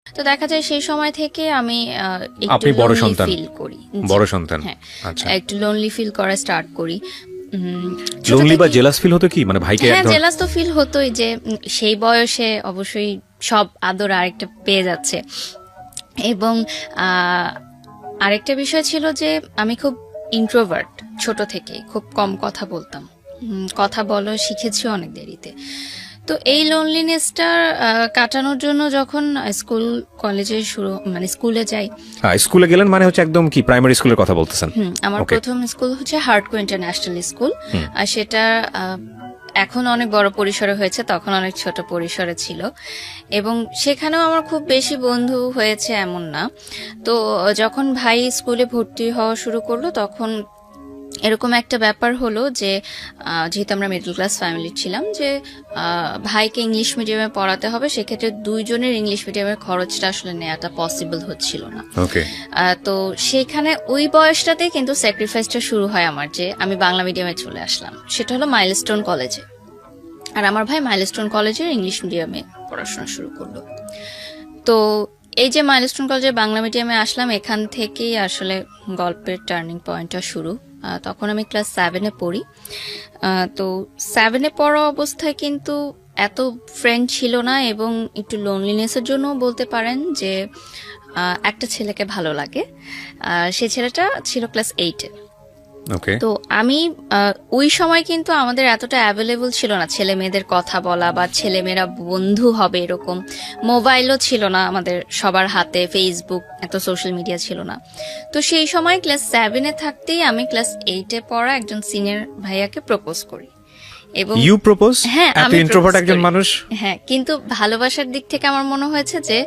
তো দেখা যায় সেই সময় থেকে আমি আপনি একটু বড় লোনলি সন্তান? ফিল করি। বড় সন্তান? হ্যাঁ, আচ্ছা। একটু লোনলি ফিল করা স্টার্ট করি। ছোট লোনলি বা থেকে জেলাস ফিল হতো কি, মানে ভাইকে হ্যাঁ একদম? জেলাস তো ফিল হতোই যে সেই বয়সে অবশ্যই সব আদর আরেকটা পেয়ে যাচ্ছে। এবং আরেকটা বিষয় ছিল যে আমি খুব ইন্ট্রোভার্ট, ছোট থেকে খুব কম কথা বলতাম। কথা বলা শিখেছি অনেক দেরিতে। তো এই লোনলিনেসটা কাটানোর জন্য যখন স্কুল কলেজে মানে স্কুলে যাই। হ্যাঁ, স্কুলে গেলেন মানে হচ্ছে একদম কি প্রাইমারি স্কুলের কথা বলতেছেন? আমার Okay. প্রথম স্কুল হচ্ছে হার্টকো ইন্টারন্যাশনাল স্কুল। আর সেটা এখন অনেক বড় পরিসরে হয়েছে, তখন অনেক ছোট পরিসরে ছিল। এবং সেখানেও আমার খুব বেশি বন্ধু হয়েছে এমন না। তো যখন ভাই স্কুলে ভর্তি হওয়া শুরু করলো তখন এরকম একটা ব্যাপার হলো যে যেহেতু আমরা মিডল ক্লাস ফ্যামিলি ছিলাম, যে ভাইকে ইংলিশ মিডিয়ামে পড়াতে হবে, সেক্ষেত্রে দুইজনের ইংলিশ মিডিয়ামের খরচটা আসলে নেওয়াটা পসিবল হচ্ছিল না। ওকে। তো সেখানে ওই বয়সটাতে কিন্তু স্যাক্রিফাইসটা শুরু হয় আমার, যে আমি বাংলা মিডিয়ামে চলে আসলাম। সেটা হলো মাইলস্টোন কলেজে। আর আমার ভাই মাইলস্টোন কলেজের ইংলিশ মিডিয়ামে পড়াশোনা শুরু করলো। তো এই যে মাইলস্টোন কলেজে বাংলা মিডিয়ামে আসলাম, এখান থেকেই আসলে গল্পের টার্নিং পয়েন্টটা শুরু। তখন আমি ক্লাস 7-এ পড়ি। তো 7-এ পড়া অবস্থায় কিন্তু এত ফ্রেন্ড ছিল না, এবং একটু লোনলিনেসের জন্য বলতে পারেন যে একটা ছেলেকে ভালো লাগে। সে ছেলেটা ছিল ক্লাস 8-এ। ওকে। তো আমি ওই সময় কিন্তু আমাদের এতটা অ্যাভেলেবল ছিল না ছেলে মেয়েদের কথা বলা বা ছেলে মেয়েরা বন্ধু হবে এরকম। মোবাইলও ছিল না আমাদের সবার হাতে, ফেসবুক, এত সোশ্যাল মিডিয়া ছিল না। তো সেই সময় ক্লাস 7-এ থাকতেই আমি ক্লাস 8-এ পড়া একজন সিনিয়র ভাইয়াকে প্রপোজ করি। এবং ইউ প্রপোজ? হ্যাঁ, এত আমি ইন্ট্রোভার্ট propose একজন করি। মানুষ? হ্যাঁ, কিন্তু ভালোবাসার দিক থেকে আমার মনে হয়েছে যে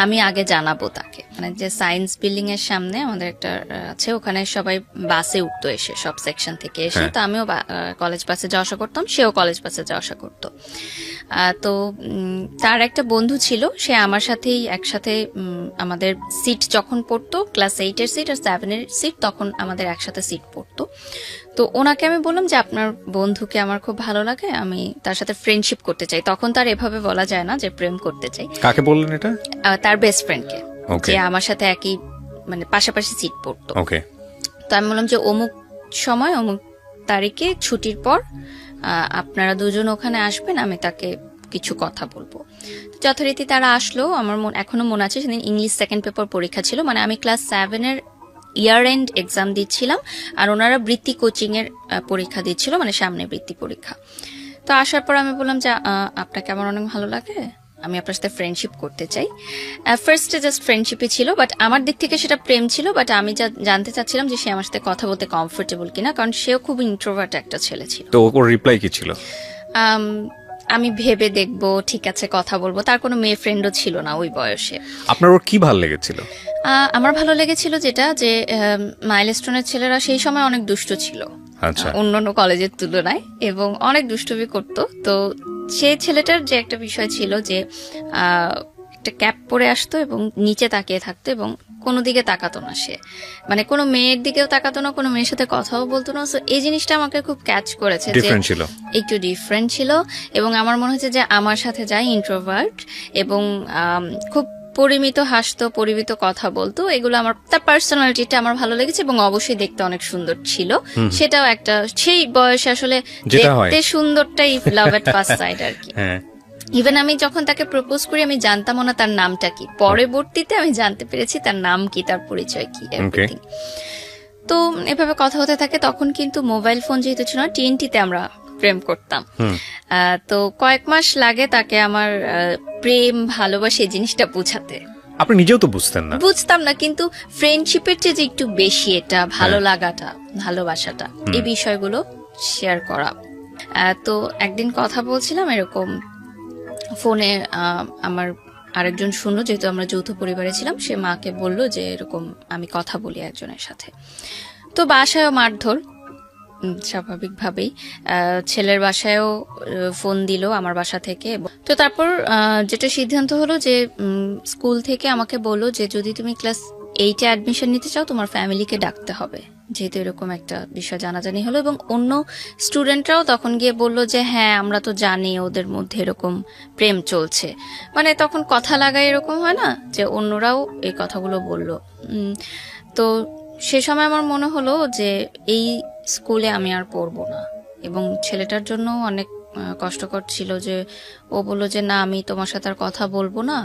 আমি আগে জানাবো তাকে। মানে যে সায়েন্স বিল্ডিং এর সামনে আমাদের একটা আছে, ওখানে সবাই বাসে উঠতো এসে, সব সেকশন থেকে এসে। হ্যাঁ। তো আমিও কলেজ বাসে যাওয়া আসা করতাম, সেও কলেজ বাসে যাওয়া আসা করতো। তো তার একটা বন্ধু ছিল, সে আমার সাথেই একসাথে আমাদের সিট যখন পড়তো, ক্লাস 8-এর সিট আর 7-এর সিট, তখন আমাদের একসাথে সিট পড়তো। তো ওনাকে আমি বললাম যে আপনার বন্ধুকে আমার খুব ভালো লাগে, আমি তার সাথে ফ্রেন্ডশিপ করতে চাই। তখন তার এভাবে বলা যায় না যে প্রেম করতে চাই। কাকে বললেন এটা? তার বেস্ট ফ্রেন্ডকে, Okay. যে আমার সাথে একই মানে পাশাপাশি সিট পড়তো। ওকে। তো আমি বললাম যে অমুক সময় অমুক তারিখে ছুটির পর আপনারা দুজন ওখানে আসবেন, আমি তাকে কিছু কথা বলবো। যথারীতি তারা আসলো। আমার এখনো মনে আছে, সেদিন ইংলিশ সেকেন্ড পেপার পরীক্ষা ছিল। মানে আমি ক্লাস 7-এর ইয়ার এন্ড এক্সাম দিচ্ছিলাম, আর ওনারা বৃত্তি কোচিং এর পরীক্ষা দিচ্ছিল, মানে সামনে বৃত্তি পরীক্ষা। তো আসার পর আমি বললাম যে আপনাকে আমার অনেক ভালো লাগে, আমি আপনার সাথে ফ্রেন্ডশিপ করতে চাই। ফার্স্টে জাস্ট ফ্রেন্ডশিপই ছিল, বাট আমার দিক থেকে সেটা প্রেম ছিল। বাট আমি জানতে চাচ্ছিলাম যে সে আমার সাথে কথা বলতে কমফোর্টেবল কিনা, কারণ সেও খুব ইন্ট্রোভার্ট একটা ছেলে ছিল। তো ওর রিপ্লাই কি ছিল? আমি ভেবে দেখবো, ঠিক আছে কথা বলবো। তার কোনো মেয়ে ফ্রেন্ডও ছিল না ওই বয়সে। আপনার ওর কি ভালো লেগেছিল? আমার ভালো লেগেছিল যেটা, যে মাইলস্টোনের ছেলেরা সেই সময় অনেক দুষ্ট ছিল আচ্ছা। অন্যান্য কলেজের তুলনায়, এবং অনেক দুষ্টুমি করতো। তো সেই ছেলেটার যে একটা বিষয় ছিল যে একটা ক্যাপ পরে আসতো এবং নিচে তাকিয়ে থাকতো, এবং কোনো দিকে তাকাতো না সে। মানে কোনো মেয়ের দিকেও তাকাতো না, কোনো মেয়ের সাথে কথাও বলতো না। সো এই জিনিসটা আমাকে খুব ক্যাচ করেছে, যে ডিফারেন্ট ছিল। একটু ডিফারেন্ট ছিল। এবং আমার মনে হচ্ছে যে আমার সাথে যায় ইন্ট্রোভার্ট, এবং খুব পরিমিত হাসতো, পরিমিত কথা বলতো, এগুলো আমার, তার পার্সোনালিটিটা আমার ভালো লেগেছে। এবং অবশ্যই দেখতে অনেক সুন্দর ছিল। সেটাও একটা, সেই বয়সে আসলে যেটা হয়। দেখতে সুন্দরটাই লাভ এট ফার্স্ট সাইট আর কি। হ্যাঁ। ইভেন আমি যখন তাকে প্রপোজ করি, আমি জানতামও না তার নামটা কি। পরবর্তীতে আমি জানতে পেরেছি তার নাম কি, তার পরিচয় কি, এভরিথিং। তো এভাবে কথা হতে থাকে। তখন কিন্তু মোবাইল ফোন যেহেতু ছিল না, টিএনটিতে আমরা প্রেম করতাম। তো কয়েক মাস লাগে তাকে আমার প্রেম ভালোবাসা এই জিনিসটা বোঝাতে। আপনি নিজেও তো বুঝতেন না? বুঝতাম না, কিন্তু ফ্রেন্ডশিপের চেয়ে যে একটু বেশি এটা ভালো লাগাটা, ভালোবাসাটা, এই বিষয়গুলো শেয়ার করা। তো একদিন কথা বলছিলাম এরকম ফোনে, আমার আরেকজন শুনলো, যেহেতু আমরা যৌথ পরিবারে ছিলাম, সে মাকে বলল যে এরকম আমি কথা বলি একজনের সাথে। তো বাসায়ও মারধর স্বাভাবিকভাবেই। ছেলের বাসায়ও ফোন দিল আমার বাসা থেকে। তো তারপর যেটা সিদ্ধান্ত হলো যে স্কুল থেকে আমাকে বললো যে যদি তুমি ক্লাস এইটা অ্যাডমিশন নিতে চাও তোমার ফ্যামিলিকে ডাকতে হবে, যেহেতু এরকম একটা বিষয় জানাজানি হলো। এবং অন্য স্টুডেন্টরাও তখন গিয়ে বলল যে হ্যাঁ আমরা তো জানি ওদের মধ্যে এরকম প্রেম চলছে, মানে তখন কথা লাগায় এরকম হয় না, যে অন্যরাও এই কথাগুলো বলল। তো সে সময় আমার মনে হলো যে এই স্কুলে আমি আর পড়বো না। এবং ছেলেটার জন্য অনেক কষ্টকর ছিল যে ও বলল যে না আমি তোমার সাথে আর কথা বলবো না,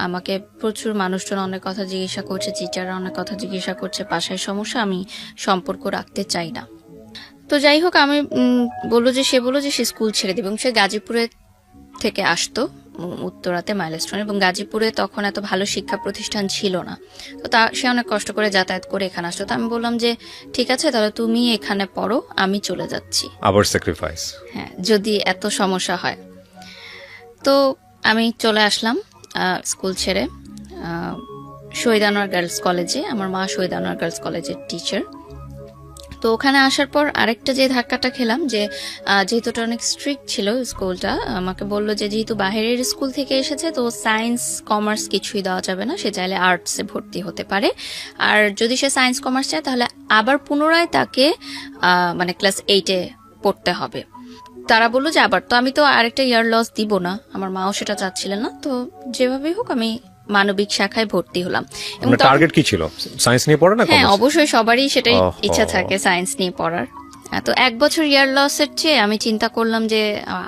আমাকে প্রচুর মানুষজন অনেক কথা জিজ্ঞাসা করছে, টিচাররা অনেক কথা জিজ্ঞাসা করছে, বাসায় সমস্যা, আমি সম্পর্ক রাখতে চাই না। তো যাই হোক আমি সে বললো যে সে স্কুল ছেড়ে দিবে এবং সে গাজীপুরে থেকে আসতো উত্তরাতে মাইলস্টোন, এবং গাজীপুরে তখন এত ভালো শিক্ষা প্রতিষ্ঠান ছিল না। তো সে অনেক কষ্ট করে যাতায়াত করে এখানে আসতো। তো আমি বললাম যে ঠিক আছে তাহলে তুমি এখানে পড়ো, আমি চলে যাচ্ছি। আবার স্যাক্রিফাইস। হ্যাঁ, যদি এত সমস্যা হয়। তো আমি চলে আসলাম স্কুল ছেড়ে শহীদ আনোয়ার গার্লস কলেজে। আমার মা শহীদ আনোয়ার গার্লস কলেজের টিচার। তো ওখানে আসার পর আরেকটা যে ধাক্কাটা খেলাম যে যেহেতু ওটা অনেক স্ট্রিক্ট ছিল স্কুলটা, আমাকে বললো যে যেহেতু বাইরের স্কুল থেকে এসেছে তো সায়েন্স কমার্স কিছুই দেওয়া যাবে না, সে চাইলে আর্টসে ভর্তি হতে পারে। আর যদি সে সায়েন্স কমার্স চায় তাহলে আবার পুনরায় তাকে মানে ক্লাস 8-এ পড়তে হবে। তারা বললো যে আবার, তো আমি তো আরেকটা ইয়ার লস দিব না, আমার মাও সেটা চাচ্ছিলেন না। তো যেভাবেই হোক আমি মানবিক শাখায় ভর্তি হলাম। এবং টার্গেট কি ছিল, সায়েন্স নিয়ে পড়া না? হ্যাঁ, অবশ্যই সবারই সেটাই ইচ্ছা থাকে সায়েন্স নিয়ে পড়ার। তো 1 বছর ইয়ার লসের চেয়ে আমি চিন্তা করলাম যে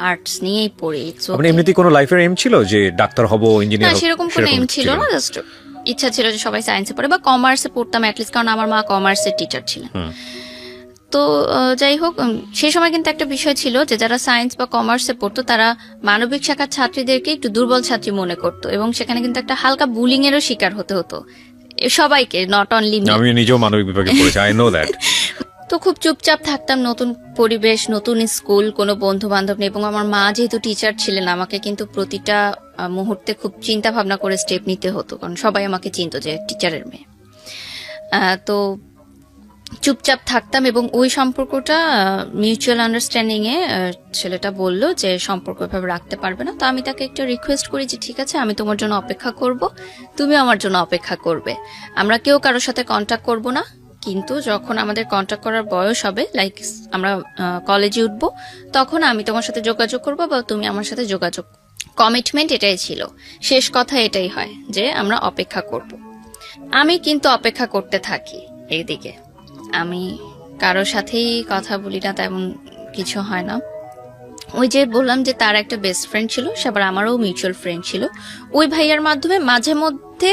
আর্টস নিয়েই পড়ি। আপনি এমনিতেই কোনো লাইফের এম ছিল যে ডাক্তার হব, ইঞ্জিনিয়ার না, হব? সেরকম কোনো এম ছিল না, জাস্ট ইচ্ছা ছিল যে সবাই সায়েন্সে পড়ে বা কমার্সে পড়তাম অ্যাটলিস্ট, কারণ আমার মা কমার্সের টিচার ছিলেন। তো যাই হোক সেই সময় কিন্তু একটা বিষয় ছিল যে যারা সায়েন্স বা কমার্সে পড়তো তারা মানবিক শাখার ছাত্রীদেরকে একটু দুর্বল ছাত্রী মনে করতো, এবং সেখানে কিন্তু একটা হালকা বুলিং এরও শিকার হতে হতো সবাইকে, নট অনলি মি। আমি নিজেও মানবিক বিভাগে পড়েছি, আই নো দ্যাট। তো খুব চুপচাপ থাকতাম, নতুন পরিবেশ, নতুন স্কুল, কোনো বন্ধু বান্ধব নেই। এবং আমার মা যেহেতু টিচার ছিলেন আমাকে কিন্তু প্রতিটা মুহূর্তে খুব চিন্তা ভাবনা করে স্টেপ নিতে হতো, কারণ সবাই আমাকে চিনতো যে টিচারের মেয়ে। তো চুপচাপ থাকতাম, এবং ওই সম্পর্কটা মিউচুয়াল আন্ডারস্ট্যান্ডিং এ ছেলেটা বলল যে সম্পর্ক এভাবে রাখতে পারবে না। তো আমি তাকে একটা রিকোয়েস্ট করি যে ঠিক আছে আমি তোমার জন্য অপেক্ষা করব, তুমি আমার জন্য অপেক্ষা করবে, আমরা কেউ কারোর সাথে কন্ট্যাক্ট করব না, কিন্তু যখন আমাদের কন্ট্যাক্ট করার বয়স হবে, লাইক আমরা কলেজে উঠবো, তখন আমি তোমার সাথে যোগাযোগ করবো বা তুমি আমার সাথে যোগাযোগ। কমিটমেন্ট এটাই ছিল, শেষ কথা এটাই হয় যে আমরা অপেক্ষা করব। আমি কিন্তু অপেক্ষা করতে থাকি। এইদিকে আমি কারোর সাথেই কথা বলি না, তেমন কিছু হয় না। ওই যে বললাম যে তার একটা বেস্ট ফ্রেন্ড ছিল, সে আবার আমারও মিউচুয়াল ফ্রেন্ড ছিল। ওই ভাইয়ার মাধ্যমে মাঝে মধ্যে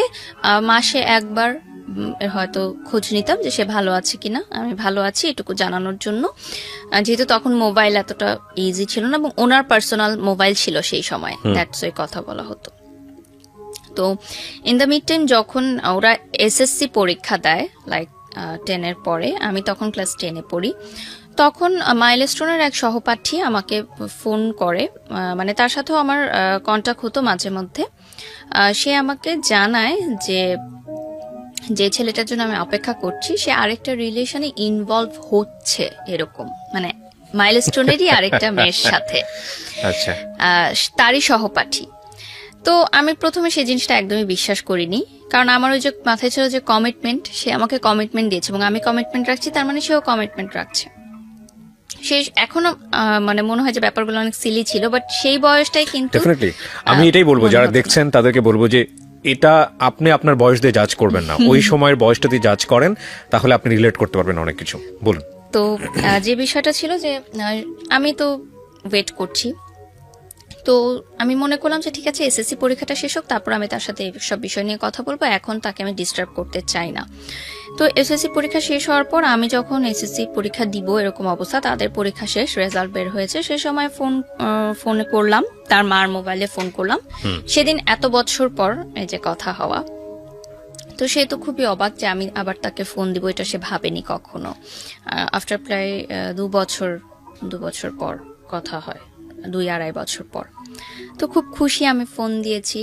মাসে একবার হয়তো খোঁজ নিতাম যে সে ভালো আছে কিনা। আমি ভালো আছি এটুকু জানানোর জন্য, যেহেতু তখন মোবাইল এতটা ইজি ছিল না এবং ওনার পার্সোনাল মোবাইল ছিল সেই সময়, দ্যাটস ওই কথা বলা হতো। তো ইন দ্য মিড টাইম যখন ওরা এসএসসি পরীক্ষা দেয়, লাইক 10-এর পরে, আমি তখন ক্লাস 10-এ পড়ি, তখন মাইলস্টোনের এক সহপাঠী আমাকে ফোন করে, মানে তার সাথেও আমার কন্ট্যাক্ট হতো মাঝে মধ্যে। সে আমাকে জানায় যে যে ছেলেটার জন্য আমি অপেক্ষা করছি সে আরেকটা রিলেশনে ইনভলভ হচ্ছে, এরকম, মানে মাইলস্টোনেরই আরেকটা মেয়ের সাথে। আচ্ছা, তারই সহপাঠী। তো আমি প্রথমে সেই জিনিসটা একদমই বিশ্বাস করিনি, কারণ আমার ওই যে মাথায় ছিল যে কমিটমেন্ট, সে আমাকে কমিটমেন্ট দিয়েছে এবং আমি কমিটমেন্ট রাখছি, তার মানে সেও কমিটমেন্ট রাখছে। সে এখনো মানে মনে হয় যে ব্যাপারগুলো অনেক সিলি ছিল, বাট সেই বয়সটাই কিন্তু ডেফিনেটলি আমি এটাই বলবো, যারা দেখছেন তাদেরকে বলবো যে এটা আপনি আপনার বয়স দিয়ে জাজ করবেন না, ওই সময়ের বয়সটা দিয়ে জাজ করেন, তাহলে আপনি রিলেট করতে পারবেন অনেক কিছু। বলুন। তো যে বিষয়টা ছিল যে আমি তো ওয়েট করছি, তো আমি মনে করলাম যে ঠিক আছে এসএসসি পরীক্ষাটা শেষ হোক, তারপর আমি তার সাথে সব বিষয় নিয়ে কথা বলবো, এখন তাকে আমি ডিস্টার্ব করতে চাই না। তো এসএসসি পরীক্ষা শেষ হওয়ার পর আমি যখন এসএসসি পরীক্ষা দিব এরকম অবস্থা, তাদের পরীক্ষা শেষ, রেজাল্ট বের হয়েছে, সে সময় ফোনে করলাম, তার মার মোবাইলে ফোন করলাম, সেদিন এত বছর পর এই যে কথা হওয়া। তো সে তো খুবই অবাক যে আমি আবার তাকে ফোন দিব, এটা সে ভাবেনি কখনো। আফটার প্রায় 2 বছর পর কথা হয়, 2-2.5 বছর পর। তো খুব খুশি, আমি ফোন দিয়েছি।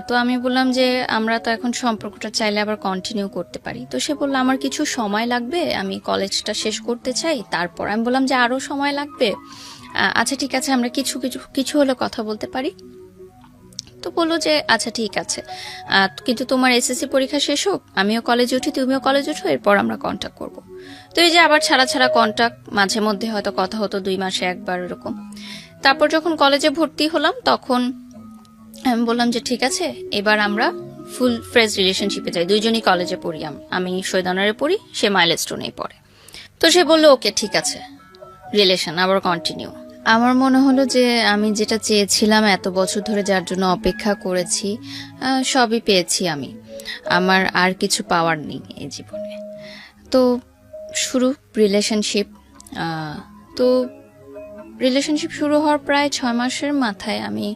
তো আমি বললাম যে আমরা তো এখন সম্পর্কটা চাইলে আবার কন্টিনিউ করতে পারি। তো সে বলল আমার কিছু সময় লাগবে, আমি কলেজটা শেষ করতে চাই, তারপর। আমি বললাম যে আরো সময় লাগবে, আচ্ছা ঠিক আছে আমরা কিছু হলে কথা বলতে পারি। তো বললো যে আচ্ছা ঠিক আছে, কিন্তু তোমার এসএসসি পরীক্ষা শেষ হোক, আমিও কলেজে উঠি, তুমিও কলেজে উঠো, এরপর আমরা কন্ট্যাক্ট করব। তো এই যে আবার ছাড়া ছাড়া কন্ট্যাক্ট, মাঝে মধ্যে হয়তো কথা হতো 2 মাসে একবার এরকম। তারপর যখন কলেজে ভর্তি হলাম তখন আমি বললাম যে ঠিক আছে, এবার আমরা ফুল ফ্রেজ রিলেশনশিপে যাই, দুইজনই কলেজে পড়ি, আমি শহীদানারে পড়ি, সে মাইলস্টোনেই পড়ে। তো সে বললো ওকে ঠিক আছে, রিলেশন আবার কন্টিনিউ। আমার মনে হলো যে আমি যেটা চেয়েছিলাম, এত বছর ধরে যার জন্য অপেক্ষা করেছি, সবই পেয়েছি আমি, আমার আর কিছু পাওয়ার নেই এই জীবনে। তো শুরু রিলেশনশিপ। তো রিলেশনশিপ শুরু হওয়ার প্রায় 6 মাসের মাথায় আমি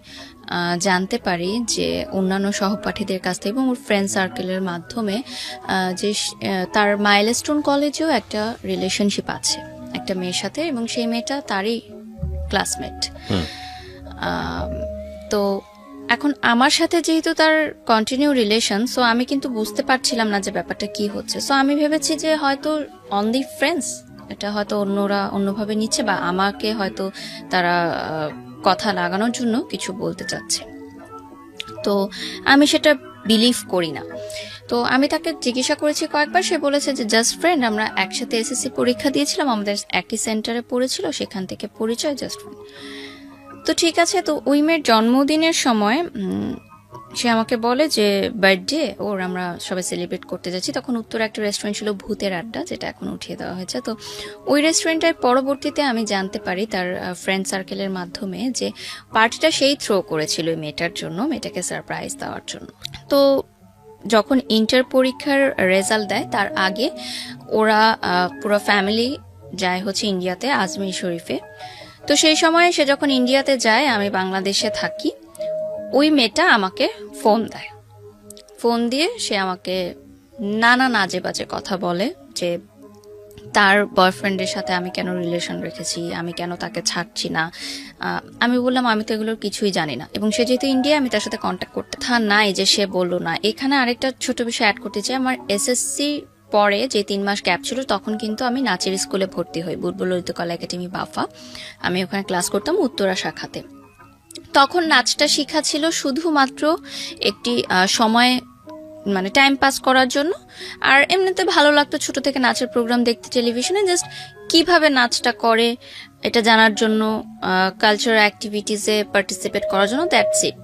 জানতে পারি যে অন্যান্য সহপাঠীদের কাছ থেকে এবং ওর ফ্রেন্ড সার্কেলের মাধ্যমে যে তার মাইলস্টোন কলেজেও একটা রিলেশনশিপ আছে একটা মেয়ের সাথে, এবং সেই মেয়েটা তারই ক্লাসমেট। তো এখন আমার সাথে যেহেতু তার কন্টিনিউ রিলেশন, সো আমি কিন্তু বুঝতে পারছিলাম না যে ব্যাপারটা কি হচ্ছে। সো আমি ভেবেছি যে হয়তো অন দি ফ্রেন্ডস, এটা হয়তো অন্যরা অন্যভাবে নিচ্ছে, বা আমাকে হয়তো তারা কথা লাগানোর জন্য কিছু বলতে চাচ্ছে। তো আমি সেটা বিলিভ করি না। তো আমি তাকে জিজ্ঞাসা করেছি কয়েকবার, সে বলেছে যে জাস্ট ফ্রেন্ড, আমরা একসাথে এসএসসি পরীক্ষা দিয়েছিলাম, আমাদের একই সেন্টারে পড়েছিল, সেখান থেকে পরিচয়, জাস্ট ফ্রেন্ড। তো ঠিক আছে। তো ওই মেয়ের জন্মদিনের সময় সে আমাকে বলে যে বার্থডে ওর, আমরা সবাই সেলিব্রেট করতে যাচ্ছি। তখন উত্তরে একটা রেস্টুরেন্ট ছিল ভূতের আড্ডা, যেটা এখন উঠিয়ে দেওয়া হয়েছে। তো ওই রেস্টুরেন্টের পরবর্তীতে আমি জানতে পারি তার ফ্রেন্ড সার্কেলের মাধ্যমে যে পার্টিটা সেই থ্রো করেছিল ওই মেয়েটার জন্য, মেয়েটাকে সারপ্রাইজ দেওয়ার জন্য। তো যখন ইন্টার পরীক্ষার রেজাল্ট দেয় তার আগে ওরা পুরো ফ্যামিলি যায় হচ্ছে ইন্ডিয়াতে, আজমির শরীফে। তো সেই সময় সে যখন ইন্ডিয়াতে যায়, আমি বাংলাদেশে থাকি, ওই মেয়েটা আমাকে ফোন দেয়। ফোন দিয়ে সে আমাকে নানা নাজে বাজে কথা বলে যে তার বয়ফ্রেন্ডের সাথে আমি কেন রিলেশন রেখেছি, আমি কেন তাকে ছাড়ছি না। আমি বললাম আমি তো এগুলোর কিছুই জানি না, এবং সে যেহেতু ইন্ডিয়া, আমি তার সাথে কন্ট্যাক্ট করতে নাই যে সে বললো না। এখানে আরেকটা ছোট বিষয় অ্যাড করতে চাই, আমার এসএসসি পরে যে 3 মাস গ্যাপ ছিল, তখন কিন্তু আমি নাচের স্কুলে ভর্তি হই, বুলবুল ললিত কলা একাডেমি বাফা। আমি ওখানে ক্লাস করতাম উত্তরা শাখাতে। তখন নাচটা শেখা ছিল শুধুমাত্র একটি সময়, মানে টাইম পাস করার জন্য। আর এমনিতে ভালো লাগতো ছোট থেকে নাচের প্রোগ্রাম দেখতে টেলিভিশনে, জাস্ট কিভাবে নাচটা করে এটা জানার জন্য, কালচারাল অ্যাক্টিভিটিসে পার্টিসিপেট করার জন্য, দ্যাটস ইট।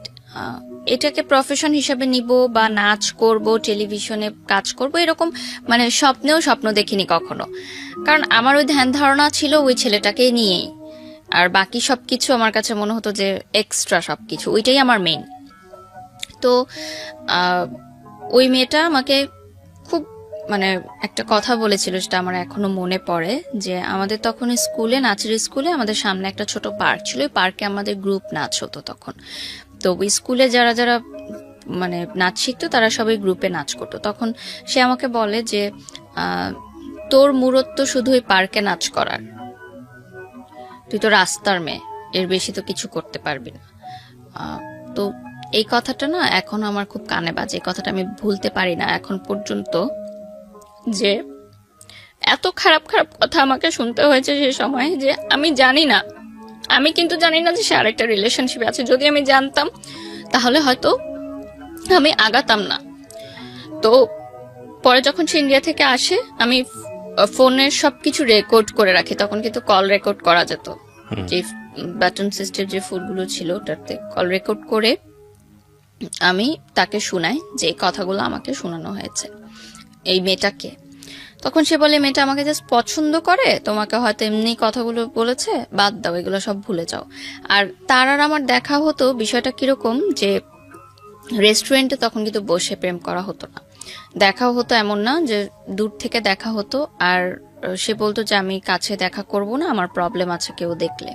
এটাকে প্রফেশন হিসেবে নিব বা নাচ করব, টেলিভিশনে কাজ করব, এরকম মানে স্বপ্নেও স্বপ্ন দেখিনি কখনো। কারণ আমার ওই ধ্যান ধারণা ছিল ওই ছেলেটাকে নিয়েই, আর বাকি সবকিছু আমার কাছে মনে হতো যে এক্সট্রা সবকিছু, ওইটাই আমার মেইন। তো ওই মেয়েটা আমাকে খুব মানে একটা কথা বলেছিল, যেটা আমার এখনো মনে পড়ে, যে আমাদের তখন স্কুলে, নাচের স্কুলে আমাদের সামনে একটা ছোট পার্ক ছিল, ওই পার্কে আমাদের গ্রুপ নাচ হতো তখন। তো ওই স্কুলে যারা যারা মানে নাচ শিখতো তারা সবাই গ্রুপে নাচ করতো। তখন সে আমাকে বলে যে তোর মূরত শুধু ওই পার্কে নাচ করার, তুই তো রাস্তার মেয়ে, এর বেশি তো কিছু করতে পারবি না। তো এই কথাটা না এখন আমার খুব কানে বাজে, এই কথাটা আমি ভুলতে পারি না এখন পর্যন্ত, যে এত খারাপ খারাপ কথা আমাকে শুনতে হয়েছে সে সময়, যে আমি জানি না, আমি কিন্তু জানি না যে সে আরেকটা রিলেশনশিপে আছে। যদি আমি জানতাম তাহলে হয়তো আমি আগাতাম না। তো পরে যখন সে ইন্ডিয়া থেকে আসে, আমি ফোনের সবকিছু রেকর্ড করে রাখি, তখন কিন্তু কল রেকর্ড করা যেত, যে বাটন সিস্টেম যে ফোনগুলো ছিল ওটাতে কল রেকর্ড করে আমি তাকে শোনাই যে এই কথাগুলো আমাকে শোনানো হয়েছে এই মেয়েটাকে। তখন সে বলে মেয়েটা আমাকে জাস্ট পছন্দ করে, তোমাকে হয়তো এমনি কথাগুলো বলেছে, বাদ দাও, এগুলো সব ভুলে যাও। আর তার আর আমার দেখা হতো, বিষয়টা কিরকম যে রেস্টুরেন্টে তখন কিন্তু বসে প্রেম করা হতো না, দেখা হতো এমন না, যে দূর থেকে দেখা হতো। আর সে বলতো যে আমি কাছে দেখা করব না, আমার প্রবলেম আছে কেউ দেখলে।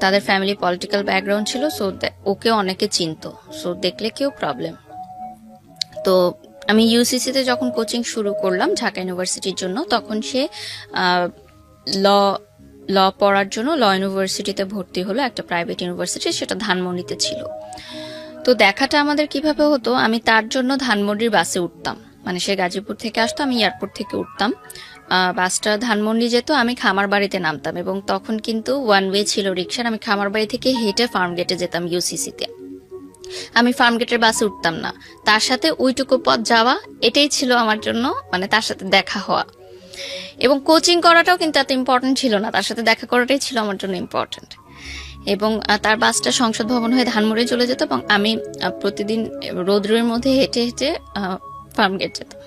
তাদের ফ্যামিলি পলিটিক্যাল ব্যাকগ্রাউন্ড ছিল, সো ওকে অনেকে চিনতো, সো দেখলে কেউ প্রবলেম। তো আমি ইউসিসিতে যখন কোচিং শুরু করলাম ঢাকা ইউনিভার্সিটির জন্য, তখন সে ল পড়ার জন্য ল ইউনিভার্সিটিতে ভর্তি হলো, একটা প্রাইভেট ইউনিভার্সিটি, সেটা ধানমন্ডিতে ছিল। তো দেখাটা আমাদের কিভাবে হতো, আমি তার জন্য ধানমন্ডির বাসে উঠতাম, মানে সে গাজীপুর থেকে আসতো, আমি এয়ারপোর্ট থেকে উঠতাম, বাসটা ধানমন্ডি যেত, আমি খামার বাড়িতে নামতাম, এবং তখন কিন্তু ওয়ান ওয়ে ছিল রিক্সার, আমি খামার বাড়ি থেকে হেঁটে ফার্ম গেটে যেতাম ইউসিসিতে। আমি ফার্মগেটের বাসে উঠতাম না, তার সাথে ওইটুকু পথ যাওয়া এটাই ছিল আমার জন্য, মানে তার সাথে দেখা হওয়া। এবং কোচিং করাটাও কিন্তু এত ইম্পর্টেন্ট ছিল না, তার সাথে দেখা করাটাই ছিল আমার জন্য ইম্পর্টেন্ট। এবং তার বাসটা সংসদ ভবন হয়ে ধানমুড়ি চলে যেত এবং আমি প্রতিদিন রোদ্রের মধ্যে হেঁটে হেঁটে ফার্মগেট যেতাম।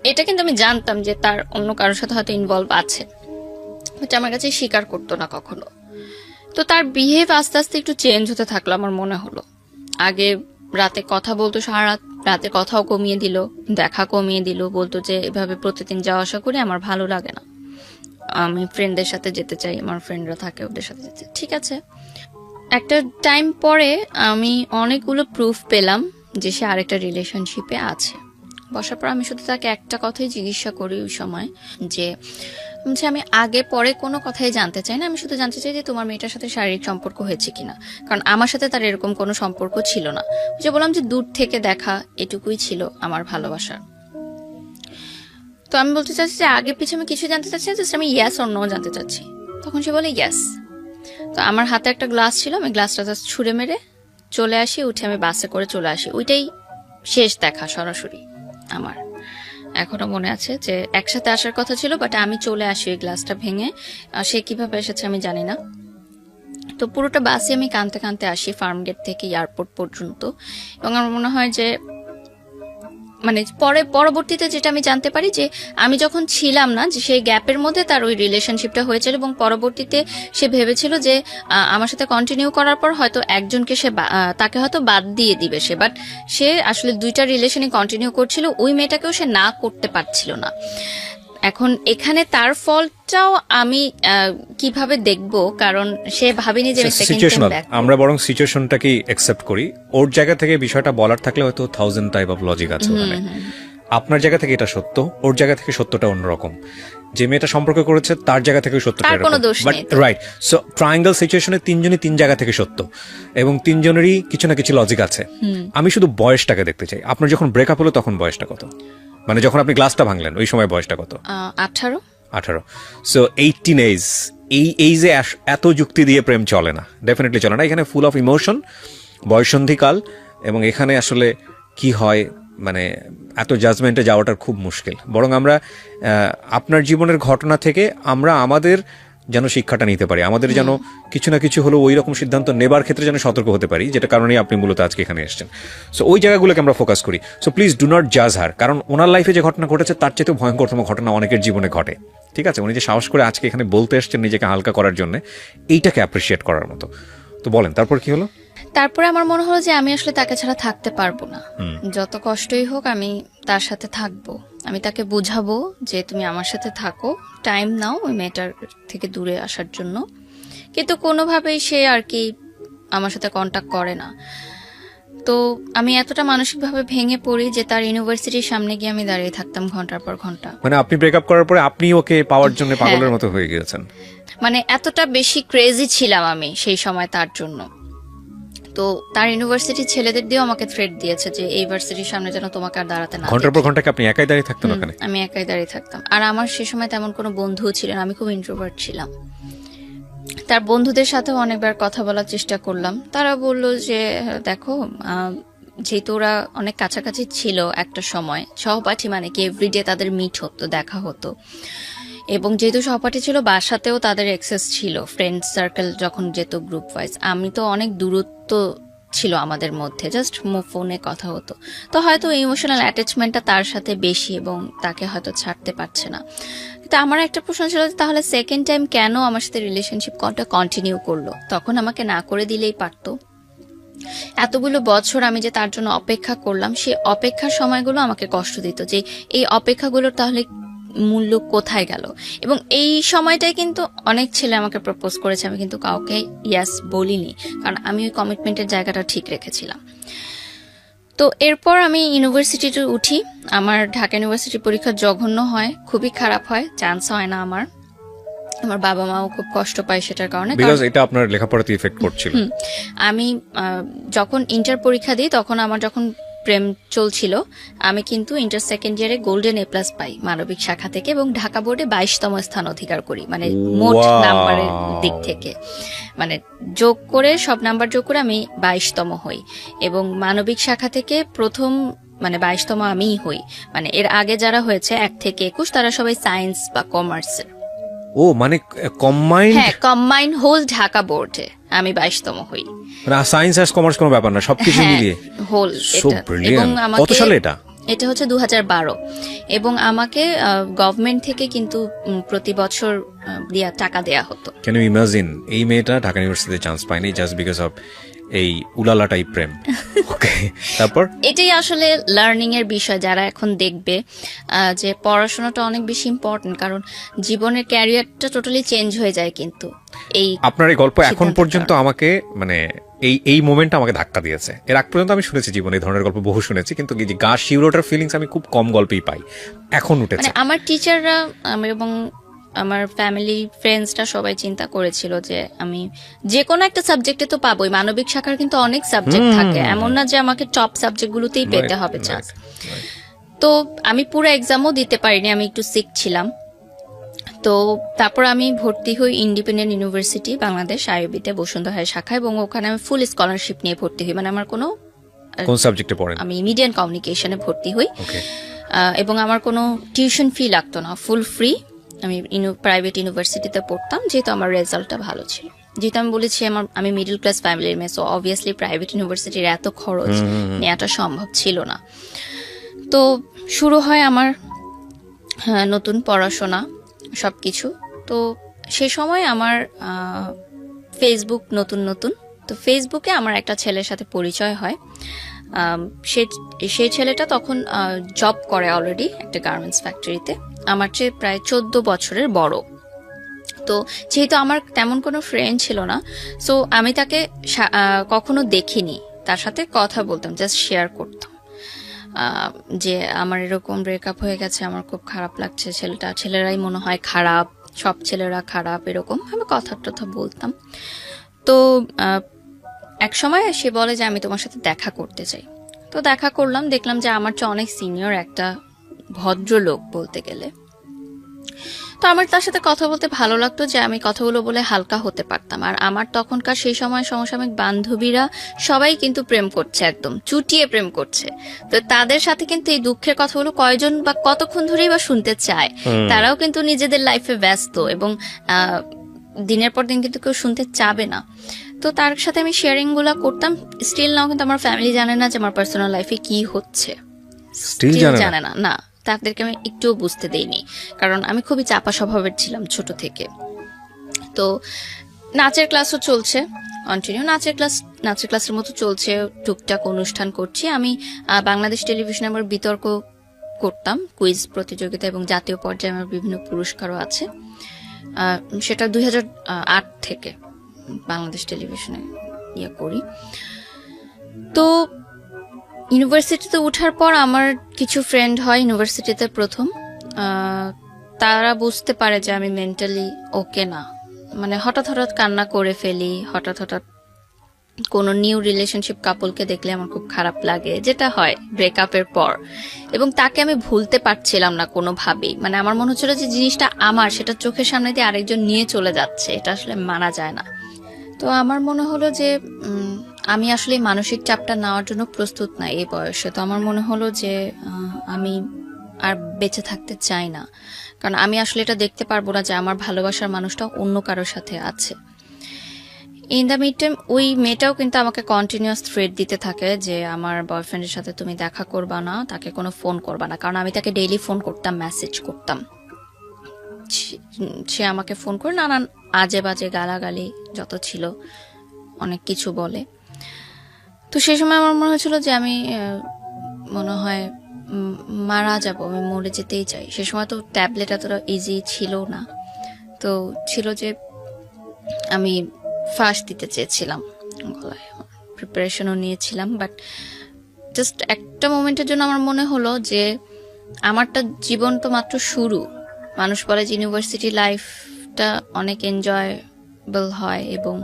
এটা কিন্তু আমি জানতাম যে তার অন্য কারোর সাথে হয়তো ইনভলভ আছে, বাট আমার কাছে স্বীকার করতো না কখনো। তো তার বিহেভ আস্তে আস্তে একটু চেঞ্জ হতে থাকলো আমার মনে হলো। আগে রাতে কথা বলতো, সারা রাত রাতে কথাও কমিয়ে দিল, দেখা কমিয়ে দিল, বলতো যে এভাবে প্রতিদিন যাওয়া আসা করি আমার ভালো লাগে না, আমি ফ্রেন্ডদের সাথে যেতে চাই, আমার ফ্রেন্ডরা থাকে ওদের সাথে যেতে। ঠিক আছে, একটা টাইম পরে আমি অনেকগুলো প্রুফ পেলাম যে সে আরেকটা রিলেশনশিপে আছে। বসার পর আমি শুধু তাকে একটা কথাই জিজ্ঞাসা করি ওই সময়, যে আমি আগে পরে কোনো কথাই জানতে চাই না, আমি শুধু জানতে চাই যে তোমার মেয়েটার সাথে শারীরিক সম্পর্ক হয়েছে কিনা, কারণ আমার সাথে তার এরকম কোনো সম্পর্ক ছিল না। যে বললাম যে দূর থেকে দেখা, এটুকুই ছিল আমার ভালোবাসা। তো আমি বলতে চাচ্ছি যে আগে পিছনে আমি কিছু জানতে চাচ্ছি না, জাস্ট আমি ইয়েস অর নো জানতে চাচ্ছি। তখন সে বলে ইয়েস। তো আমার হাতে একটা গ্লাস ছিল, আমি গ্লাসটা জাস্ট ছুঁড়ে মেরে চলে আসি, উঠে আমি বাসে করে চলে আসি। ওইটাই শেষ দেখা সরাসরি আমার। এখনো মনে আছে যে একসাথে আসার কথা ছিল, বাট আমি চলে আসি ওই গ্লাসটা ভেঙে। সে কিভাবে এসেছে আমি জানি না। তো পুরোটা বাসে আমি কাঁদতে কাঁদতে আসি ফার্মগেট থেকে এয়ারপোর্ট পর্যন্ত। এবং আমার মনে হয় যে মানে পরবর্তীতে যেটা আমি জানতে পারি যে আমি যখন ছিলাম না, যে সেই গ্যাপের মধ্যে তার ওই রিলেশনশিপটা হয়েছিল এবং পরবর্তীতে সে ভেবেছিল যে আমার সাথে কন্টিনিউ করার পর হয়তো একজনকে সে তাকে হয়তো বাদ দিয়ে দিবে সে, বাট সে আসলে দুইটা রিলেশনই কন্টিনিউ করছিল, ওই মেয়েটাকেও সে না করতে পারছিল না। এখন এখানে তার ফলটাও আমি কিভাবে দেখব, কারণ সে ভাবেনি যে সিচুয়েশনাল। আমরা বরং সিচুয়েশনটাকেই অ্যাকসেপ্ট করি। ওর জায়গা থেকে বিষয়টা বলার থাকলে হয়তো 1000 টাইপ অফ লজিক আছে ওখানে। আপনার জায়গা থেকে এটা সত্য, ওর জায়গা থেকে সত্যটা অন্যরকম। যে মেয়েটা সম্পর্ক করেছে তার জায়গা থেকে সত্যটা এরকম, বাট রাইট। সো ট্রায়াঙ্গেল সিচুয়েশনে তিনজনই তিন জায়গা থেকে সত্য এবং তিনজনেরই কিছু না কিছু লজিক আছে। আমি শুধু বয়সটাকে দেখতে চাই। আপনার যখন ব্রেকআপ হলো তখন বয়সটা কত? মানে যখন আপনি গ্লাসটা ভাঙলেন ওই সময় বয়সটা কত? 18। So 18 age. এই এইজে এত যুক্তি দিয়ে প্রেম চলে না, ডেফিনেটলি চলে না। এখানে ফুল অফ ইমোশন, বয়সন্ধিকাল, এবং এখানে আসলে কি হয় মানে এত জাজমেন্টে যাওয়াটা খুব মুশকিল। বরং আমরা আপনার জীবনের ঘটনা থেকে আমরা আমাদের যেন শিক্ষাটা নিতে পারি, আমাদের যেন কিছু না কিছু হলো ওই রকম সিদ্ধান্ত নেবার ক্ষেত্রে যেন সতর্ক হতে পারি, যেটা কারণেই আপনি মূলত আজকে এখানে এসেছেন। সো ওই জায়গাগুলোকে আমরা ফোকাস করি। সো প্লিজ ডু নট জাজ হার, কারণ ওনার লাইফে যে ঘটনা ঘটেছে তার চেয়েও ভয়ঙ্করতম ঘটনা অনেকের জীবনে ঘটে। ঠিক আছে, উনি যে সাহস করে আজকে এখানে বলতে এসেছেন নিজেকে হালকা করার জন্য, এইটাকে অ্যাপ্রিসিয়েট করার মতো। তো বলেন তারপর কি হলো? তারপরে আমার মনে হলো যে আমি আসলে তাকে ছাড়া থাকতে পারবো না, যত কষ্টই হোক আমি তার সাথে থাকবো। আমি তাকে বুঝাবো যে তুমি আমার সাথে থাকো, টাইম নাও ওই মেয়েটার থেকে দূরে আসার জন্য। কিন্তু কোনোভাবেই সে আর কি আমার সাথে কন্টাক্ট করে না। তো আমি এতটা মানসিকভাবে ভেঙে পড়ি যে তার ইউনিভার্সিটির সামনে গিয়ে আমি দাঁড়িয়ে থাকতাম ঘন্টার পর ঘন্টা। মানে আপনি ব্রেকআপ করার পরে আপনি ওকে পাওয়ার জন্য পাগলের মতো হয়ে গিয়েছেন। মানে এতটা বেশি ক্রেজি ছিলাম আমি সেই সময় তার জন্য। তো তার ইউনিভার্সিটির ছেলেদের দিয়েও আমাকে থ্রেট দিয়েছে যে এই ইউনিভার্সিটির সামনে যেন তোমাকে আর দাঁড়াতে না। ঘন্টার পর ঘন্টা কি আপনি একাই দাঁড়িয়ে থাকতেন ওখানে? আমি একাই দাঁড়িয়ে থাকতাম। আর আমার সে সময় তেমন কোনো বন্ধুও ছিল না, আমি খুব ইন্ট্রোভার্ট ছিলাম। তার বন্ধুদের সাথেও অনেকবার কথা বলার চেষ্টা করলাম, তারা বলল যে দেখো যেহেতু ওরা অনেক কাছাকাছি ছিল একটা সময়, সহপাঠী মানে কি এভরিডে তাদের মিট হতো, দেখা হতো, এবং যেহেতু সহপাঠী ছিল বাসাতেও তাদের অ্যাক্সেস ছিল, ফ্রেন্ড সার্কেল যখন যেত গ্রুপ ওয়াইজ। আমি তো অনেক দূরত্ব ছিল আমাদের মধ্যে, জাস্ট ফোনে কথা হতো। তো হয়তো ইমোশনাল অ্যাটাচমেন্টটা তার সাথে বেশি এবং তাকে হয়তো ছাড়তে পারছে না। তো আমার একটা প্রশ্ন ছিল তাহলে সেকেন্ড টাইম কেন আমার সাথে রিলেশনশিপ কন্টিনিউ করলো? তখন আমাকে না করে দিলেই পারতো। এতগুলো বছর আমি যে তার জন্য অপেক্ষা করলাম, সেই অপেক্ষার সময়গুলো আমাকে কষ্ট দিত, যে এই অপেক্ষাগুলোর তাহলে মূল্য কোথায় গেল। এবং এই সময়টাই কিন্তু অনেক ছেলে আমাকে প্রপোজ করেছে, আমি কিন্তু কাউকে ইয়াস বলিনি, কারণ আমি ওই কমিটমেন্টের জায়গাটা ঠিক রেখেছিলাম। তো এরপর আমি ইউনিভার্সিটিতে উঠি। আমার ঢাকা ইউনিভার্সিটি পরীক্ষা জঘন্য হয়, খুবই খারাপ হয়, চান্স হয় না আমার। আমার বাবা মাও খুব কষ্ট পায় সেটার কারণে, বিকজ এটা আপনার লেখাপড়াতে ইফেক্ট করছিল। আমি যখন ইন্টার পরীক্ষা দিই তখন আমার যখন প্রেম চলছিল, আমি কিন্তু ইন্টার সেকেন্ড ইয়ারে গোল্ডেন এ প্লাস পাই মানবিক শাখা থেকে এবং ঢাকা বোর্ডে 22তম স্থান অধিকার করি, মানে মোট Wow! নাম্বারের দিক থেকে, মানে যোগ করে সব নাম্বার যোগ করে আমি 22তম হই এবং মানবিক শাখা থেকে প্রথম মানে 22তম আমিই হই। মানে এর আগে যারা হয়েছে 1 থেকে 21 তারা সবাই সায়েন্স বা কমার্সের। ও মানে কম্বাইন্ড, হ্যাঁ, কম্বাইন হোল ঢাকা বোর্ডে আমি 22তম হই। মানে সায়েন্স আর কমার্স কোনো ব্যাপার না, সবকিছু হ্যাঁ, মিলিয়ে। হোল So এটা। brilliant. এবং কত সালে এটা? এটা হচ্ছে 2012 এবং আমাকে গভর্নমেন্ট থেকে কিন্তু প্রতি বছর টাকা দেয়া হতো। ক্যান ইউ ইমাজিন এই মেয়েটা ঢাকা ইউনিভার্সিটিতে চান্স পায়নি জাস্ট বিকজ অফ এই উলালা টাইপ প্রেম। ওকে, তারপর এটাই আসলে লার্নিং এর বিষয়, যারা এখন দেখবে যে পড়াশোনাটা অনেক বেশি ইম্পর্টেন্ট, কারণ জীবনের ক্যারিয়ারটা টোটালি চেঞ্জ হয়ে যায় কিন্তু এই আপনার এই গল্প এখন সিদ্ধান্তের পর্যন্ত আমাকে মানে এই মোমেন্টটা আমাকে ধাক্কা দিয়েছে। এর আগ পর্যন্ত আমি শুনেছি জীবনে এই ধরনের গল্প বহু শুনেছি, কিন্তু এই যে গা শিউরোটার ফিলিংস আমি খুব কম গল্পেই পাই, এখন উঠেছে। মানে আমার টিচাররা এবং আমার ফ্যামিলি ফ্রেন্ডসরা সবাই চিন্তা করেছিল যে আমি যে কোনো একটা সাবজেক্টে তো পাবোই, মানবিক শাখার কিন্তু অনেক সাবজেক্ট থাকে, এমন না যে আমাকে টপ সাবজেক্টগুলোতেই পেতে হবে চান্স। তো আমি পুরো এক্সামও দিতে পারিনি, আমি একটু সিক ছিলাম। তো তারপর আমি ভর্তি হই ইন্ডিপেন্ডেন্ট ইউনিভার্সিটি বাংলাদেশ আইবিতে বসুন্ধরা শাখা, এবং ওখানে আমি ফুল স্কলারশিপ নিয়ে ভর্তি হই। মানে আমার কোনো কোন সাবজেক্টে পড়েন? আমি মিডিয়া এন্ড কমিউনিকেশনে ভর্তি হই। ওকে, এবং আমার কোনো টিউশন ফি লাগতো না, ফুল ফ্রি। আমি প্রাইভেট ইউনিভার্সিটিতে পড়তাম, যেহেতু আমার রেজাল্টটা ভালো ছিল। যেহেতু আমি বলেছি আমি মিডল ক্লাস ফ্যামিলির মেয়ে, সো অবভিয়াসলি প্রাইভেট ইউনিভার্সিটির এত খরচ নেওয়াটা সম্ভব ছিল না। তো শুরু হয় আমার নতুন পড়াশোনা সবকিছু। তো সে সময় আমার ফেসবুক নতুন, তো ফেসবুকে আমার একটা ছেলের সাথে পরিচয় হয়। সেই ছেলেটা তখন জব করে অলরেডি একটা গার্মেন্টস ফ্যাক্টরিতে, আমার চেয়ে প্রায় 14 বছরের বড়। তো যেহেতু আমার তেমন কোনো ফ্রেন্ড ছিল না, সো আমি তাকে কখনো দেখিনি, তার সাথে কথা বলতাম, জাস্ট শেয়ার করতাম যে আমার এরকম ব্রেকআপ হয়ে গেছে, আমার খুব খারাপ লাগছে, ছেলেরাই মনে হয় খারাপ, সব ছেলেরা খারাপ, এরকম আমি কথা বলতাম। তো এক সময় সে বলে যে আমি তোমার সাথে দেখা করতে চাই। তো দেখা করলাম, দেখলাম যে আমার চেয়ে অনেক সিনিয়র একটা ভদ্রলোক বলতে গেলে। তো আমার তার সাথে কথা বলতে ভালো লাগতো যে আমি কথাগুলো বলে হালকা হতে পারতাম। আর আমার তখনকার সেই সময় সমসাময়িক বান্ধবীরা সবাই কিন্তু প্রেম করছে, একদম চুটিয়ে প্রেম করছে। তো তাদের সাথে কিন্তু এই দুঃখের কথাগুলো কয়জন বা কতক্ষণ ধরেই বা শুনতে চায়, তারাও কিন্তু নিজেদের লাইফে ব্যস্ত এবং দিনের পর দিন কিন্তু কেউ শুনতে চাবে না। তো তার সাথে আমি শেয়ারিং গুলা করতাম। স্টিল নাও কিন্তু আমার ফ্যামিলি জানে না যে আমার পার্সোনাল লাইফে কি হচ্ছে, স্টিল জানে না। না, তাদেরকে আমি একটুও বুঝতে দেইনি, কারণ আমি খুবই চাপা স্বভাবের ছিলাম ছোট থেকে। তো নাচের ক্লাসও চলছে কন্টিনিউ, নাচের ক্লাসের মতো চলছে, টুকটাক অনুষ্ঠান করছি আমি। বাংলাদেশ টেলিভিশনে আমার বিতর্ক করতাম, কুইজ প্রতিযোগিতা, এবং জাতীয় পর্যায়ে আমার বিভিন্ন পুরস্কারও আছে। সেটা 2008 থেকে বাংলাদেশ টেলিভিশনে করি। তো ইউনিভার্সিটিতে ওঠার পর আমার কিছু ফ্রেন্ড হয় ইউনিভার্সিটিতে প্রথম, তারা বুঝতে পারে যে আমি মেন্টালি ওকে না। মানে হঠাৎ কান্না করে ফেলি, হঠাৎ কোনো নিউ রিলেশনশিপ কাপলকে দেখলে আমার খুব খারাপ লাগে, যেটা হয় ব্রেকআপের পর, এবং তাকে আমি ভুলতে পারছিলাম না কোনোভাবেই। মানে আমার মনে হচ্ছিল যে জিনিসটা আমার, সেটা চোখের সামনে দিয়ে আরেকজন নিয়ে চলে যাচ্ছে, এটা আসলে মানা যায় না। তো আমার মনে হলো যে আমি আসলে মানসিক চাপটা নেওয়ার জন্য প্রস্তুত না এই বয়সে। তো আমার মনে হলো যে আমি আর বেঁচে থাকতে চাই না, কারণ আমি আসলে এটা দেখতে পারবো না যে আমার ভালোবাসার মানুষটা অন্য কারোর সাথে আছে। ইন দ্য মিড টাইম ওই মেয়েটাও কিন্তু আমাকে কন্টিনিউয়াস থ্রেট দিতে থাকে যে আমার বয়ফ্রেন্ডের সাথে তুমি দেখা করবা না, তাকে কোনো ফোন করবা না, কারণ আমি তাকে ডেইলি ফোন করতাম, মেসেজ করতাম। সে আমাকে ফোন করে নানান আজে বাজে গালাগালি যত ছিল অনেক কিছু বলে। তো সেই সময় আমার মনে হয়েছিল যে আমি মনে হয় মারা যাব, আমি মরে যেতেই চাই। সে সময় তো ট্যাবলেট এতটা ইজি ছিল না, তো ছিল যে আমি ফাঁস দিতে চেয়েছিলাম গলায়, প্রিপারেশনও নিয়েছিলাম। বাট জাস্ট একটা মোমেন্টের জন্য আমার মনে হলো যে আমারটা জীবন তো মাত্র শুরু। মানুষ বলে যে ইউনিভার্সিটি লাইফটা অনেক এনজয়েবল হয় এবং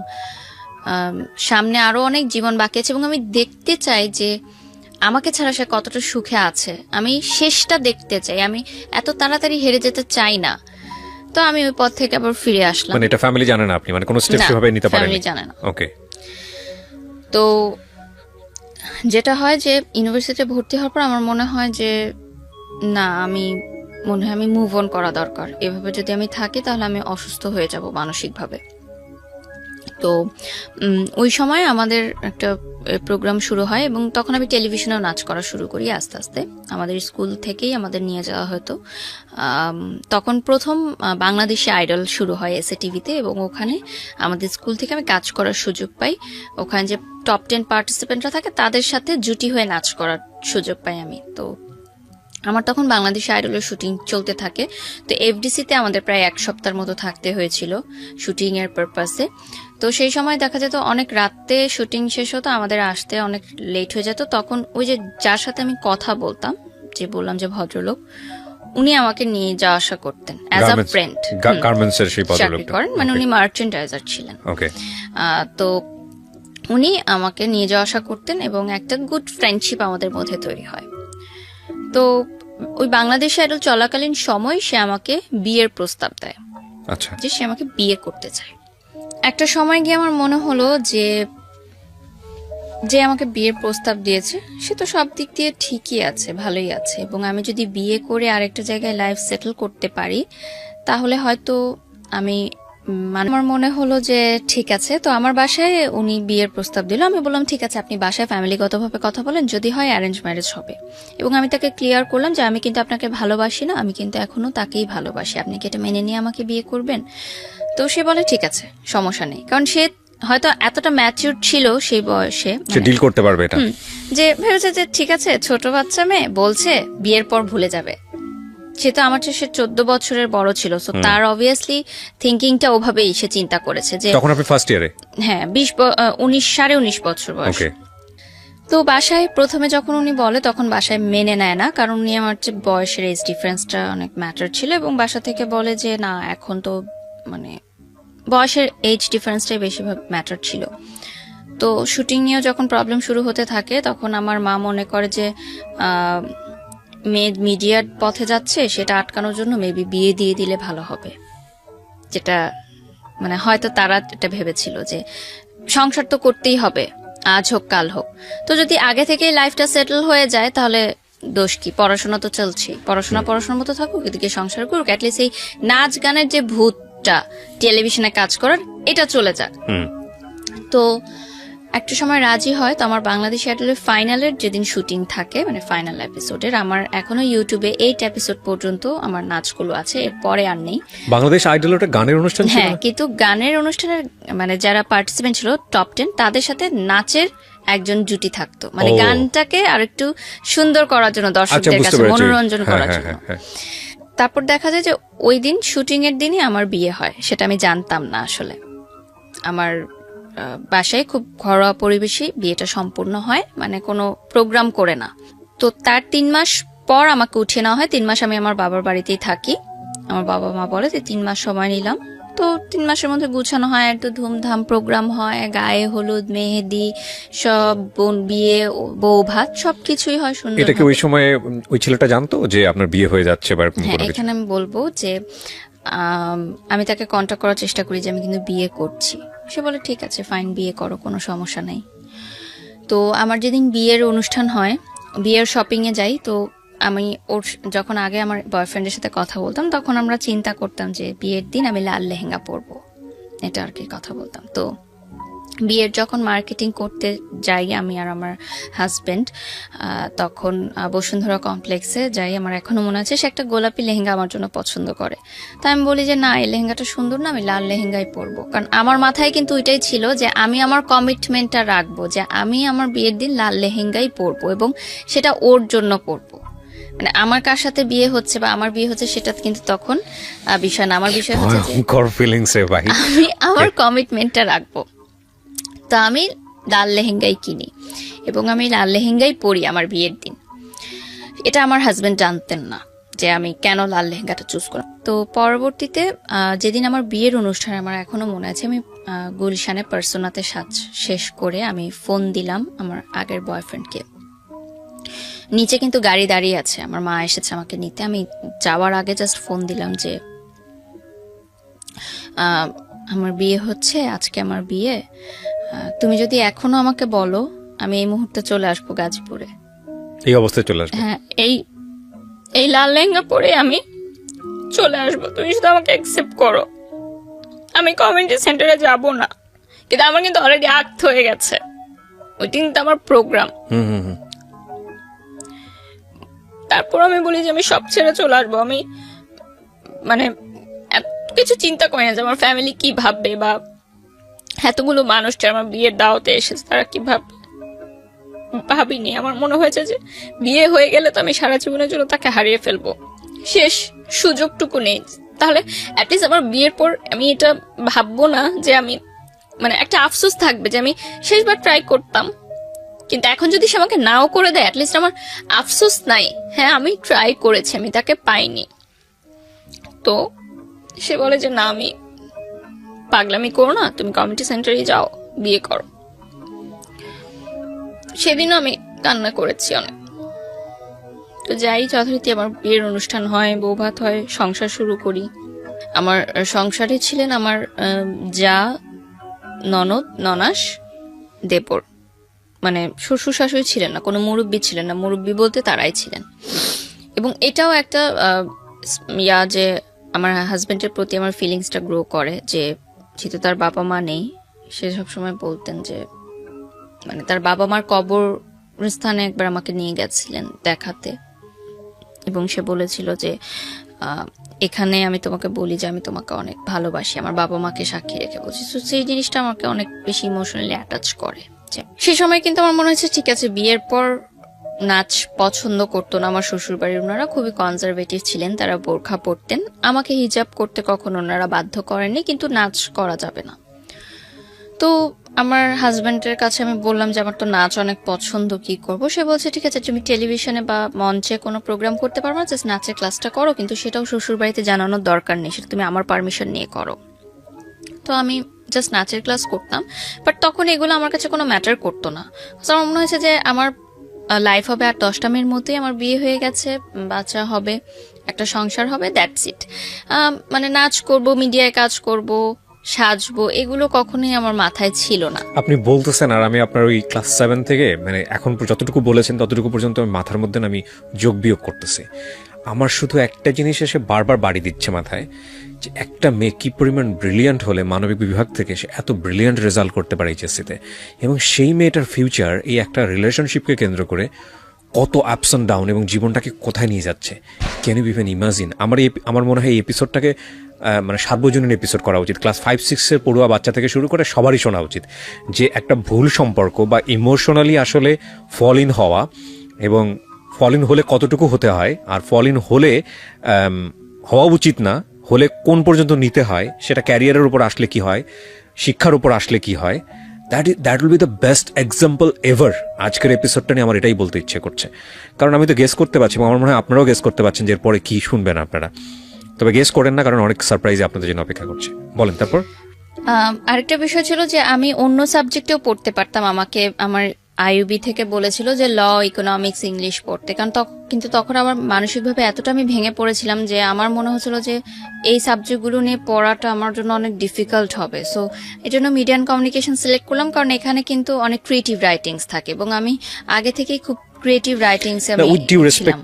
সামনে আরো অনেক জীবন বাকি আছে, এবং আমি দেখতে চাই যে আমাকে ছাড়া সে কতটা সুখে আছে, আমি শেষটা দেখতে চাই, আমি এত তাড়াতাড়ি হেরে যেতে চাই না। তো আমি ওই পথ থেকে আবার ফিরে আসলাম। মানে এটা ফ্যামিলি জানে না, আপনি মানে কোনো স্টেপ না, সেভাবে নিতে পারেন? family জানে না। ওকে। তো যেটা হয় যে ইউনিভার্সিটিতে ভর্তি হওয়ার পর আমার মনে হয় যে না, আমি মুভ অন করা দরকার। এভাবে যদি আমি থাকি তাহলে আমি অসুস্থ হয়ে যাব মানসিকভাবে। তো ওই সময় আমাদের একটা প্রোগ্রাম শুরু হয় এবং তখন আমি টেলিভিশনেও নাচ করা শুরু করি আস্তে আস্তে। আমাদের স্কুল থেকেই আমাদের নিয়ে যাওয়া হতো। তখন প্রথম বাংলাদেশি আইডল শুরু হয় এসএ টিভিতে, এবং ওখানে আমাদের স্কুল থেকে আমি কাজ করার সুযোগ পাই। ওখানে যে টপ 10 পার্টিসিপেন্টরা থাকে তাদের সাথে জুটি হয়ে নাচ করার সুযোগ পাই আমি। তো আমার তখন বাংলাদেশি আইডলের শুটিং চলতে থাকে। তো এফডিসিতে আমাদের প্রায় 1 সপ্তাহের মতো থাকতে হয়েছিল শুটিং এর পারপাসে। তো সেই সময় দেখা যেত অনেক রাতে শুটিং শেষ হতো, আমাদের আসতে অনেক লেট হয়ে যেত। তখন ওই যে যার সাথে আমি কথা বলতাম, যে বললাম যে ভদ্রলোক, উনি আমাকে নিয়ে যাওয়া আসা করতেন অ্যাজ আ ফ্রেন্ড। গার্মেন্টসের সেই চাকরি ভদ্রলোকটা করেন, মানে উনি মার্চেন্ডাইজার ছিলেন। ওকে। তো উনি আমাকে নিয়ে যাওয়া আসা করতেন এবং একটা গুড ফ্রেন্ডশিপ আমাদের মধ্যে তৈরি হয়। তো ওই বাংলাদেশ আইডল চলাকালীন সময় সে আমাকে বিয়ের প্রস্তাব দেয়। আচ্ছা। যে সে আমাকে বিয়ে করতে চায়। একটা সময় গিয়ে আমার মনে হলো যে যে আমাকে বিয়ের প্রস্তাব দিয়েছে সে তো সব দিক দিয়ে ঠিকই আছে, ভালোই আছে, এবং আমি যদি বিয়ে করে আরেকটা জায়গায় লাইফ সেটেল করতে পারি তাহলে হয়তো আমি আমার মনে হলো যে ঠিক আছে। তো আমার বাসায় উনি বিয়ের প্রস্তাব দিল। আমি বললাম ঠিক আছে, আপনি বাসায় ফ্যামিলিগতভাবে কথা বলেন, যদি হয় অ্যারেঞ্জ ম্যারেজ হবে। এবং আমি তাকে ক্লিয়ার করলাম যে আমি কিন্তু আপনাকে ভালোবাসি না, আমি কিন্তু এখনো তাকেই ভালোবাসি, আপনি কি এটা মেনে নিয়ে আমাকে বিয়ে করবেন? তো সে বলে ঠিক আছে, সমস্যা নেই। কারণ সে হয়তো এতটা ম্যাচিউর ছিল সেই বয়সে, সে ডিল করতে পারবে এটা, যে ভেবেছে যে ঠিক আছে, ছোট বাচ্চা মেয়ে বলছে, বিয়ের পর ভুলে যাবে। সে তো আমার চেয়ে 14 বছরের বড় ছিল, সো তার অবভিয়াসলি থিঙ্কিংটা ওভাবেই সে চিন্তা করেছে যে তখন আপনি ফার্স্ট ইয়ারে? হ্যাঁ, 19 বছর বয়স। ওকে। তো বাসায় প্রথমে যখন উনি বলে তখন বাসায় মেনে নেয় না, কারণ উনি আমার চেয়ে বয়সের এজ ডিফারেন্সটা অনেক ম্যাটার ছিল, এবং বাসা থেকে বলে যে না, এখন তো মানে বয়সের এজ ডিফারেন্সটাই বেশিরভাগ ম্যাটার ছিল। তো শুটিং নিয়েও যখন প্রবলেম শুরু হতে থাকে তখন আমার মা মনে করে যে মেয়ে মিডিয়ার পথে যাচ্ছে, সেটা আটকানোর জন্য মেবি বিয়ে দিয়ে দিলে ভালো হবে। যেটা মানে হয়তো তারা এটা ভেবেছিল যে সংসার তো করতেই হবে, আজ হোক কাল হোক। তো যদি আগে থেকেই লাইফটা সেটেল হয়ে যায় তাহলে দোষ কি? পড়াশোনা তো চলছে, পড়াশোনার মতো থাকুক, এদিকে সংসার করুক, অ্যাটলিস্ট এই নাচ গানের যে ভূতটা টেলিভিশনে কাজ করার, এটা চলে যাক। তো একটা সময় রাজি হয়। তো আমার বাংলাদেশ আইডলের ফাইনালের যেদিন শুটিং থাকে, মানে ফাইনাল এপিসোডের, আমার এখনো ইউটিউবে 8 এপিসোড পর্যন্ত আমার নাচগুলো আছে, এরপরে আর নেই। বাংলাদেশ আইডল ওটা গানের অনুষ্ঠান ছিল? হ্যাঁ, কিন্তু গানের অনুষ্ঠানের মানে যারা পার্টিসিপেন্ট ছিল টপ 10, তাদের সাথে নাচের একজন জুটি থাকতো, মানে গানটাকে আরেকটু সুন্দর করার জন্য, দর্শকদের কাছে মনোরঞ্জন করার জন্য। তারপর দেখা যায় যে ওই দিন শুটিং এর দিনই আমার বিয়ে হয়, সেটা আমি জানতাম না আসলে। আমার বাসায় খুব ঘরোয়া পরিবেশে বিয়েটা সম্পূর্ণ হয়, মানে কোনো প্রোগ্রাম করে না। তো তার 3 মাস পর আমাকে উঠিয়ে নেওয়া হয়। 3 মাস আমি আমার বাবার বাড়িতেই থাকি। আমার বাবা মা বলে যে 3 মাস সময় নিলাম। তো 3 মাসের মধ্যে গুছানো হয়, একটু ধুমধাম প্রোগ্রাম হয়, গায়ে হলুদ, মেহেদি, সব বিয়ে, বউ ভাত, সবকিছুই হয় সুন্দর। এটা কি ওই সময় ওই ছেলেটা জানতো যে আপনার বিয়ে হয়ে যাচ্ছে? হ্যাঁ, এখানে আমি বলবো যে আমি তাকে কন্ট্যাক্ট করার চেষ্টা করি যে আমি কিন্তু বিয়ে করছি। সে বলে ঠিক আছে, ফাইন, বিয়ে করো, কোনো সমস্যা নেই। তো আমার যেদিন বিয়ের অনুষ্ঠান হয়, বিয়ের শপিং এ যাই। তো আমি যখন আগে আমার বয়ফ্রেন্ডের সাথে কথা বলতাম তখন আমরা চিন্তা করতাম যে বিয়ের দিন আমি লাল লেহেঙ্গা পরবো, এটা আর কি কথা বলতাম। তো বিয়ের যখন মার্কেটিং করতে যাই আমি আর আমার হাজবেন্ড, তখন বসুন্ধরা কমপ্লেক্সে যাই। আমার এখনো মনে আছে সে একটা গোলাপি লেহেঙ্গা আমার জন্য পছন্দ করে। তাই আমি বলি যে না, এই লেহেঙ্গাটা সুন্দর না, আমি লাল লেহেঙ্গাই পরবো। কারণ আমার মাথায় কিন্তু ওইটাই ছিল যে আমি আমার কমিটমেন্টটা রাখবো, যে আমি আমার বিয়ের দিন লাল লেহেঙ্গাই পরবো, এবং সেটা ওর জন্য পরবো। মানে আমার কার সাথে বিয়ে হচ্ছে বা আমার বিয়ে হচ্ছে সেটা কিন্তু তখন বিষয় না, আমার বিষয় হচ্ছে যে আমি আমার কমিটমেন্টটা রাখবো। তো আমি লাল লেহেঙ্গাই কিনি এবং আমি লাল লেহেঙ্গাই পরি আমার বিয়ের দিন। এটা আমার হাজবেন্ড জানতেন না যে আমি কেন লাল লেহেঙ্গাটা চুজ করলাম। তো পরবর্তীতে যেদিন আমার বিয়ের অনুষ্ঠান, আমার এখনো মনে আছে, আমি গুলশানে পার্সোনাতে সাজ শেষ করে আমি ফোন দিলাম আমার আগের বয়ফ্রেন্ডকে নিচে কিন্তু গাড়ি দাঁড়িয়ে আছে, আমার মা এসেছে আমাকে নিতে। আমি যাওয়ার আগে জাস্ট ফোন দিলাম যে আমার বিয়ে হচ্ছে, আজকে আমার বিয়ে, তুমি যদি এখনো আমাকে বলো আমি এই মুহূর্তে চলে আসবো গাজীপুরে। এই অবস্থায় চলে আসবে? হ্যাঁ, এই লাল লেহেঙ্গা পরে আমি চলে আসবো, তুমি শুধু আমাকে অ্যাকসেপ্ট করো। আমি কমিউনিটি সেন্টারে যাব না, কিন্তু আমার কিন্তু অলরেডি আক্ত হয়ে গেছে, ওই দিন তো আমার প্রোগ্রাম। তারপর আমি বলি যে আমি সব ছেড়ে চলে আসবো। আমি মানে এত কিছু চিন্তা করি না যে আমার ফ্যামিলি কি ভাববে, বা এতগুলো মানুষ যারা আমার বিয়ের দাওয়াতে এসেছে তারা কি ভাববে, ভাবিনি। আমার মনে হয়েছে যে বিয়ে হয়ে গেলে তো আমি সারা জীবনের জন্য তাকে হারিয়ে ফেলবো, শেষ সুযোগটুকু নেই। তাহলে অ্যাটলিস্ট আমার বিয়ের পর আমি এটা ভাববো না যে আমি, মানে একটা আফসোস থাকবে যে আমি শেষবার ট্রাই করতাম, কিন্তু এখন যদি সে আমাকে নাও করে দেয় অ্যাটলিস্ট আমার আফসোস নাই, হ্যাঁ আমি ট্রাই করেছি, আমি তাকে পাইনি। তো সে বলে যে না, আমি পাগলামি করো না, তুমি কমিউনিটি সেন্টারে যাও, বিয়ে করো। সেদিনও আমি কান্না করেছি অনেক। তো যাই, যথারীতি আমার বিয়ের অনুষ্ঠান হয়, বৌভাত হয়, সংসার শুরু করি। আমার সংসারে ছিলেন আমার যা, ননদ, ননাস, দেবর, মানে শ্বশুর শাশুড়ি ছিলেন না, কোনো মুরব্বী ছিলেন না। মুরব্বী বলতে তারাই ছিলেন। এবং এটাও একটা যে আমার হাজবেন্ডের প্রতি আমার ফিলিংসটা গ্রো করে, যে যেহেতু তার বাবা মা নেই, সে সবসময় বলতেন যে, মানে তার বাবা মার কবরস্থানে একবার আমাকে নিয়ে গেছিলেন দেখাতে, এবং সে বলেছিল যে এখানে আমি তোমাকে বলি যে আমি তোমাকে অনেক ভালোবাসি, আমার বাবা মাকে সাক্ষী রেখে বলছি। তো সেই জিনিসটা আমাকে অনেক বেশি ইমোশনালি অ্যাটাচ করে। সে সময় কিন্তু আমার মনে হয়েছে ঠিক আছে, বিয়ের পর নাচ পছন্দ করতো না আমার শ্বশুর বাড়ির, ওনারা খুবই কনজারভেটিভ ছিলেন, তারা বোরখা পরতেন। আমাকে হিজাব করতে কখনো ওনারা বাধ্য করেননি, কিন্তু নাচ করা যাবে না। তো আমার হাজব্যান্ডের কাছে আমি বললাম যে আমার তো নাচ অনেক পছন্দ, কি করব? সে বলছে ঠিক আছে, তুমি টেলিভিশনে বা মঞ্চে কোনো প্রোগ্রাম করতে পারো না, জাস্ট নাচের ক্লাসটা করো, কিন্তু সেটাও শ্বশুর বাড়িতে জানানোর দরকার নেই, সেটা তুমি আমার পারমিশন নিয়ে করো। তো আমি জাস্ট নাচের ক্লাস করতাম, বাট তখন এগুলো আমার কাছে কোনো ম্যাটার করতো না। আমার মনে হয়েছে যে আমার লাইফ হবে আর 10টা মেয়ের মধ্যেই আমার বিয়ে হয়ে গেছে, বাচ্চা হবে, একটা সংসার হবে, দ্যাটস ইট। মানে নাচ করব, মিডিয়ায় কাজ করব, সাজবো, এগুলো কখনোই আমার মাথায় ছিল না। আপনি বলতেছেন আর আমি আপনার ওই ক্লাস 7 থেকে মানে এখন যতটুকু বলেছেন ততটুকু পর্যন্ত আমি মাথার মধ্যে আমি যোগ বিয়োগ করতেছি। আমার শুধু একটা জিনিস এসে বারবার বাড়ি দিচ্ছে মাথায়, যে একটা মেয়ে কি পরিমাণ ব্রিলিয়ান্ট হলে মানবিক বিভাগ থেকে সে এত ব্রিলিয়ান্ট রেজাল্ট করতে পারে এইচএসসিতে, এবং সেই মেয়েটার ফিউচার এই একটা রিলেশনশিপকে কেন্দ্র করে কত আপস অ্যান্ড ডাউন এবং জীবনটাকে কোথায় নিয়ে যাচ্ছে। Can you even imagine? আমার মনে হয় এই এপিসোডটাকে মানে সার্বজনীন এপিসোড করা উচিত। ক্লাস 5-6 পড়ুয়া বাচ্চা থেকে শুরু করে সবারই শোনা উচিত যে একটা ভুল সম্পর্ক বা ইমোশনালি আসলে ফল ইন হওয়া, এবং ফল ইন হলে কতটুকু হতে হয়, আর ফল ইন হলে হওয়া উচিত না হলে কোন পর্যন্ত নিতে হয়, সেটা ক্যারিয়ারের উপর আসলে কি হয়, শিক্ষার উপর আসলে কি হয়, that will be the best example ever. আজকের এপিসোডটা নিয়ে আমার এটাই বলতে ইচ্ছে করছে, কারণ আমি তো গেস করতে পারছি, এবং আমার মনে হয় আপনারাও গেস করতে পারছেন যে এরপরে কি শুনবেন আপনারা। তবে গেস করেন না, কারণ অনেক সারপ্রাইজ আপনাদের জন্য অপেক্ষা করছে। বলেন তারপর। আরেকটা বিষয় ছিল যে আমি অন্য সাবজেক্টেও পড়তে পারতাম, আমাকে আমার আইইউবি থেকে বলেছিল যে ল, ইকোনমিক্স, ইংলিশ পড়তে, কারণ কিন্তু তখন আমার মানসিকভাবে এতটা আমি ভেঙে পড়েছিলাম যে আমার মনে হচ্ছিল যে এই সাবজেক্টগুলো নিয়ে পড়াটা আমার জন্য অনেক ডিফিকাল্ট হবে। সো এই জন্য মিডিয়া অ্যান্ড কমিউনিকেশন সিলেক্ট করলাম, কারণ এখানে কিন্তু অনেক ক্রিয়েটিভ রাইটিংস থাকে, এবং আমি আগে থেকেই খুব ক্রিয়েটিভ রাইটিংস এ উইথ ডিউ রেসপেক্ট,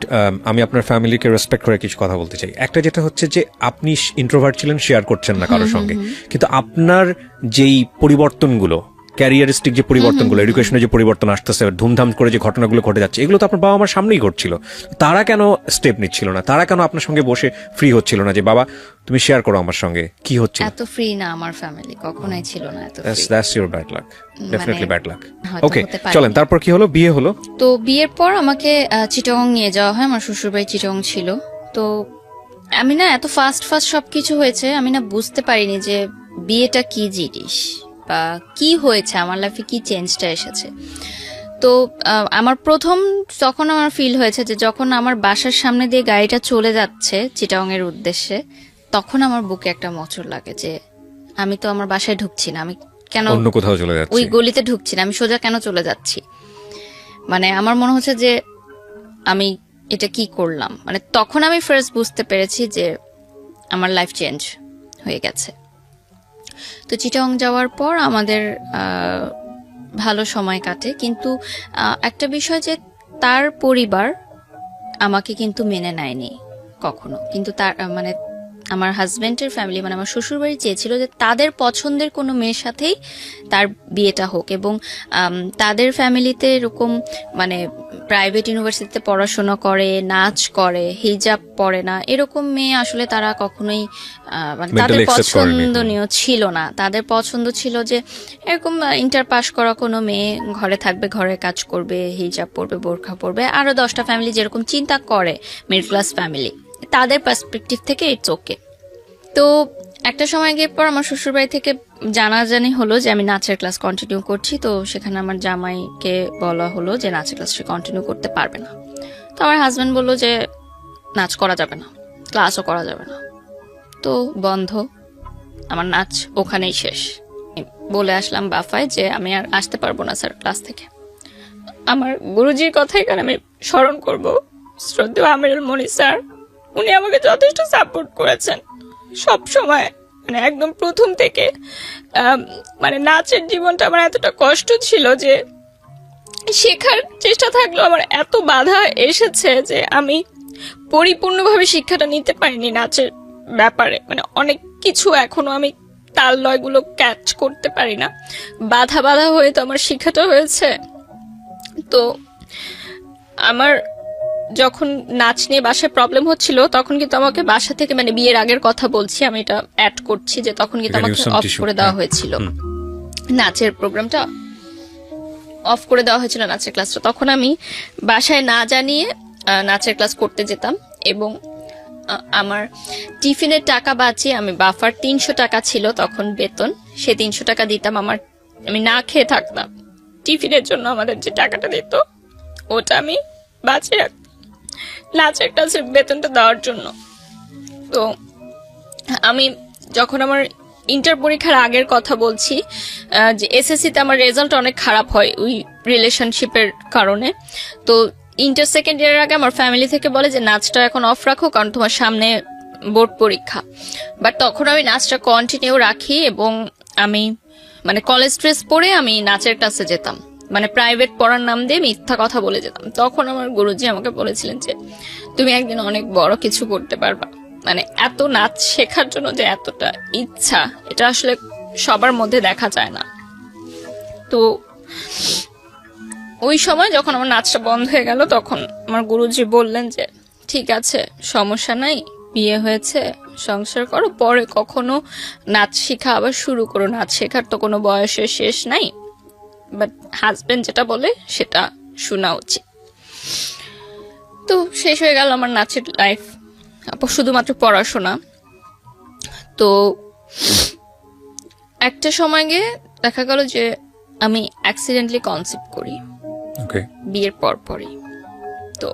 আমি আপনার ফ্যামিলিকে রেসপেক্ট করে কিছু কথা বলতে চাই। একটা যেটা হচ্ছে যে আপনি ইন্ট্রোভার্ট ছিলেন, শেয়ার করছেন না কারোর সঙ্গে, কিন্তু আপনার যেই পরিবর্তনগুলো, ক্যারিয়ারিস্টিক যে পরিবর্তনগুলো, এডুকেশনে যে পরিবর্তন আসতেছে, ধুমধাম করে যে ঘটনাগুলো ঘটে যাচ্ছে, এগুলো তো আপনার বাবা মার সামনেই ঘটছিল। তারা কেন স্টেপ নিচ্ছিল না? তারা কেন আপনার সঙ্গে বসে ফ্রি হচ্ছিল না যে বাবা তুমি শেয়ার করো আমার সঙ্গে কি হচ্ছে? এত ফ্রি না আমার ফ্যামিলি, কখনোই ছিল না এত free. That's your bad luck, definitely bad luck. হয়তো ওকে, হতে পারে। চলেন তারপর কি হলো? বিয়ে হলো। তো বিয়ের পর আমাকে চিটাগং নিয়ে যাওয়া হয়, আমার শ্বশুরবাড়ি চিটাগং ছিল। তো আমি না এত ফাস্ট সবকিছু হয়েছে, আমি না বুঝতে পারিনি যে বিয়েটা কি জিনিস বা কি হয়েছে, আমার লাইফে কি চেঞ্জটা এসেছে। তো আমার প্রথম তখন আমার ফিল হয়েছে যে যখন আমার বাসার সামনে দিয়ে গাড়িটা চলে যাচ্ছে চিটাগং এর উদ্দেশ্যে, তখন আমার বুকে একটা মোচড় লাগে যে আমি তো আমার বাসায় ঢুকছি না, আমি কেন অন্য কোথাও চলে যাচ্ছি, ওই গলিতে ঢুকছি না, আমি সোজা কেন চলে যাচ্ছি। মানে আমার মনে হচ্ছে যে আমি এটা কি করলাম, মানে তখন আমি ফার্স্ট বুঝতে পেরেছি যে আমার লাইফ চেঞ্জ হয়ে গেছে। তো চিটাগং যাওয়ার পর আমাদের ভালো সময় কাটে, কিন্তু একটা বিষয় যে তার পরিবার আমাকে কিন্তু মেনে নেয়নি কখনো। কিন্তু তার মানে আমার হাজবেন্ডের ফ্যামিলি, মানে আমার শ্বশুরবাড়ি চেয়েছিল যে তাদের পছন্দের কোনো মেয়ের সাথেই তার বিয়েটা হোক, এবং তাদের ফ্যামিলিতে এরকম মানে প্রাইভেট ইউনিভার্সিটিতে পড়াশোনা করে, নাচ করে, হিজাব পরে না, এরকম মেয়ে আসলে তারা কখনোই মানে তাদের পছন্দনীয় ছিল না। তাদের পছন্দ ছিল যে এরকম ইন্টার পাস করা কোনো মেয়ে ঘরে থাকবে, ঘরে কাজ করবে, হিজাব পরবে, বোরখা পরবে, আরো 10টা ফ্যামিলি যেরকম চিন্তা করে মিডল ক্লাস ফ্যামিলি, তাদের পার্সপেক্টিভ থেকে ইটস ওকে। তো একটা সময় গিয়ে পর আমার শ্বশুরবাড়ি থেকে জানাজানি হলো যে আমি নাচের ক্লাস কন্টিনিউ করছি। তো সেখানে আমার জামাইকে বলা হলো যে নাচের ক্লাস সে কন্টিনিউ করতে পারবে না। তো আমার হাজব্যান্ড বললো যে নাচ করা যাবে না, ক্লাসও করা যাবে না, তো বন্ধ, আমার নাচ ওখানেই শেষ। বলে আসলাম বাফায় যে আমি আর আসতে পারবো না স্যার ক্লাস থেকে। আমার গুরুজির কথা এখানে আমি স্মরণ করবো, শ্রদ্ধেয় আমিরুল মনি স্যার। উনি আমাকে যথেষ্ট সাপোর্ট করেছেন সব সময়, মানে একদম প্রথম থেকে। মানে নাচের জীবনটা আমার এতটা কষ্ট ছিল যে শেখার চেষ্টা থাকলেও আমার এত বাধা এসেছে যে আমি পরিপূর্ণভাবে শিক্ষাটা নিতে পারিনি নাচের ব্যাপারে। মানে অনেক কিছু এখনো আমি তাল লয়গুলো ক্যাচ করতে পারি না, বাধা বাধা হয়ে তো আমার শিক্ষাটা হয়েছে। তো আমার যখন নাচ নিয়ে বাসায় প্রবলেম হচ্ছিল তখন কিন্তু আমাকে বাসা থেকে, মানে বিয়ের আগের কথা বলছি, আমি এটা অ্যাড করছি, যে তখন কিন্তু আমাকে অফ করে দেওয়া হয়েছিল নাচের প্রোগ্রামটা, অফ করে দেওয়া হয়েছিল নাচের ক্লাসটা। তখন আমি বাসায় না জানিয়ে নাচের ক্লাস করতে যেতাম, এবং আমার টিফিনের টাকা বাঁচিয়ে আমি বাফার 300 টাকা ছিল তখন বেতন, সে 300 টাকা দিতাম। আমি না খেয়ে থাকতাম, টিফিনের জন্য আমাদের যে টাকাটা দিত ওটা আমি বাঁচিয়ে রাখতাম নাচের ক্লাসের বেতনটা দেওয়ার জন্য। তো আমি যখন আমার ইন্টার পরীক্ষার আগের কথা বলছি, যে এসএসসিতে আমার রেজাল্ট অনেক খারাপ হয় ওই রিলেশনশিপের কারণে। তো ইন্টার সেকেন্ড ইয়ারের আগে আমার ফ্যামিলি থেকে বলে যে নাচটা এখন অফ রাখো, কারণ তোমার সামনে বোর্ড পরীক্ষা। বাট তখন আমি নাচটা কন্টিনিউ রাখি, এবং আমি মানে কলেজ ড্রেস পরে আমি নাচের ক্লাসে যেতাম, মানে প্রাইভেট পড়ার নাম দিয়ে মিথ্যা কথা বলে যেতাম। তখন আমার গুরুজি আমাকে বলেছিলেন যে তুমি একদিন অনেক বড় কিছু করতে পারবা। মানে এত নাচ শেখার জন্য যে এতটা ইচ্ছা, এটা আসলে সবার মধ্যে দেখা যায় না। তো ওই সময় যখন আমার নাচটা বন্ধ হয়ে গেল, তখন আমার গুরুজি বললেন যে ঠিক আছে, সমস্যা নাই, বিয়ে হয়েছে, সংসার করো, পরে কখনো নাচ শেখা আবার শুরু করো, নাচ শেখার তো কোনো বয়সের শেষ নাই, বাট হাজবেন্ড যেটা বলে সেটা শোনা উচিত। তো শেষ হয়ে গেল আমার নাচের লাইফ, শুধুমাত্র পড়াশোনা। তো একটা সময় গিয়ে দেখা গেল যে আমি অ্যাক্সিডেন্টলি কনসিভ করি বিয়ের পরই। তো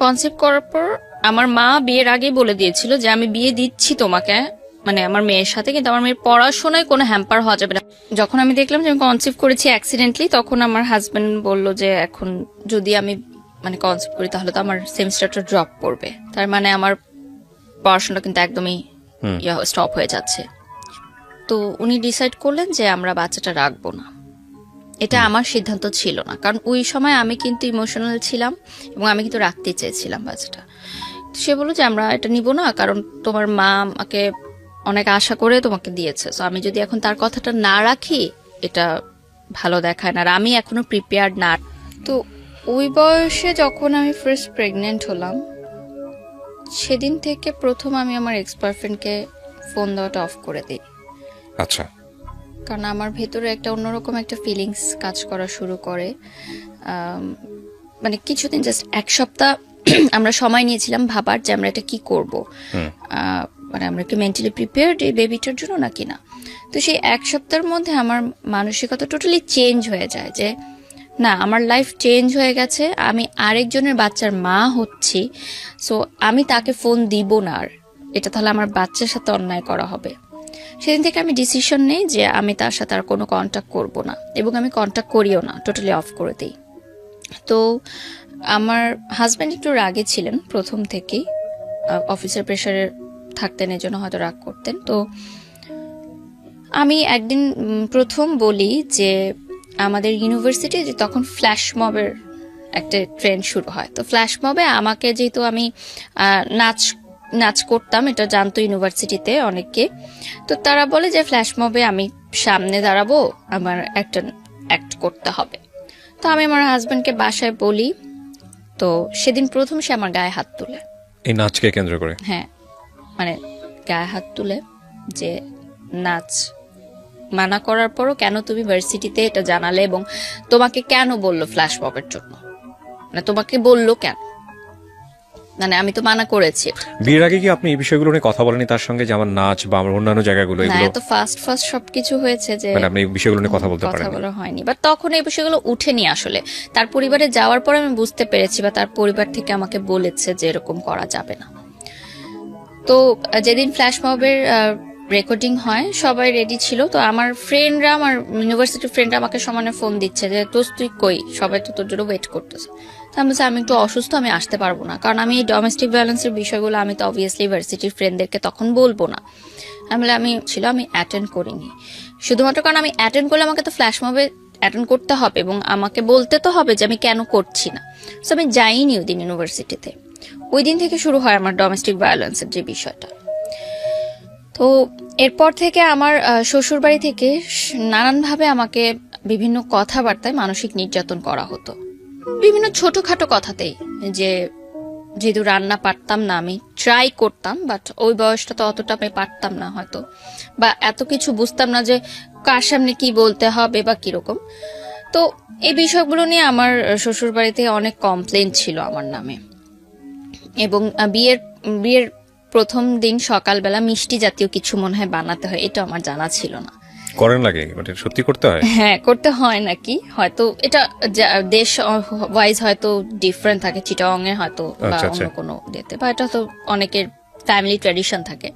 কনসিভ করার পর আমার মা বিয়ের আগেই বলে দিয়েছিল যে আমি বিয়ে দিচ্ছি তোমাকে, মানে আমার মেয়ের সাথে, কিন্তু আমার মেয়ের পড়াশোনায় কোনো হ্যাম্পার হওয়া যাবে না। যখন আমি দেখলাম যে আমি কনসিভ করেছি অ্যাক্সিডেন্টলি, তখন আমার হাজবেন্ড বলল যে এখন যদি আমি মানে কনসিভ করি তাহলে তো আমার সেমিস্টারটা ড্রপ করবে, তার মানে আমার পড়াশোনা কিন্তু একদমই স্টপ হয়ে যাচ্ছে। তো উনি ডিসাইড করলেন যে আমরা বাচ্চাটা রাখবো না। এটা আমার সিদ্ধান্ত ছিল না, কারণ ওই সময় আমি কিন্তু ইমোশনাল ছিলাম এবং আমি কিন্তু রাখতে চেয়েছিলাম বাচ্চাটা। সে বলল যে আমরা এটা নিব না, কারণ তোমার মা আমাকে অনেক আশা করে তোমাকে দিয়েছে, তো আমি যদি এখন তার কথাটা না রাখি এটা ভালো দেখায় না, আর আমি এখনো প্রিপেয়ার্ড না। তো ওই বয়সে যখন আমি ফার্স্ট প্রেগনেন্ট হলাম, সেদিন থেকে প্রথম আমি আমার এক্স বয়ফ্রেন্ডকে ফোন দেওয়াটা অফ করে দিই। আচ্ছা। কারণ আমার ভেতরে একটা অন্যরকম একটা ফিলিংস কাজ করা শুরু করে। মানে কিছুদিন, জাস্ট এক সপ্তাহ আমরা সময় নিয়েছিলাম ভাবার যে আমরা এটা কি করব, মানে আমরা কি মেন্টালি প্রিপেয়ার্ড এই বেবিটার জন্য নাকি না। তো সেই এক সপ্তাহের মধ্যে আমার মানসিকতা টোটালি চেঞ্জ হয়ে যায় যে না, আমার লাইফ চেঞ্জ হয়ে গেছে, আমি আরেকজনের বাচ্চার মা হচ্ছি, সো আমি তাকে ফোন দিব না আর, এটা তাহলে আমার বাচ্চার সাথে অন্যায় করা হবে। সেদিন থেকে আমি ডিসিশন নেই যে আমি তার সাথে আর কোনো কন্ট্যাক্ট করব না, এবং আমি কন্ট্যাক্ট করিও না, টোটালি অফ করে দিই। তো আমার হাজব্যান্ড একটু রাগে ছিলেন প্রথম থেকেই, অফিসের প্রেশারে থাকতেন, এই জন্য হয়তো রাগ করতেন। তো আমি একদিন প্রথম বলি যে আমাদের ইউনিভার্সিটি যে তখন ফ্ল্যাশ মবের একটা ট্রেন্ড শুরু হয়, তো ফ্ল্যাশ মবে আমাকে, যেহেতু আমি নাচ করতাম, এটা জানতো ইউনিভার্সিটিতে অনেকে, তো তারা বলে যে ফ্ল্যাশ মবে আমি সামনে দাঁড়াবো, আমার একটা অ্যাক্ট করতে হবে। তো আমি আমার হাজব্যান্ডকে বাসায় বলি, তো সেদিন প্রথম সে আমার গায়ে হাত তুলে। এই নাচকে কেন্দ্র করে? হ্যাঁ, মানে গায়ে হাত তুলে যে নাচ মানা করার পরও কেন তুমি ভার্সিটিতে এটা জানালে, এবং তোমাকে কেন বললো ফ্ল্যাশ মবের জন্য, মানে তোমাকে বললো কেন, মানে আমি তো মানা করেছি। বিয়ের আগে কি আপনি এই বিষয়গুলো নিয়ে কথা বলেনি তার সঙ্গে, যে আমার নাচ বা আমার অন্যান্য জায়গাগুলো না, এগুলো? এত ফাস্ট সবকিছু হয়েছে যে মানে আপনি এই বিষয়গুলো নিয়ে কথা বলতে পারেন? কথা বলা হয়নি, বাট তখন এই বিষয়গুলো উঠেনি আসলে। তার পরিবারে যাওয়ার পর আমি বুঝতে পেরেছি, বা তার পরিবার থেকে আমাকে বলেছে যে এরকম করা যাবে না। তো যেদিন ফ্ল্যাশ মবের রেকর্ডিং হয় সবাই রেডি ছিল, তো আমার ফ্রেন্ডরা, আমার ইউনিভার্সিটির ফ্রেন্ডরা আমাকে সমানে ফোন দিচ্ছে যে তুই কই, সবাই তো তোর জন্য ওয়েট করতেছে। তো আমি বলছি আমি একটু অসুস্থ, আমি আসতে পারবো না, কারণ আমি ডোমেস্টিক ভায়োলেন্সের বিষয়গুলো আমি তো অবভিয়াসলি ভার্সিটির ফ্রেন্ডদেরকে তখন বলবো না। আমি অ্যাটেন্ড করিনি, শুধুমাত্র কারণ আমি অ্যাটেন্ড করলে আমাকে তো ফ্ল্যাশ মবে অ্যাটেন্ড করতে হবে এবং আমাকে বলতে তো হবে যে আমি কেন করছি না। সো আমি যাইনি ওই দিন ইউনিভার্সিটিতে। ওই দিন থেকে শুরু হয় আমার ডোমেস্টিক ভায়োলেন্সের যে বিষয়টা। তো এরপর থেকে আমার শ্বশুরবাড়ি থেকে নানানভাবে আমাকে বিভিন্ন কথাবার্তায় মানসিক নির্যাতন করা হতো, বিভিন্ন ছোটখাটো কথাতেই। যেহেতু রান্না পারতাম না, আমি ট্রাই করতাম, বাট ওই বয়সটা তো অতটা আমি পারতাম না হয়তো, বা এত কিছু বুঝতাম না যে কার সামনে কি বলতে হবে বা কিরকম। তো এই বিষয়গুলো নিয়ে আমার শ্বশুরবাড়িতে অনেক কমপ্লেন ছিল আমার নামে। এবং বিয়ের প্রথম দিন সকালবেলা মিষ্টি জাতীয় কিছু মনে হয় বানাতে হয়, এটা আমার জানা ছিল না। করেন লাগে, মানে সত্যি করতে হয়? হ্যাঁ, করতে হয় নাকি, হয়তো এটা দেশ ওয়াইজ হয়তো ডিফারেন্ট থাকে, চিটাগং এ হয়তো বা অন্য কোনো ইয়েতে, বা এটা তো অনেকের ফ্যামিলি ট্র্যাডিশন থাকে।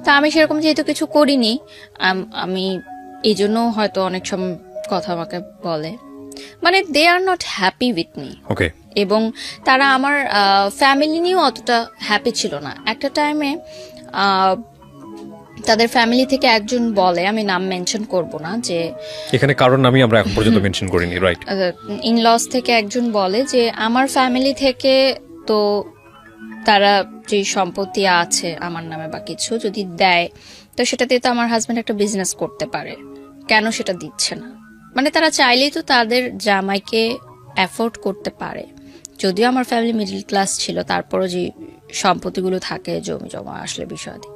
তো আমি সেরকম যেহেতু কিছু করিনি, আমি এই জন্য হয়তো অনেক সময় কথা আমাকে বলে, মানে they are not happy with me. Okay. এবং তারা আমার ফ্যামিলি নিয়েও অতটা হ্যাপি ছিল না। একটা টাইমে তাদের ফ্যামিলি থেকে একজন বলে, আমি নাম মেনশন করব না, যে এখানে কারণ আমি আমরা এখন পর্যন্ত মেনশন করিনি, রাইট? ইনলস থেকে একজন বলে যে আমার ফ্যামিলি থেকে তো তারা যে সম্পত্তি আছে আমার নামে বা কিছু যদি দেয়, তো সেটাতে তো আমার হাজবেন্ড একটা বিজনেস করতে পারে, কেন সেটা দিচ্ছে না। মানে তারা চাইলেই তো তাদের জামাইকে অ্যাফোর্ড করতে পারে। যদিও আমার ফ্যামিলি মিডল ক্লাস ছিল, তারপরও যে সম্পত্তিগুলো থাকে, জমি জমা আসলে বিষয়াদি।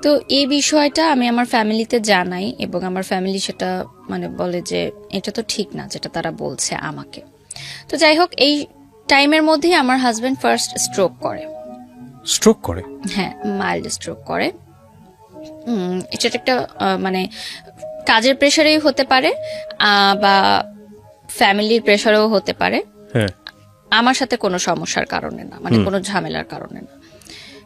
তো এই বিষয়টা আমি আমার ফ্যামিলিতে জানাই, এবং আমার ফ্যামিলি সেটা মানে বলে যে এটা তো ঠিক না যেটা তারা বলছে আমাকে। তো যাই হোক, এই টাইমের মধ্যেই আমার হাজবেন্ড ফার্স্ট স্ট্রোক করে। হ্যাঁ, মাইল্ড স্ট্রোক করে। এটা একটা মানে কাজের প্রেশারেই হতে পারে, বা ফ্যামিলির প্রেশারেও হতে পারে। আমার সাথে কোনো সমস্যার কারণে না, মানে কোনো ঝামেলার কারণে না।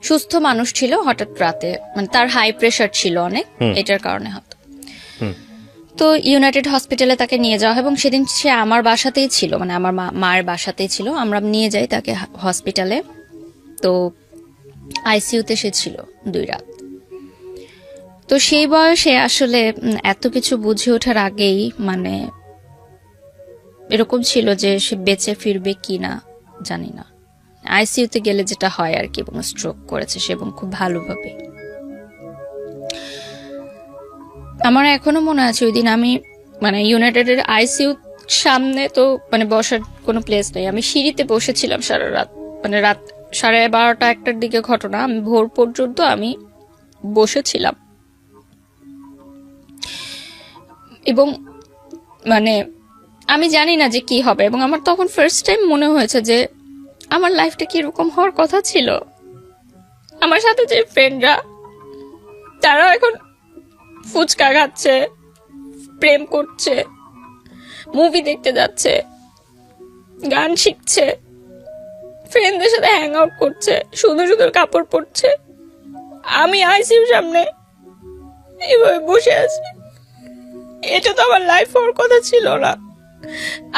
সুস্থ মানুষ ছিল, হঠাৎ রাতে মানে তার হাই প্রেশার ছিল অনেক, এটার কারণে হতো। তো ইউনাইটেড হসপিটালে তাকে নিয়ে যাওয়া হয়, এবং সেদিন সে আমার বাসাতেই ছিল, মানে আমার মায়ের বাসাতেই ছিল। আমরা নিয়ে যাই তাকে হসপিটালে। তো আইসিইউতে সে ছিল 2 রাত। তো সেই বয়সে আসলে এত কিছু বুঝে ওঠার আগেই মানে এরকম ছিল যে সে বেঁচে ফিরবে কি না জানি না। আইসিইউতে গেলে যেটা হয় আর কি, এবং স্ট্রোক করেছে সে, এবং খুব ভালোভাবে। আমার এখনো মনে আছে ওই দিন আমি মানে ইউনাইটেডের আইসিইউ সামনে তো মানে বসার কোনো প্লেস নেই, আমি সিঁড়িতে বসেছিলাম সারা রাত, মানে রাত 12:30-1টার দিকে ঘটনা। আমি ভোর পর্যন্ত আমি বসেছিলাম, এবং মানে আমি জানি না যে কি হবে। এবং আমার তখন ফার্স্ট টাইম মনে হয়েছে যে আমার লাইফটা কি এরকম হওয়ার কথা ছিল। আমার সাথে যে ফ্রেন্ডরা, তারা এখন ফুচকা খাচ্ছে, প্রেম করছে, মুভি দেখতে যাচ্ছে, গান শিখছে, ফ্রেন্ডদের সাথে হ্যাং আউট করছে, সুন্দর সুন্দর কাপড় পরছে। আমি আইসিইউর সামনে এভাবে বসে আছি। এটা তো আমার লাইফ হওয়ার কথা ছিল না।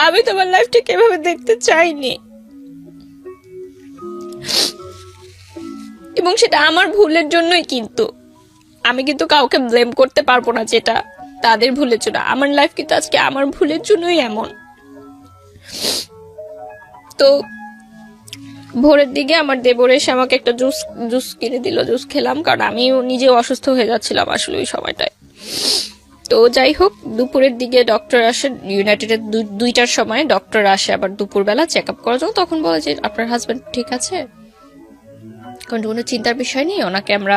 আমি তোমার লাইফটাকে এভাবে দেখতে চাইনি, এবং সেটা আমার ভুলের জন্যই। কিন্তু আমি কিন্তু কাউকে ব্লেম করতে পারবো না, যেটা তাদের ভুলের জন্য। আমার লাইফ কিন্তু আজকে আমার ভুলের জন্যই এমন। তো ভোরের দিকে আমার দেবর এসে আমাকে একটা জুস কিনে দিল, জুস খেলাম, কারণ আমিও নিজে অসুস্থ হয়ে যাচ্ছিলাম আসলে ওই সময়টায়। তো যাই হোক, দুপুরের দিকে ডক্টর আসে, ইউনাইটেডের 2টার সময় ডক্টর আসে আবার দুপুরবেলা চেক আপ করার জন্য। তখন বলে যে আপনার হাজবেন্ড ঠিক আছে, কোনো চিন্তার বিষয় নেই, ওনাকে আমরা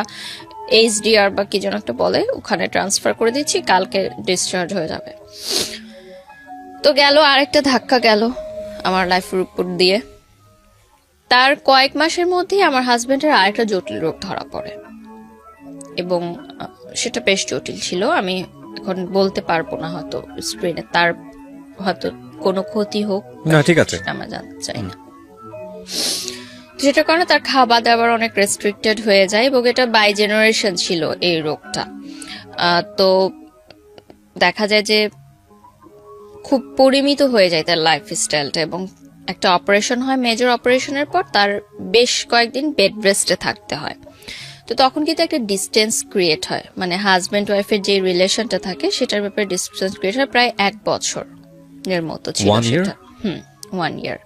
HDR বা কি যেন একটা বলে, ওখানে ট্রান্সফার করে দিচ্ছি, কালকে ডিসচার্জ হয়ে যাবে। তো গেল আরেকটা ধাক্কা গেল আমার লাইফের উপর দিয়ে। তার কয়েক মাসের মধ্যেই আমার হাজবেন্ডের আরেকটা জটিল রোগ ধরা পড়ে, এবং সেটা বেশ জটিল ছিল। আমি এখন বলতে পারবো না হয়তো স্ক্রিনে, তার হয়তো কোনো ক্ষতি হোক না, ঠিক আছে, আমরা জানতে চাই না। যেটার কারণে তার খাওয়া দাওয়ার অনেক রেস্ট্রিক্টেড হয়ে যায়, এবং এটা বাই জেনারেশন ছিল এই রোগটা। তো দেখা যায় যে খুব পরিমিত হয়ে যায় তার লাইফ স্টাইলটা, এবং একটা অপারেশন হয়, মেজর অপারেশনের পর তার বেশ কয়েকদিন বেড রেস্টে থাকতে হয়। তো তখন কিন্তু একটা ডিস্টেন্স ক্রিয়েট হয়, মানে হাজব্যান্ড ওয়াইফের যে রিলেশনটা থাকে সেটার ব্যাপারে ডিস্টেন্স ক্রিয়েট হয়, প্রায় 1 বছর এর মতো ছিল সেটা। 1 ইয়ার।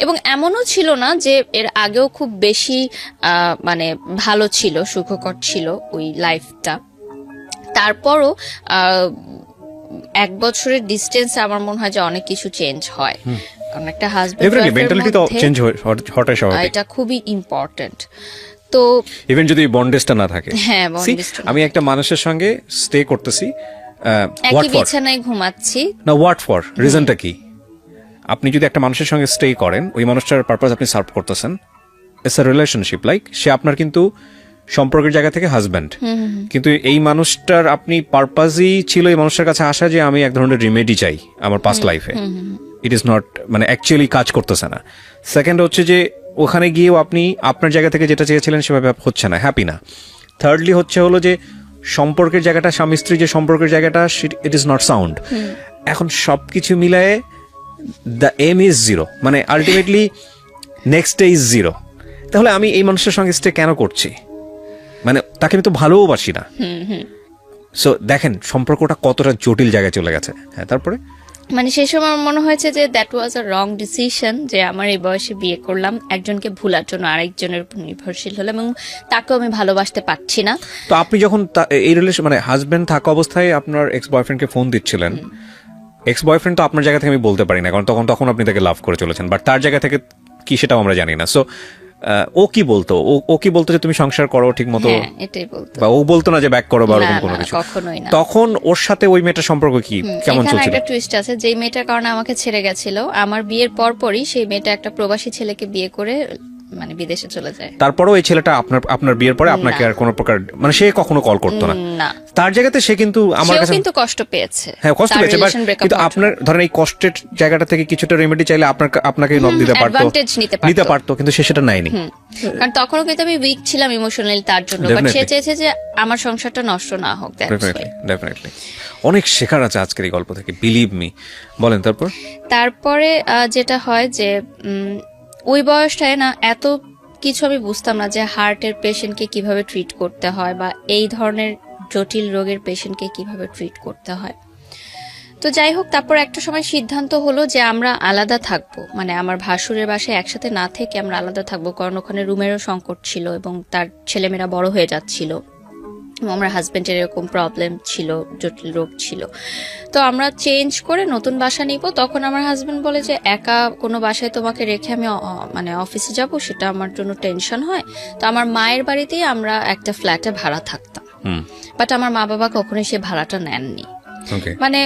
এবং এমনও ছিল না যে এর আগেও খুব বেশি মানে ভালো ছিল, সুখকর ছিল ওই লাইফটা। তারপরও 1 বছরের ডিস্টেন্স আমার মনে হয় যে অনেক কিছু চেঞ্জ হয়, কারণ একটা হাজবেন্ড মেন্টালিটি তো চেঞ্জ হওয়াটাই স্বাভাবিক, এটা খুবই ইম্পর্টেন্ট। তো ইভেন যদি বন্ডেজটা না থাকে। হ্যাঁ, আমি একটা মানুষের সঙ্গে স্টে করতেছি, একই বিছানায় ঘুমাচ্ছি, না হোয়াট ফর, রিজনটা কি? আপনি যদি একটা মানুষের সঙ্গে স্টে করেন, ওই মানুষটার পারপাস আপনি সার্ভ করতেছেন, ইটস আ রিলেশনশিপ, লাইক সে আপনার কিন্তু সম্পর্কের জায়গা থেকে হাজব্যান্ড, কিন্তু এই মানুষটার আপনি পারপাসই ছিল এই মানুষটার কাছে আসা যে আমি এক ধরনের রিমেডি চাই আমার পাস্ট লাইফে। ইট ইজ নট, মানে অ্যাকচুয়ালি কাজ করতেছে না। সেকেন্ড হচ্ছে যে ওখানে গিয়েও আপনি আপনার জায়গা থেকে যেটা চেয়েছিলেন সেভাবে হচ্ছে না, হ্যাপি না। থার্ডলি হলো যে সম্পর্কের জায়গাটা, স্বামী স্ত্রী যে সম্পর্কের জায়গাটা, ইট ইজ নট সাউন্ড। এখন সবকিছু মিলায়ে দ্য এম ইজ 0, মানে আলটিমেটলি নেক্সট ডে ইজ 0। তাহলে আমি এই মানুষের সঙ্গে স্টে কেন করছি? মানে তাকে আমি তো ভালোবাসি না। সো দেখেন সম্পর্কটা কতটা জটিল জায়গায় চলে গেছে। হ্যাঁ, তারপরে মানে সেই সময় আমার মনে হয়েছে যে that was a wrong decision, যে আমার এই বয়সে বিয়ে করলাম, একজনকে ভুলার জন্য আরেকজনের উপর নির্ভরশীল হলাম, এবং তাকেও আমি ভালোবাসতে পারছি না। তো আপনি যখন এই রিলেশন, মানে হাজবেন্ড থাকা অবস্থায় আপনার এক্স বয়ফ্রেন্ডকে ফোন দিচ্ছিলেন, এক্স বয়ফ্রেন্ড তো আপনার জায়গা থেকে আমি বলতে পারি না, কারণ তখন আপনি তাকে লাভ করে চলেছেন, বাট তার জায়গা থেকে কি সেটাও আমরা জানি না। সো ও কি বলতো, ও কি বলতো যে তুমি সংসার করো ঠিক মতো, এটাই বলতো, বা ও বলতো না যে ব্যাক করো বা এরকম কোনো কিছু? কখনোই না। তখন ওর সাথে ওই মেয়েটার সম্পর্ক কি, কেমন এখানে চলছিল? একটা টুইস্ট আছে, যে মেয়েটার কারণে আমাকে ছেড়ে গেছিল, আমার বিয়ের পরপরই সেই মেয়েটা একটা প্রবাসী ছেলেকে বিয়ে করে মানে বিদেশে চলে যায়। তারপরও এই ছেলেটা আপনার বিয়ের পরে আপনাকে আর কোনো প্রকার, মানে সে কখনো কল করতো না? তার জায়গাতে সে কিন্তু আমার কাছে কিন্তু কষ্ট পেয়েছে। হ্যাঁ, কষ্ট পেয়েছে, কিন্তু আপনার ধরেন এই কষ্টের জায়গাটা থেকে কিছুটা রেমেডি চাইলে আপনাকে নক দিতে পারতো, নিতে পারতো, কিন্তু সে সেটা নেয়নি। কারণ তখনও কিন্তু আমি উইক ছিলাম ইমোশনালি তার জন্য, বাট সে চেয়েছে যে আমার সংসারটা নষ্ট না হোক। ডেফিনেটলি অনেক শেখার আছে আজকের এই গল্প থেকে, বিলিভ মি। বলেন তারপরে যেটা হয় যে ওই বয়সটায় না এত কিছু আমি বুঝতাম না, যে হার্টের পেশেন্টকে কিভাবে ট্রিট করতে হয়, বা এই ধরনের জটিল রোগের পেশেন্টকে কিভাবে ট্রিট করতে হয়। তো যাই হোক, তারপর একটা সময় সিদ্ধান্ত হলো যে আমরা আলাদা থাকবো, মানে আমার ভাসুরের বাসায় একসাথে না থেকে আমরা আলাদা থাকবো, কারণ ওখানে রুমেরও সংকট ছিল এবং তার ছেলেমেয়েরা বড় হয়ে যাচ্ছিল, আমার হাজবেন্ডের এরকম প্রবলেম ছিল, জটিল রোগ ছিল। তো আমরা চেঞ্জ করে নতুন বাসা নিব। তখন আমার হাজবেন্ড বলে যে একা কোনো বাসায় তোমাকে রেখে আমি মানে অফিসে যাব, সেটা আমার জন্য টেনশন হয়। তো আমার মায়ের বাড়িতেই আমরা একটা ফ্ল্যাটে ভাড়া থাকতাম, বাট আমার মা বাবা কখনোই সে ভাড়াটা নেননি। মানে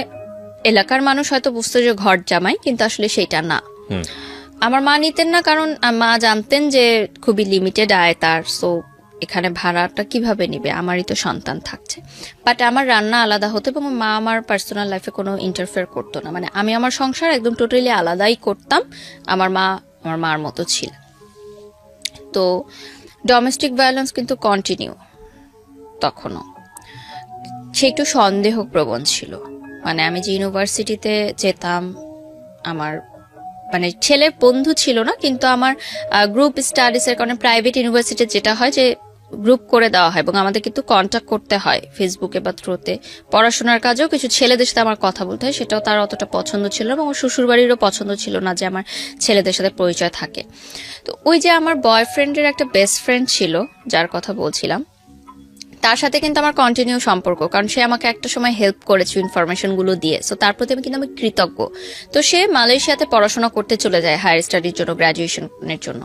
এলাকার মানুষ হয়তো বুঝতো যে ঘর জামাই, কিন্তু আসলে সেটা না। আমার মা নিতেন না, কারণ মা জানতেন যে খুবই লিমিটেড আয় তার, সো এখানে ভাড়াটা কিভাবে নিবে, আমারই তো সন্তান থাকছে। বাট আমার রান্না আলাদা হতো, এবং মা আমার পার্সোনাল লাইফে কোনো ইন্টারফেয়ার করতো না, মানে আমি আমার সংসার একদম টোটালি আলাদাই করতাম, আমার মা আমার মার মতো ছিল। তো ডোমেস্টিক ভায়োলেন্স কিন্তু কন্টিনিউ তখনও, সে একটু সন্দেহ প্রবণ ছিল। মানে আমি যে ইউনিভার্সিটিতে যেতাম, আমার মানে ছেলের বন্ধু ছিল না, কিন্তু আমার গ্রুপ স্টাডিজ এর কারণে প্রাইভেট ইউনিভার্সিটি যেটা হয় যে গ্রুপ করে দেওয়া হয় এবং আমাদের কিন্তু কন্ট্যাক্ট করতে হয় ফেসবুকে বা থ্রুতে। পড়াশোনার কাজেও কিছু ছেলেদের সাথে আমার কথা বলতে হয়, সেটাও তার অতটা পছন্দ ছিল না এবং ওর শ্বশুরবাড়িরও পছন্দ ছিল না যে আমার ছেলেদের সাথে পরিচয় থাকে। তো ওই যে আমার বয়ফ্রেন্ডের একটা বেস্ট ফ্রেন্ড ছিল যার কথা বলছিলাম, তার সাথে কিন্তু আমার কন্টিনিউ সম্পর্ক, কারণ সে আমাকে একটা সময় হেল্প করেছে ইনফরমেশন গুলো দিয়ে, সো তার প্রতি আমি কৃতজ্ঞ। তো সে মালয়েশিয়াতে পড়াশোনা করতে চলে যায় হায়ার স্টাডির জন্য, গ্রাজুয়েশনের জন্য।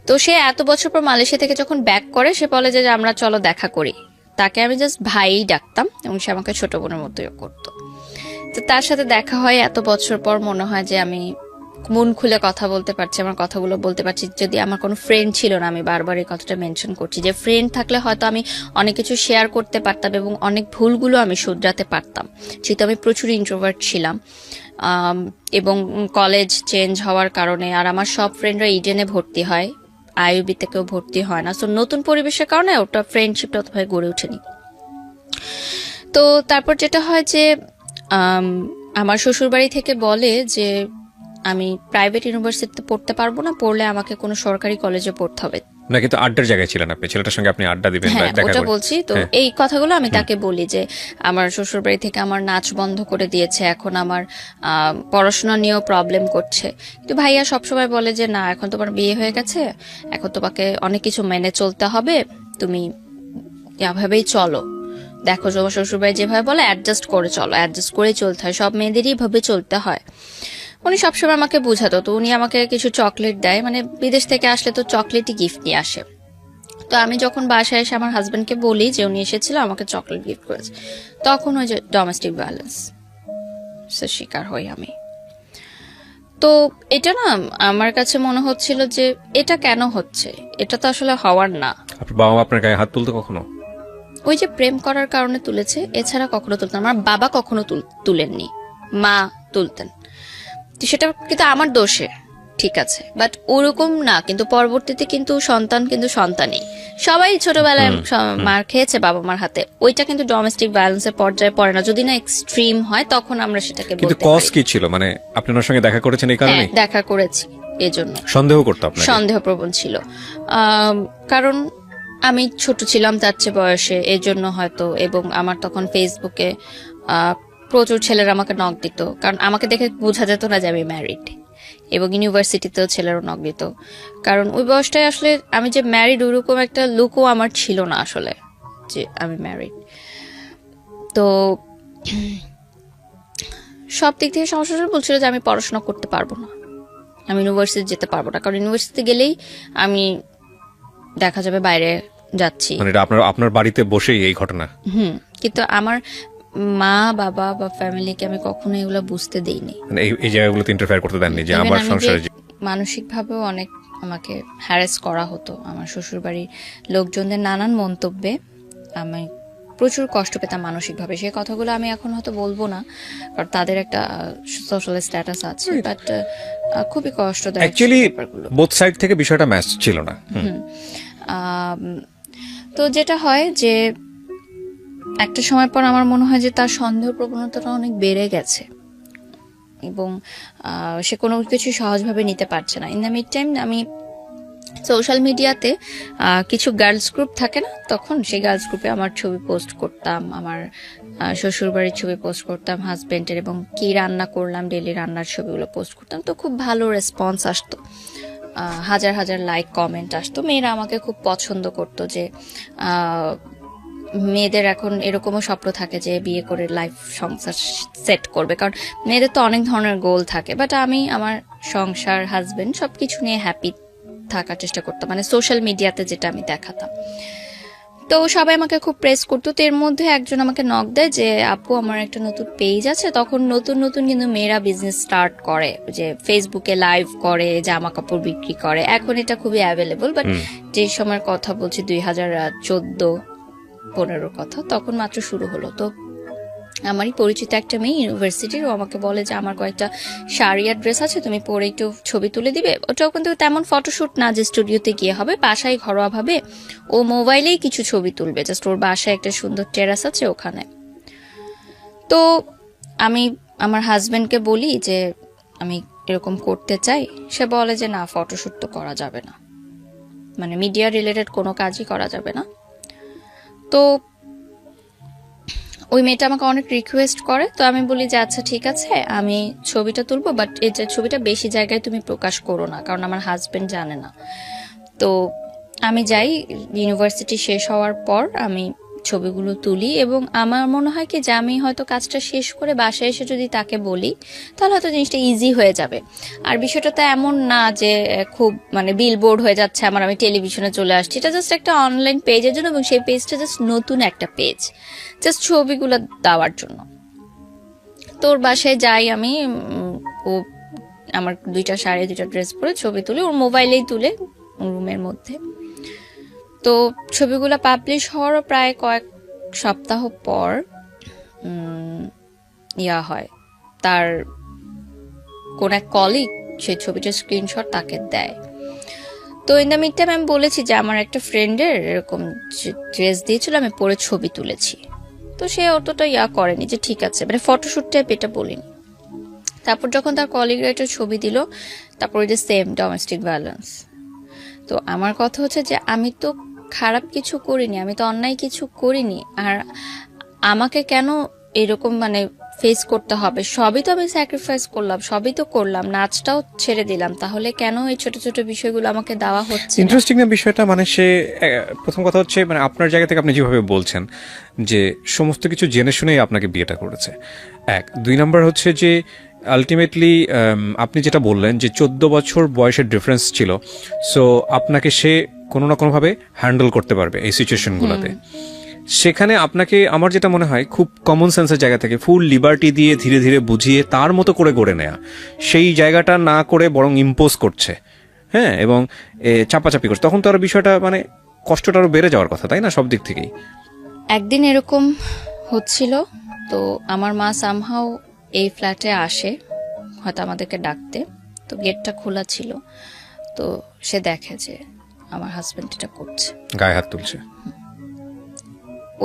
তো সে এত বছর পর মালয়েশিয়া থেকে যখন ব্যাক করে, সে বলে যে আমরা চলো দেখা করি। তাকে আমি জাস্ট ভাই ডাকতাম এবং সে আমাকে ছোট বোনের মতোই করতো। তো তার সাথে দেখা হয় এত বছর পর, মনে হয় যে আমি মন খুলে কথা বলতে পারছি, আমার কথাগুলো বলতে পারছি। যদি আমার কোনো ফ্রেন্ড ছিল না, আমি বারবার এই কথাটা মেনশন করছি যে ফ্রেন্ড থাকলে হয়তো আমি অনেক কিছু শেয়ার করতে পারতাম এবং অনেক ভুলগুলো আমি শুধরাতে পারতাম, যেহেতু আমি প্রচুর ইন্ট্রোভার্ট ছিলাম। এবং কলেজ চেঞ্জ হওয়ার কারণে আর আমার সব ফ্রেন্ডরা ইডেনে ভর্তি হয়, আইইউবিতে কেউ ভর্তি হয় না, সো নতুন পরিবেশের কারণে ওটা ফ্রেন্ডশিপটা অতভাবে গড়ে ওঠেনি। তো তারপর যেটা হয় যে আমার শ্বশুরবাড়ি থেকে বলে যে আমি প্রাইভেট ইউনিভার্সিটিতে পড়তে পারবো না, পড়লে আমাকে কোনো সরকারি কলেজে পড়তে হবে। না, কিন্তু আড্ডার জায়গায় ছিলেন আপনি, ছেলেটার সঙ্গে আপনি আড্ডা দিবেন, হ্যাঁ, দেখা ওটা করবেন। বলছি তো। এই কথাগুলো আমি তাকে বলি যে আমার শ্বশুরবাড়ি থেকে আমার নাচ বন্ধ করে দিয়েছে, এখন আমার পড়াশোনা নিয়েও প্রবলেম করছে। কিন্তু ভাইয়া সবসময় বলে যে না, এখন তোমার বিয়ে হয়ে গেছে, এখন তোমাকে অনেক কিছু মেনে চলতে হবে, তুমি এভাবেই চলো। দেখো তোমার শ্বশুরবাড়ি যেভাবে বলে অ্যাডজাস্ট করে চলো, অ্যাডজাস্ট করে চলতে হয়, সব মেয়েদেরই ভাবে চলতে হয়। উনি সবসময় আমাকে বুঝাতো। তো উনি আমাকে কিছু চকলেট দেয়, মানে বিদেশ থেকে আসলে তো চকলেটই গিফট নিয়ে আসে। তো আমি যখন বাসায় এসে আমার হাজবেন্ডকে বলি যে উনি এসেছিল আমাকে চকলেট গিফট করেছে, তখন ওই যে ডোমেস্টিক ভায়োলেন্স শিকার হই আমি। তো এটা না আমার কাছে মনে হচ্ছিল যে এটা কেন হচ্ছে, এটা তো আসলে হওয়ার না। আপনার বাবা মা আপনার গায়ে হাত তুলতো কখনো? ওই যে প্রেম করার কারণে তুলেছে, এছাড়া কখনো তুলতেন। আমার বাবা কখনো তুলেননি, মা তুলতেন। তো সেটা কিন্তু আমার দোষে, ঠিক আছে, বাট ওরকম না। কিন্তু পরবর্তীতে কিন্তু সন্তান কিন্তু সন্তানই, সবাই ছোটবেলায় মার খেয়েছে বাবা মার হাতে, ওইটা কিন্তু ডোমেস্টিক ভায়োলেন্সের পর্যায়ে পড়ে না। যদি না এক্সট্রিম হয় তখন আমরা সেটাকে কিন্তু বলতে কজ পারি। কি ছিল? মানে আপনি ওনার সঙ্গে দেখা করেছেন এই কারণে? হ্যাঁ, দেখা করেছি, এজন্য সন্দেহ করতো আপনাকে? সন্দেহপ্রবণ ছিল। কারণ আমি ছোট ছিলাম তার চেয়ে বয়সে, এজন্য হয়তো। এবং আমার তখন ফেসবুকে প্রচুর ছেলেরা আমাকে নক দিত, কারণ আমাকে দেখে বোঝা যেত না যে আমি ম্যারিড। এবং ইউনিভার্সিটিতেও ছেলেরা নক দিত, কারণ ওই বয়সটায় আসলে আমি যে ম্যারিড ওরকম একটা লুকও আমার ছিল না আসলে যে আমি ম্যারিড। তো সব দিক থেকে সমস্যা বলছিল যে আমি পড়াশোনা করতে পারবো না, আমি ইউনিভার্সিটি যেতে পারবো না, কারণ ইউনিভার্সিটি গেলেই আমি দেখা যাবে বাইরে যাচ্ছি। মানে এটা আপনার বাড়িতে বসেই এই ঘটনা? কিন্তু আমার মা বাবা বা ফ্যামিলিকে আমি কখনো এগুলো বুঝতে দেইনি, মানে এই জায়গাগুলোতে ইন্টারফেয়ার করতে দেননি যে আমার সংসারে? মানসিক ভাবেও অনেক আমাকে হ্যারাস করা হতো। আমার শ্বশুরবাড়ির লোকজনদের নানান মন্তব্যে আমি প্রচুর কষ্ট পেতাম মানসিক ভাবে। সেই কথাগুলো আমি এখন হয়তো বলবো না, কারণ তাদের একটা সোশ্যাল স্ট্যাটাস আছে, বাট খুবই কষ্টদায়ক। অ্যাকচুয়ালি বোথ সাইড থেকে বিষয়টা ম্যাচ ছিল না। তো যেটা হয় যে একটা সময় পর আমার মনে হয় যে তার সন্দেহ প্রবণতাটা অনেক বেড়ে গেছে এবং সে কোনো কিছু সহজভাবে নিতে পারছে না। ইন দ্য মিড টাইম আমি সোশ্যাল মিডিয়াতে কিছু গার্লস গ্রুপ থাকে না, তখন সেই গার্লস গ্রুপে আমার ছবি পোস্ট করতাম, আমার শ্বশুরবাড়ির ছবি পোস্ট করতাম, হাজবেন্ডের, এবং কি রান্না করলাম ডেলি রান্নার ছবিগুলো পোস্ট করতাম। তো খুব ভালো রেসপন্স আসতো, হাজার হাজার লাইক কমেন্ট আসতো। মেয়েরা আমাকে খুব পছন্দ করতো যে মেয়েদের এখন এরকমও স্বপ্ন থাকে যে বিয়ে করে লাইফ সংসার সেট করবে, কারণ মেয়েদের তো অনেক ধরনের গোল থাকে। বাট আমি আমার সংসার, হাজবেন্ড সবকিছু নিয়ে হ্যাপি থাকার চেষ্টা করতাম, মানে সোশ্যাল মিডিয়াতে যেটা আমি দেখাতাম। তো সবাই আমাকে খুব প্রেস করতো। তো এর মধ্যে একজন আমাকে নক দেয় যে আপু আমার একটা নতুন পেজ আছে। তখন নতুন নতুন কিন্তু মেয়েরা বিজনেস স্টার্ট করে, যে ফেসবুকে লাইভ করে, জামা কাপড় বিক্রি করে। এখন এটা খুবই অ্যাভেলেবল, বাট যে সময়ের কথা বলছি 2014-15 কথা, তখন মাত্র শুরু হলো। তো আমারই পরিচিত একটা মেয়ে ইউনিভার্সিটির, ও আমাকে বলে যে আমার কয়েকটা শাড়ি আর ড্রেস আছে, তুমি পরে একটু ছবি তুলে দিবে। ওটাও কিন্তু তেমন ফটোশুট না যে স্টুডিওতে গিয়ে হবে, বাসায় ঘরোয়া ভাবে ও মোবাইলেই কিছু ছবি তুলবে, জাস্ট ওর বাসায় একটা সুন্দর টেরাস আছে ওখানে। তো আমি আমার হাজবেন্ডকে বলি যে আমি এরকম করতে চাই, সে বলে যে না, ফটোশুট তো করা যাবে না, মানে মিডিয়া রিলেটেড কোনো কাজই করা যাবে না। তো ওই মেয়েটা আমাকে অনেক রিকোয়েস্ট করে, তো আমি বলি যে আচ্ছা ঠিক আছে, আমি ছবিটা তুলবো, বাট এই যে ছবিটা বেশি জায়গায় তুমি প্রকাশ করো না, কারণ আমার হাজবেন্ড জানে না। তো আমি যাই, ইউনিভার্সিটি শেষ হওয়ার পর আমি ছবিগুলো তুলি, এবং আমার মনে হয় কি যে আমি হয়তো কাজটা শেষ করে বাসায় এসে যদি তাকে বলি তাহলে হয়তো জিনিসটা ইজি হয়ে যাবে। আর বিষয়টা তো এমন না যে খুব মানে বিলবোর্ড হয়ে যাচ্ছে আমার, আমি টেলিভিশনে চলে আসছি। এটা জাস্ট একটা অনলাইন পেজের জন্য, এবং সেই পেজটা জাস্ট নতুন একটা পেজ, জাস্ট ছবিগুলো দেওয়ার জন্য। তোর বাসায় যাই আমি, ও আমার 2টা শাড়ি 2টা ড্রেস পরে ছবি তুলে, ওর মোবাইলেই তুলে রুমের মধ্যে। তো ছবিগুলো পাবলিশ হওয়ার প্রায় কয়েক সপ্তাহ পর হয়, তার কোন এক কলিগ সেই ছবিটার স্ক্রিনশট তাকে দেয়। তো ইন দ্য মিড টাইম আমি বলেছি যে আমার একটা ফ্রেন্ডের এরকম ড্রেস দিয়েছিল, আমি পরে ছবি তুলেছি। তো সে অতটা করেনি যে ঠিক আছে, মানে ফটোশুট টাইপ এটা বলিনি। তারপর যখন তার কলিগরা একটা ছবি দিল, তারপর ওই যে সেম ডোমেস্টিক ভায়োলেন্স। তো আমার কথা হচ্ছে যে আমি তো খারাপ কিছু করিনি, আমি তো অন্যায় কিছু করিনি, আর আমাকে কেন এরকম মানে ফেস করতে হবে? সবই তো আমি স্যাক্রিফাইস করলাম, সবই তো করলাম, নাচটাও ছেড়ে দিলাম, তাহলে কেন এই ছোট ছোট বিষয়গুলো আমাকে দেওয়া হচ্ছে? ইন্টারেস্টিং না বিষয়টা, মানে সে প্রথম কথা হচ্ছে মানে আপনার জায়গা থেকে আপনি যেভাবে বলছেন যে সমস্ত কিছু জেনে শুনেই আপনাকে বিয়েটা করেছে, 1। 2 নাম্বার হচ্ছে যে আলটিমেটলি আপনি যেটা বললেন যে 14 বছর বয়সের ডিফারেন্স ছিল, সো আপনাকে সে কোনো না কোনোভাবে হ্যান্ডেল করতে পারবে এই সিচুয়েশনগুলোতে। সেখানে আপনাকে আমার যেটা মনে হয় খুব কমন সেন্সের জায়গা থেকে ফুল লিবার্টি দিয়ে ধীরে ধীরে বুঝিয়ে তার মতো করে গড়ে নেয়া, সেই জায়গাটা না করে বরং ইম্পোজ করছে, হ্যাঁ, এবং চাপাচাপি করছে, তখন তো আরো বিষয়টা মানে কষ্টটা আরো বেড়ে যাওয়ার কথা, তাই না, সব দিক থেকেই। একদিন এরকম হচ্ছিল, তো আমার মা সামহাও এই ফ্ল্যাটে আসে হয়তো আমাদেরকে ডাকতে, তো গেটটা খোলা ছিল, তো সে দেখে যে আমার হাজবেন্ড এটা করছে, গায়ে হাত তুলছে।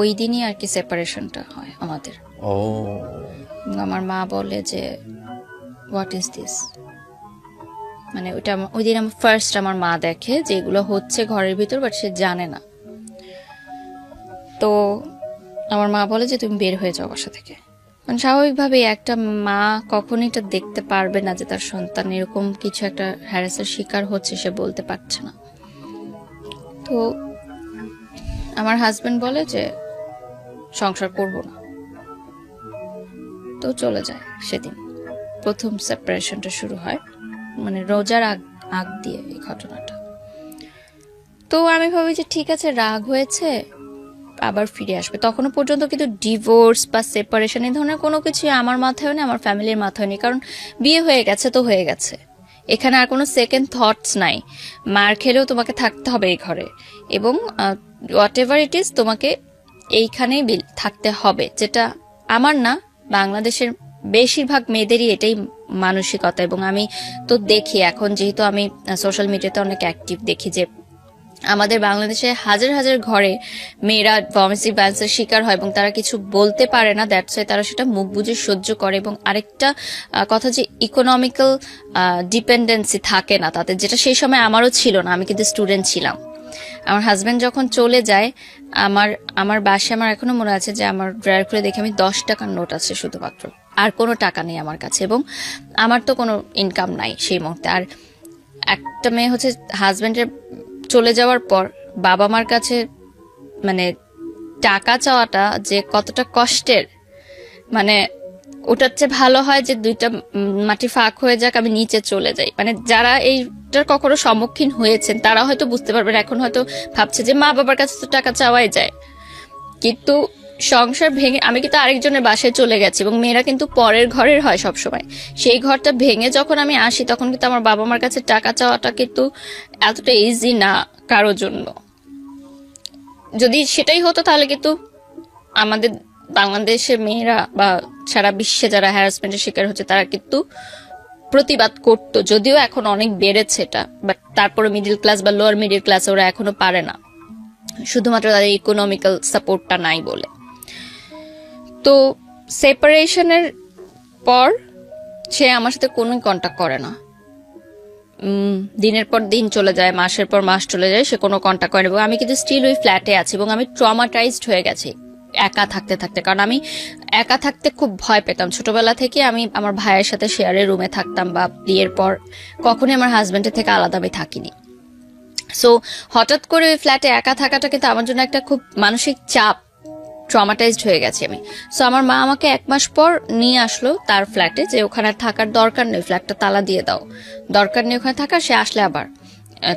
ওই দিনই আর কি সেপারেশনটা হয় আমাদের। ও, আমার মা বলে যে হোয়াট ইজ দিস, মানে ওইটা ওই দিন আমার ফার্স্ট আমার মা দেখে যে এগুলো হচ্ছে ঘরের ভিতর, বাট সে জানে না। তো আমার মা বলে যে তুমি বের হয়ে যাও বাসা থেকে। মানে স্বাভাবিকভাবে একটা মা কখনই এটা দেখতে পারবে না যে তার সন্তান এরকম কিছু একটা হ্যারাসের শিকার হচ্ছে, সে বলতে পারছে না। তো আমার হাজবেন্ড বলে যে সংসার করব না, তো চলে যায়। সেদিন প্রথম সেপারেশনটা শুরু হয়, মানে রোজার আগ দিয়ে এই ঘটনাটা। তো আমি ভাবি যে ঠিক আছে, রাগ হয়েছে, আবার ফিরে আসবে। তখনও পর্যন্ত কিন্তু ডিভোর্স বা সেপারেশন এই ধরনের কোনো কিছু আমার মাথায় নেই, আমার ফ্যামিলির মাথায় নেই, কারণ বিয়ে হয়ে গেছে তো হয়ে গেছে, এখানে আর কোনো সেকেন্ড থটস নাই। মার খেলেও তোমাকে থাকতে হবে এই ঘরে, এবং হোয়াট এভার ইট ইজ তোমাকে এইখানেই থাকতে হবে, যেটা আমার না, বাংলাদেশের বেশিরভাগ মেয়েদেরই এটাই মানসিকতা। এবং আমি তো দেখি এখন, যেহেতু আমি সোশ্যাল মিডিয়াতে অনেক অ্যাক্টিভ, দেখি যে আমাদের বাংলাদেশে হাজার হাজার ঘরে মেয়েরা ডোমেস্টিক ভায়োলেন্সের শিকার হয় এবং তারা কিছু বলতে পারে না, দ্যাটস ওয়াই তারা সেটা মুখ বুজে সহ্য করে। এবং আরেকটা কথা যে ইকোনমিক্যাল ডিপেন্ডেন্সি থাকে না তাদের, যেটা সেই সময় আমারও ছিল না, আমি কিন্তু স্টুডেন্ট ছিলাম। আমার হাজবেন্ড যখন চলে যায়, আমার বাসায় আমার এখনো মনে আছে যে আমার ড্রয়ার খুলে দেখে আমি 10 টাকার নোট আছে শুধুমাত্র, আর কোনো টাকা নেই আমার কাছে, এবং আমার তো কোনো ইনকাম নাই সেই মুহূর্তে। আর একটা মেয়ে হচ্ছে হাজবেন্ডের চলে যাওয়ার পর বাবা মার কাছে মানে টাকা চাওয়াটা যে কতটা কষ্টের, মানে ওটার চেয়ে ভালো হয় যে 2টা মাটি ফাঁক হয়ে যাক, আমি নিচে চলে যাই। মানে যারা এইটার কখনো সম্মুখীন হয়েছেন তারা হয়তো বুঝতে পারবেন, এখন হয়তো ভাবছে যে মা বাবার কাছে তো টাকা চাওয়াই যায়, কিন্তু সংসার ভেঙে আমি কিন্তু আরেকজনের বাসায় চলে গেছি, এবং মেয়েরা কিন্তু পরের ঘরের হয় সবসময়। সেই ঘরটা ভেঙে যখন আমি আসি, তখন কিন্তু আমার বাবা মার কাছে টাকা চাওয়াটা কিন্তু এতটা ইজি না কারোর জন্য। যদি সেটাই হতো তাহলে কিন্তু আমাদের বাংলাদেশের মেয়েরা বা সারা বিশ্বে যারা হ্যারাসমেন্টের শিকার হচ্ছে তারা কিন্তু প্রতিবাদ করতো, যদিও এখন অনেক বেড়েছে এটা, বাট তারপরে মিডল ক্লাস বা লোয়ার মিডল ক্লাস ওরা এখনো পারে না, শুধুমাত্র তাদের ইকোনমিক্যাল সাপোর্টটা নাই বলে। তো সেপারেশনের পর সে আমার সাথে কোনো কন্ট্যাক্ট করে না। দিনের পর দিন চলে যায়, মাসের পর মাস চলে যায়, সে কোনো কন্ট্যাক্ট করে না। এবং আমি কিন্তু স্টিল ওই ফ্ল্যাটে আছি এবং আমি ট্রমাটাইজড হয়ে গেছি একা থাকতে থাকতে। কারণ আমি একা থাকতে খুব ভয় পেতাম ছোটবেলা থেকে। আমি আমার ভাইয়ের সাথে শেয়ারে রুমে থাকতাম, বা বিয়ের পর কখনোই আমার হাজবেন্ডের থেকে আলাদা আমি থাকিনি। সো হঠাৎ করে ওই ফ্ল্যাটে একা থাকাটা কিন্তু আমার জন্য একটা খুব মানসিক চাপ, ট্রমাটাইজড হয়ে গেছি আমি। সো আমার মা আমাকে 1 মাস পর নিয়ে আসলো তার ফ্ল্যাটে, যে ওখানে আর থাকার দরকার নেই, ফ্ল্যাটটা তালা দিয়ে দাও, দরকার নেই ওখানে থাকার, সে আসলে আবার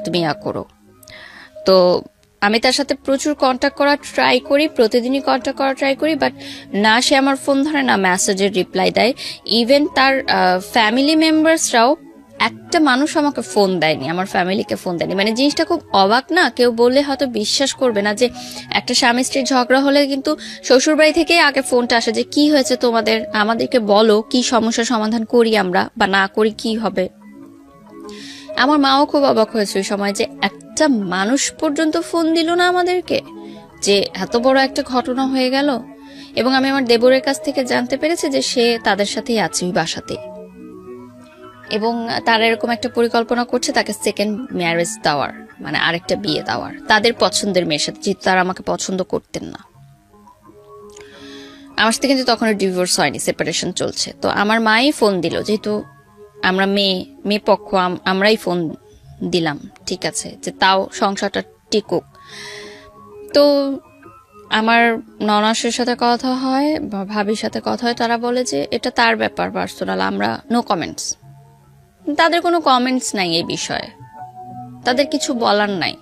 তুমি করো। তো আমি তার সাথে প্রচুর কন্ট্যাক্ট করার ট্রাই করি, প্রতিদিনই কন্ট্যাক্ট করার ট্রাই করি, বাট না সে আমার ফোন ধরে, না মেসেজের রিপ্লাই দেয়। ইভেন তার ফ্যামিলি মেম্বার্সরাও, একটা মানুষ আমাকে ফোন দেয়নি, আমার ফ্যামিলিকে ফোন দেয়নি। মানে জিনিসটা খুব অবাক না? কেউ বললে হয়তো বিশ্বাস করবে না যে একটা স্বামী স্ত্রীর ঝগড়া হলে কিন্তু শ্বশুরবাড়ি থেকে আগে ফোনটা আসে যে কি হয়েছে তোমাদের, আমাদেরকে বলো, কি সমস্যার সমাধান করি আমরা, বা না করি কি হবে। আমার মাও খুব অবাক হয়েছে ওই সময় যে একটা মানুষ পর্যন্ত ফোন দিল না আমাদেরকে, যে এত বড় একটা ঘটনা হয়ে গেল। এবং আমি আমার দেবরের কাছ থেকে জানতে পেরেছি যে সে তাদের সাথেই আছে ওই বাসাতেই, এবং তারা এরকম একটা পরিকল্পনা করছে তাকে সেকেন্ড ম্যারেজ দেওয়ার, মানে আরেকটা বিয়ে দেওয়ার তাদের পছন্দের মেয়ের সাথে, যেহেতু তারা আমাকে পছন্দ করতেন না। আমার সাথে কিন্তু তখন ডিভোর্স হয়নি, সেপারেশন চলছে। তো আমার মাই ফোন দিল, যেহেতু আমরা মেয়ে পক্ষ, আমরাই ফোন দিলাম, ঠিক আছে, যে তাও সংসারটা টিকুক। তো আমার ননাসের সাথে কথা হয় বা ভাবির সাথে কথা হয়, তারা বলে যে এটা তার ব্যাপার পার্সোনাল, আমরা নো কমেন্টস। তাদের কোনো কমেন্টস নাই এই বিষয়ে, তাদের কিছু বলার নাই,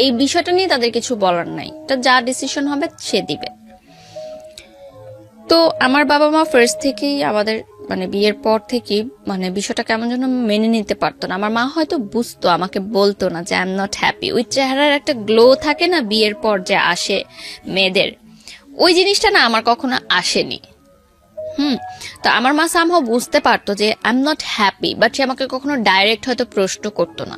এই বিষয়টা নিয়ে তাদের কিছু বলার নাই, এটা যা ডিসিশন হবে সে দিবে। তো আমার বাবা মা ফার্স্ট থেকেই আমাদের, মানে বিয়ের পর থেকেই, মানে বিষয়টা কেমন যেন মেনে নিতে পারতো না। আমার মা হয়তো বুঝতো, আমাকে বলতো না যে আই এম নট হ্যাপি। ওই চেহারার একটা গ্লো থাকে না বিয়ের পর যে আসে মেয়েদের, ওই জিনিসটা না আমার কখনো আসেনি। তো আমার মা সামহাও বুঝতে পারতো যে I am not happy, but সে আমাকে কখনো ডাইরেক্ট হয়তো প্রশ্ন করতো না।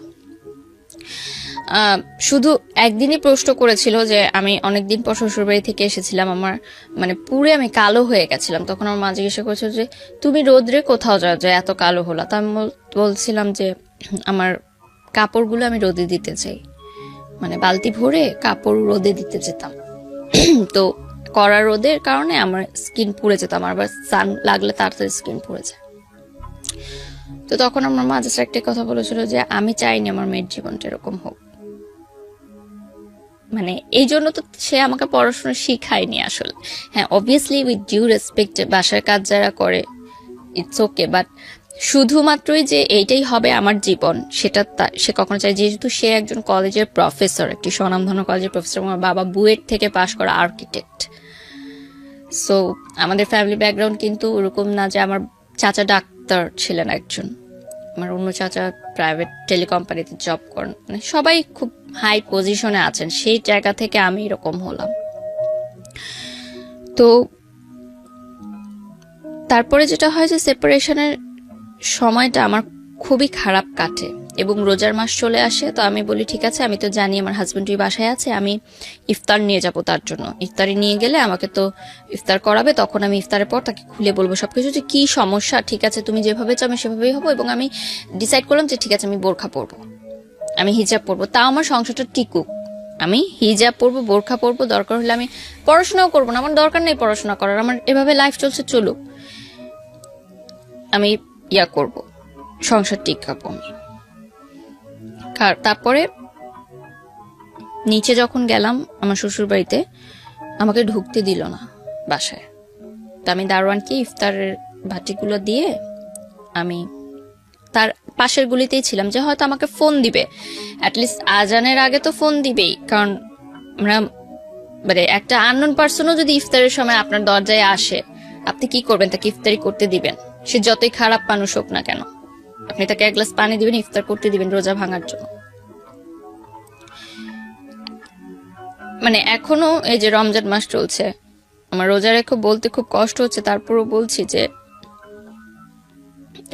শুধু একদিনই প্রশ্ন করেছিল যে আমি অনেকদিন পর শ্বশুরবাড়ি থেকে এসেছিলাম, আমার মানে পুরো আমি কালো হয়ে গেছিলাম। তখন আমার মা জিজ্ঞাসা করেছিল যে তুমি রোদ্রে কোথাও যাও যে এত কালো হলো? তা আমি বলছিলাম যে আমার কাপড়গুলো আমি রোদে দিতে চাই, মানে বালতি ভরে কাপড় রোদে দিতে যেতাম। তো কড়া রোদের কারণে আমার স্কিন পুড়ে যেত, আমার আবার সান লাগলে তাড়াতাড়ি স্কিন পুড়ে যায়। তো তখন আমার মা জাস্ট একটা কথা বলেছিল যে আমি চাইনি আমার মেয়ের জীবনটা এরকম হোক। মানে এই জন্য তো সে আমাকে পড়াশোনা শিখায়নি আসলে। হ্যাঁ, অবভিয়াসলি উইথ ডিউ রেসপেক্ট, বাসার কাজ যারা করে ইটস ওকে, বাট শুধুমাত্রই যে এইটাই হবে আমার জীবন সেটা সে কখনো চায়। যেহেতু সে একজন কলেজের প্রফেসর, একটি স্বনামধন্য কলেজের প্রফেসর, আমার বাবা বুয়েট থেকে পাশ করা আর্কিটেক্ট। সো আমাদের ফ্যামিলি ব্যাকগ্রাউন্ড কিন্তু ওরকম না যে আমার চাচা ডাক্তার ছিলেন একজন, আমার অন্য চাচা প্রাইভেট টেলিকোম্পানিতে জব করেন, মানে সবাই খুব হাই পজিশনে আছেন। সেই জায়গা থেকে আমি এরকম হলাম। তো তারপরে যেটা হয় যে সেপারেশনের সময়টা আমার খুবই খারাপ কাটে এবং রোজার মাস চলে আসে। তো আমি বলি ঠিক আছে, আমি তো জানি আমার হাজবেন্ড ওই বাসায় আছে, আমি ইফতার নিয়ে যাব তার জন্য। ইফতারি নিয়ে গেলে আমাকে তো ইফতার করাবে, তখন আমি ইফতারের পর তাকে খুলে বলবো সবকিছু যে কি সমস্যা, ঠিক আছে তুমি যেভাবে চাও আমি সেভাবেই হবো। এবং আমি ডিসাইড করলাম যে ঠিক আছে আমি বোরখা পরবো, আমি হিজাব পরবো, তাও আমার সংসারটা টিকুক। আমি হিজাব পরবো, বোরখা পরবো, দরকার হলে আমি পড়াশোনাও করবো না, আমার দরকার নেই পড়াশোনা করার, আমার এভাবে লাইফ চলছে চলুক, আমি করব, সংসার টিকাবো আমি। তারপরে নিচে যখন গেলাম আমার শ্বশুর বাড়িতে, আমাকে ঢুকতে দিল না বাসায়। তা আমি দারোয়ানকে ইফতারের ভাটিগুলো দিয়ে আমি তার পাশের গুলিতেই ছিলাম, যে হয়তো আমাকে ফোন দিবে, অ্যাটলিস্ট আজানের আগে তো ফোন দিবেই। কারণ আমরা মানে একটা আননোন পার্সনও যদি ইফতারের সময় আপনার দরজায় আসে, আপনি কি করবেন? তাকে ইফতারি করতে দিবেন, সে যতই খারাপ মানুষ হোক না কেন। আপনি তাকে এক গ্লাস পানি দিবেন, ইফতার করতে দিবেন রোজা ভাঙার জন্য। মানে এখনো এই যে রমজান মাস চলছে, আমার রোজা রেখে বলতে খুব কষ্ট হচ্ছে, তারপরও বলছি যে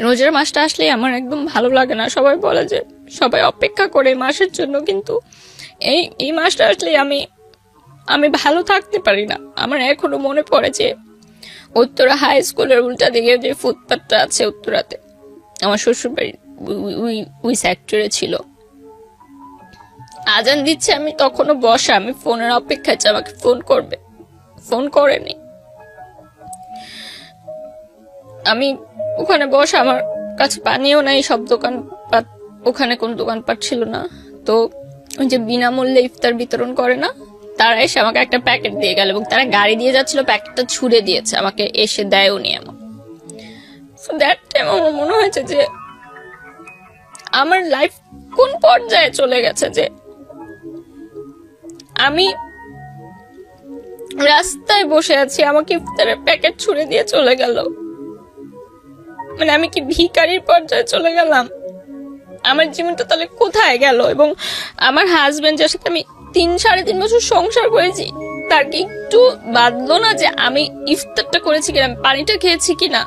রোজার মাসটা আসলে আমার একদম ভালো লাগে না। সবাই বলে যে সবাই অপেক্ষা করে মাসের জন্য, কিন্তু এই মাসটা আসলে আমি ভালো থাকতে পারি না। আমার এখনো মনে পড়ে যে উত্তরা হাই স্কুলের উল্টা দিকে যে ফুটপাথটা আছে উত্তরাতে, আমার শ্বশুর বাড়ি ওই সেক্টরে ছিল। আজান দিচ্ছে, আমি তখনও বসা, আমি ফোনের অপেক্ষায় যে আমাকে ফোন করবে, ফোন করেনি। আমি ওখানে বসা, আমার কাছে পানিও নাই, সব দোকানপাট, ওখানে কোন দোকানপাট ছিল না। তো ওই যে বিনামূল্যে ইফতার বিতরণ করে না, তারা এসে আমাকে একটা প্যাকেট দিয়ে গেল এবং তারা গাড়ি দিয়ে যাচ্ছিল, প্যাকেটটা ছুড়ে দিয়েছে, আমাকে এসে দেয়ও নি এমন। সো দ্যাট টাইম আমার মনে হয়েছে যে আমার লাইফ কোন পর্যায়ে চলে গেছে, যে আমি রাস্তায় বসে আছি, আমাকে ইফতারের প্যাকেট ছুড়ে দিয়ে চলে গেল। মানে আমি কি ভিখারির পর্যায়ে চলে গেলাম? আমার জীবনটা তাহলে কোথায় গেল? এবং আমার হাজবেন্ড, যার সাথে আমি 3-3.5 বছর সংসার করেছি, তার কি একটু বাদলো না যে আমি ইফতারটা করেছি কিনা, আমি পানিটা খেয়েছি কিনা?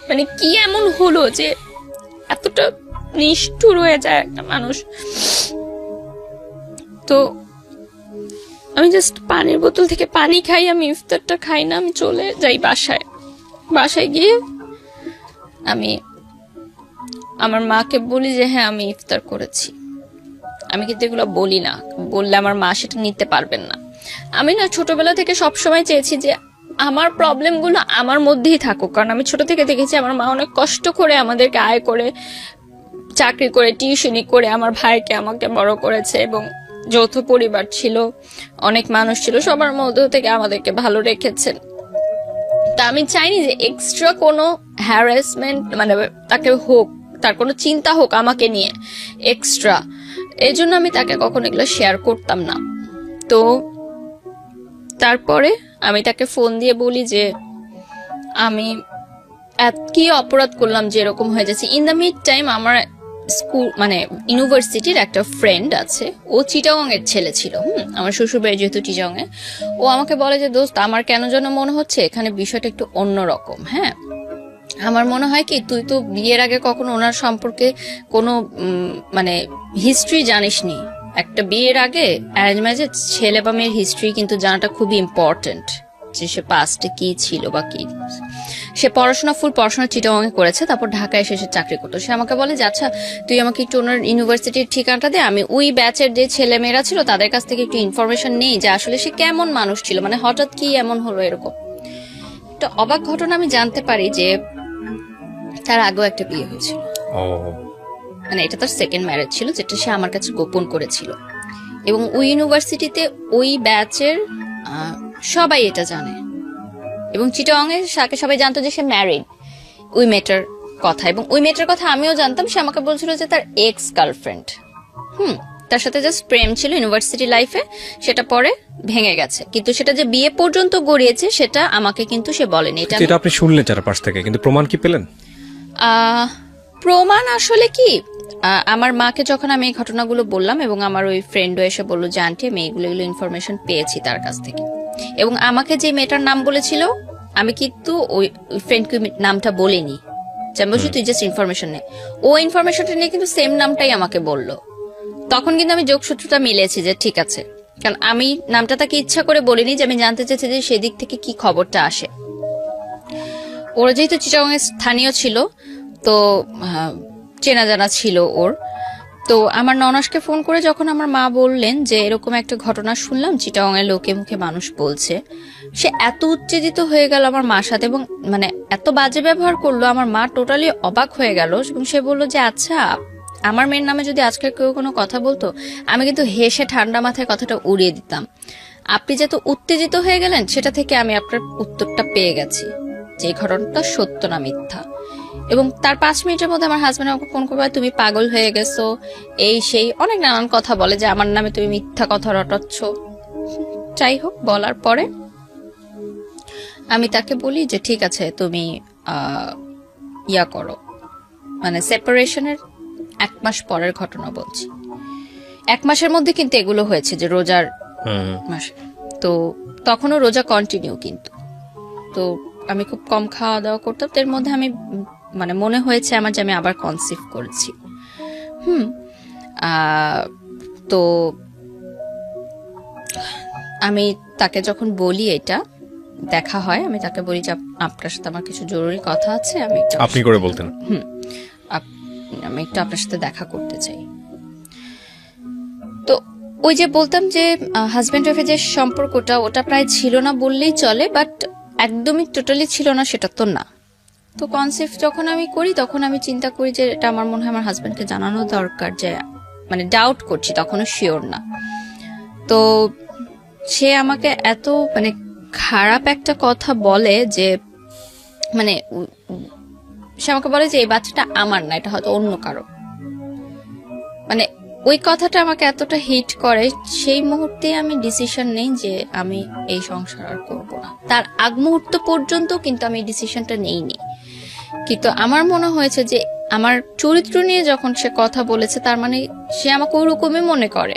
মানে কি এমন হলো যে এতটা নিষ্ঠুর হয়ে যায় একটা মানুষ? তো আমি জাস্ট পানির বোতল থেকে পানি খাই, আমি ইফতারটা খাই না, আমি চলে যাই বাসায়। বাসায় গিয়ে আমি আমার মাকে বলি যে হ্যাঁ আমি ইফতার করেছি। আমি কিন্তু এগুলো বলি না, বললে আমার মা সেটা নিতে পারবেন না। আমি না ছোটবেলা থেকে সবসময় চেয়েছি যে আমার প্রবলেমগুলো আমার মধ্যেই থাকুক, কারণ আমি ছোট থেকে দেখেছি আমার মা অনেক কষ্ট করে আমাদেরকে আয় করে, চাকরি করে, টিউশনি করে আমার ভাইকে আমাকে বড় করেছে, এবং যৌথ পরিবার ছিল, অনেক মানুষ ছিল, সবার মধ্য থেকে আমাদেরকে ভালো রেখেছেন। তা আমি চাইনি যে এক্সট্রা কোনো হ্যারাসমেন্ট মানে তাকে হোক, তার কোনো চিন্তা হোক আমাকে নিয়ে এক্সট্রা। এই জন্য আমি তাকে কখনো এগুলো শেয়ার করতাম না। তো তারপরে আমি তাকে ফোন দিয়ে বলি যে আমি কি অপরাধ করলাম যে এরকম হয়ে যাচ্ছে। ইন দ্য মিড টাইম আমার স্কুল মানে ইউনিভার্সিটির একটা ফ্রেন্ড আছে, ও চিটাগং এর ছেলে ছিল। আমার শ্বশুর বাড়ি যেহেতু চিটাগং এ, ও আমাকে বলে যে দোস্ত আমার কেন যেন মনে হচ্ছে এখানে বিষয়টা একটু অন্যরকম। হ্যাঁ, আমার মনে হয় কি তুই তো বিয়ের আগে কখনো ওনার সম্পর্কে কোনো মানে হিস্ট্রি জানিসনি। একটা বিয়ের আগে অ্যারেঞ্জ ম্যারেজে ছেলে বা মেয়ের হিস্ট্রি কিন্তু জানাটা খুবই ইম্পর্টেন্ট, যে সে পাস্টে কি ছিল বা কি। সে ফুল পড়াশোনা চিটাগং করেছে, তারপর ঢাকায় এসে সে চাকরি করতো। সে আমাকে বলে যে আচ্ছা তুই আমাকে একটু ওনার ইউনিভার্সিটির ঠিকানাটা দে, আমি ওই ব্যাচের যে ছেলে মেয়েরা ছিল তাদের কাছ থেকে একটু ইনফরমেশন নেই যে আসলে সে কেমন মানুষ ছিল, মানে হঠাৎ কি এমন হলো এরকম। একটা অবাক ঘটনা আমি জানতে পারি যে তার আগেও একটা বিয়ে হয়েছিল। মানে এটা তার সেকেন্ড ম্যারেজ ছিল, যেটা সে আমার কাছে গোপন করেছিল। এবং ওই ইউনিভার্সিটিতে ওই ব্যাচের সবাই এটা জানে, এবং চিটাগং এর সবাই জানতো যে সে ম্যারিড ওই মেয়েটার কথা। এবং ওই মেয়েটার কথা আমিও জানতাম। সে আমাকে বলছিল যে তার এক্স গার্লফ্রেন্ড তার সাথে জাস্ট প্রেম ছিল ইউনিভার্সিটি লাইফে, সেটা পরে ভেঙে গেছে, কিন্তু সেটা যে বিয়ে পর্যন্ত গড়িয়েছে সেটা আমাকে কিন্তু সে বলেনি। এটা আপনি শুনলেন চারপাশ থেকে, কিন্তু প্রমাণ কি পেলেন? প্রমাণ আসলে কি, আমার মাকে যখন আমি এই ঘটনাগুলো বললাম, এবং আমার ওই ফ্রেন্ডও এসে বললো যে আন্টি আমি এগুলো ইনফরমেশন পেয়েছি তার কাছ থেকে। এবং আমাকে যে মেয়েটার নাম বলেছিল আমি কিন্তু ওই ফ্রেন্ডকে নামটা বলিনি, আমি বলছি তুই জাস্ট ইনফরমেশন নে। ও ইনফরমেশনটা নিয়ে কিন্তু সেম নামটাই আমাকে বললো। তখন কিন্তু আমি যোগসূত্রটা মিলেছি যে ঠিক আছে, কারণ আমি নামটা তাকে ইচ্ছা করে বলিনি, যে আমি জানতে চাইছি যে সেদিক থেকে কি খবরটা আসে। ওরা যেহেতু চিটাগং এর স্থানীয় ছিল, তো চেনা জানা ছিল ওর। তো আমার ননাসকে ফোন করে যখন আমার মা বললেন যে এরকম একটা ঘটনা শুনলাম চিটাগং এর লোকে মুখে মানুষ বলছে, সে এত উত্তেজিত হয়ে গেল আমার মার সাথে, এবং মানে এত বাজে ব্যবহার করলো, আমার মা টোটালি অবাক হয়ে গেল। এবং সে বললো যে আচ্ছা আমার মেয়ের নামে যদি আজকে কেউ কোনো কথা বলতো আমি কিন্তু হেসে ঠান্ডা মাথায় কথাটা উড়িয়ে দিতাম। আপনি যেহেতু উত্তেজিত হয়ে গেলেন সেটা থেকে আমি আপনার উত্তরটা পেয়ে গেছি যে ঘটনাটা সত্য না মিথ্যা। এবং তার 5 মিনিটের মধ্যে আমার হাজবেন্ড আমাকে ফোন করবে, তুমি পাগল হয়ে গেছো, এই সেই অনেক নানান কথা বলে যে আমার নামে তুমি মিথ্যা কথা রটাচ্ছ। যাই হোক, বলার পরে আমি তাকে বলি যে ঠিক আছে তুমি ইয়া করো, মানে সেপারেশনের 1 মাস পরের ঘটনা বলছি। 1 মাসের মধ্যে কিন্তু এগুলো হয়েছে, যে রোজার মাসে। তো তখনও রোজা কন্টিনিউ, কিন্তু তো আমি খুব কম খাওয়া দাওয়া করতাম। এর মধ্যে আমি মানে মনে হয়েছে আমার যে আমি আবার কনসিভ করেছি। তো আমি তাকে যখন বলি এটা, দেখা হয়, আমি তাকে বলি যে আপনার সাথে আমার কিছু জরুরি কথা আছে, আমি একটু আপনি করে বলতেন? আমি একটু আপনার সাথে দেখা করতে চাই। তো ওই যে বলতাম যে হাজব্যান্ড ওয়াইফের যে সম্পর্কটা, ওটা প্রায় ছিল না বললেই চলে, বাট একদমই টোটালি ছিল না সেটা তো না। তো কনসেপ্ট যখন আমি করি তখন আমি চিন্তা করি যে এটা আমার মনে হয় আমার হাজব্যান্ডকে জানানো দরকার, যে মানে ডাউট করছি, তখনও শিওর না। তো সে আমাকে এত মানে খারাপ একটা কথা বলে যে মানে সে আমাকে বলে যে এই বাচ্চাটা আমার না, এটা হয়তো অন্য কারো। মানে ওই কথাটা আমাকে এতটা হিট করে, সেই মুহূর্তে আমি ডিসিশন নেই যে আমি এই সংসার আর করবো না। তার আগ মুহূর্ত পর্যন্ত কিন্তু আমি এই ডিসিশনটা নেইনি, কিন্তু আমার মনে হয়েছে যে আমার চরিত্র নিয়ে যখন সে কথা বলেছে, তার মানে সে আমাকে ওরকমই মনে করে।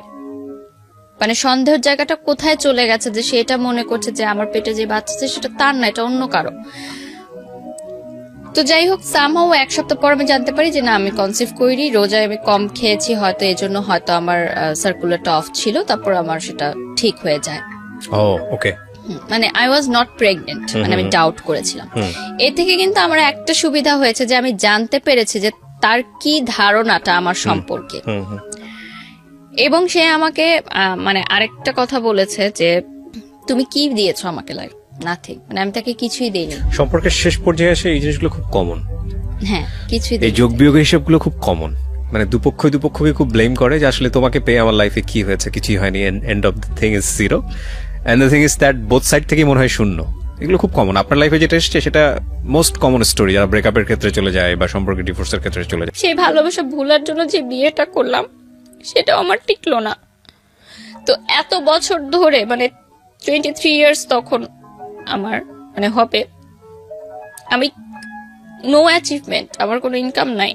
মানে সন্দেহের জায়গাটা কোথায় চলে গেছে, যে সে এটা মনে করছে যে আমার পেটে যে বাচ্চা আছে সেটা তার না, এটা অন্য কারো। তো যাই হোক, সামহাও 1 সপ্তাহ পর আমি জানতে পারি যে না, আমি কনসিভ করি, রোজায় আমি কম খেয়েছি হয়তো, এজন্য হয়তো আমার সার্কুলেটর অফ ছিল, তারপর আমার সেটা ঠিক হয়ে যায়। ও ওকে। মানে আই ওয়াজ নট প্রেগনেন্ট, মানে আমি ডাউট করেছিলাম। এ থেকে কিন্তু আমার একটা সুবিধা হয়েছে যে আমি জানতে পেরেছি যে তার কি ধারণাটা আমার সম্পর্কে। এবং সে আমাকে মানে আরেকটা কথা বলেছে যে তুমি কি দিয়েছো আমাকে, লাইফ নাথিং, মানে আমি তাকে কিছুই দেইনি। সম্পর্কের শেষ পর্যায়ে এসে এই জিনিসগুলো খুব কমন। হ্যাঁ, কিছুই এই দেইনি। যোগ বিয়োগের হিসাবগুলো খুব কমন, মানে দুপক্ষকে খুব ব্লেম করে যে আসলে তোমাকে পেয়ে আমার লাইফে কি হয়েছে, কিছুই হয়নি, end of the thing is zero, and the thing is that both side থেকে মনে হয় শূন্য। এগুলো খুব কমন আপনার লাইফে যেটা এসছে, সেটা মোস্ট কমন স্টোরি, যারা ব্রেকআপের ক্ষেত্রে চলে যায় বা সম্পর্কে ডিভোর্সের ক্ষেত্রে চলে যায়। সেই ভালোবাসা ভুলার জন্য যে বিয়েটা করলাম সেটাও আমার টিকলো না। তো এত বছর ধরে, মানে 23 ইয়ার্স তখন আমার মানে হবে, আমি নো অ্যাচিভমেন্ট, আমার কোনো ইনকাম নাই।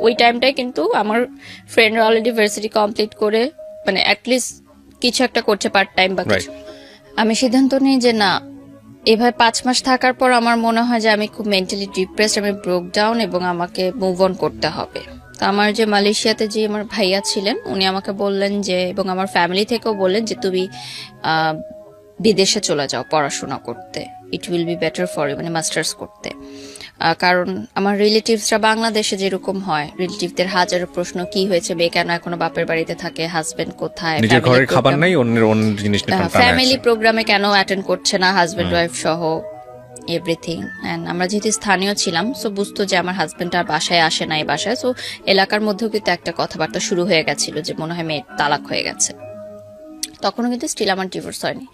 ওই টাইমটায় কিন্তু আমার ফ্রেন্ডরা অলরেডি ভার্সিটি কমপ্লিট করে মানে অ্যাটলিস্ট কিছু একটা করছে, পার্ট টাইম বা কিছু। আমি সিদ্ধান্ত নিই যে না, এভাবে 5 মাস থাকার পর আমার মনে হয় যে আমি খুব মেন্টালি ডিপ্রেসড, আমি ব্রোক ডাউন, এবং আমাকে মুভ অন করতে হবে। তো আমার যে মালয়েশিয়াতে যে আমার ভাইয়া ছিলেন, উনি আমাকে বললেন যে, এবং আমার ফ্যামিলি থেকেও বললেন যে তুমি বিদেশে চলে যাও পড়াশোনা করতে, it will be better for you, মানে মাস্টার্স করতে। কারণ আমার রিলেটিভসরা বাংলাদেশে যেরকম হয়, রিলেটিভদের হাজারো প্রশ্ন, কি হয়েছে, মেয়ে কেন এখনো বাপের বাড়িতে থাকে, হাজবেন্ড কোথায়, নিজের ঘরের খাবার নাই, অন্যের জিনিস নিয়ে ফ্যামিলি প্রোগ্রামে কেন অ্যাটেন্ড করছে না, হাজবেন্ড ওয়াইফ সহ এভরিথিং। এন্ড আমরা যেহেতু স্থানীয় ছিলাম, সো বুঝতো যে আমার হাজবেন্ড আর বাসায় আসে না এই বাসায়। সো এলাকার মধ্যেও কিন্তু একটা কথাবার্তা শুরু হয়ে গেছিল যে মনে হয় মেয়ের তালাক হয়ে গেছে। তখনও কিন্তু স্টিল আমার ডিভোর্স হয়নি।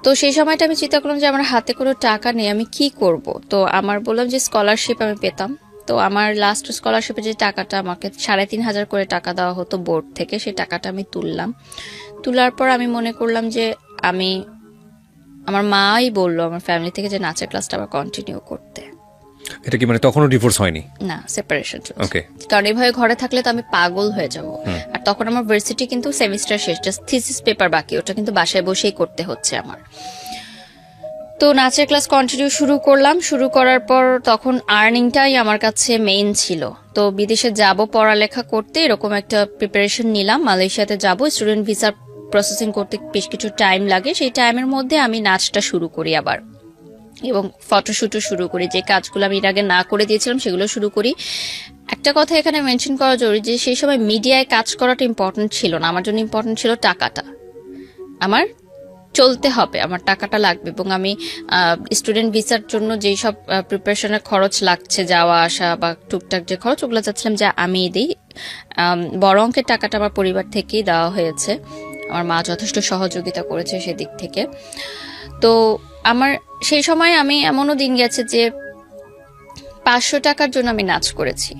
তো সেই সময়টা আমি চিন্তা করলাম যে আমার হাতে কোনো টাকা নেই, আমি কি করব। তো আমার বললাম যে স্কলারশিপ আমি পেতাম। তো আমার লাস্ট স্কলারশিপে যে টাকাটা, আমাকে 3,500 করে টাকা দেওয়া হতো বোর্ড থেকে, সেই টাকাটা আমি তুললাম। তোলার পর আমি মনে করলাম যে আমার মাই বললো আমার ফ্যামিলি থেকে যে নাচের ক্লাসটা আবার কন্টিনিউ করতে। এটা কি মানে তখনও ডিভোর্স হয়নি? না, সেপারেশন চলছে। ওকে। কারণ এইভাবে ঘরে থাকলে তো আমি পাগল হয়ে যাব। আর তখন আমার ভার্সিটি কিন্তু সেমিস্টার শেষ, জাস্ট থিসিস পেপার বাকি, ওটা কিন্তু বাসায় বসেই করতে হচ্ছে আমার। তো নাচের ক্লাস কন্টিনিউ শুরু করলাম। শুরু করার পর তখন আর্নিংটাই আমার কাছে মেইন ছিল। তো বিদেশে যাব পড়ালেখা করতে, এরকম একটা প্রিপারেশন নিলাম। মালয়েশিয়াতে যাব, স্টুডেন্ট ভিসা প্রসেসিং করতে বেশ কিছু টাইম লাগে। সেই টাইমের মধ্যে আমি নাচটা শুরু করি আবার, এবং ফটোশুটও শুরু করি। যে কাজগুলো আমি এর আগে না করে দিয়েছিলাম সেগুলো শুরু করি। একটা কথা এখানে মেনশন করা জরুরি যে সেই সময় মিডিয়ায় কাজ করাটা ইম্পর্টেন্ট ছিল না, আমার জন্য ইম্পর্টেন্ট ছিল টাকাটা। আমার চলতে হবে, আমার টাকাটা লাগবে। এবং আমি স্টুডেন্ট ভিসার জন্য যেই সব প্রিপারেশনের খরচ লাগছে, যাওয়া আসা বা টুকটাক যে খরচ, ওগুলো চাচ্ছিলাম যে আমি দিই। বড় অঙ্কের টাকাটা আমার পরিবার থেকেই দেওয়া হয়েছে, আমার মা যথেষ্ট সহযোগিতা করেছে সেদিক থেকে। তো আমার সেই সময় আমি এমনও দিন গেছে যে 500 টাকার জন্য আমি নাচ করেছি,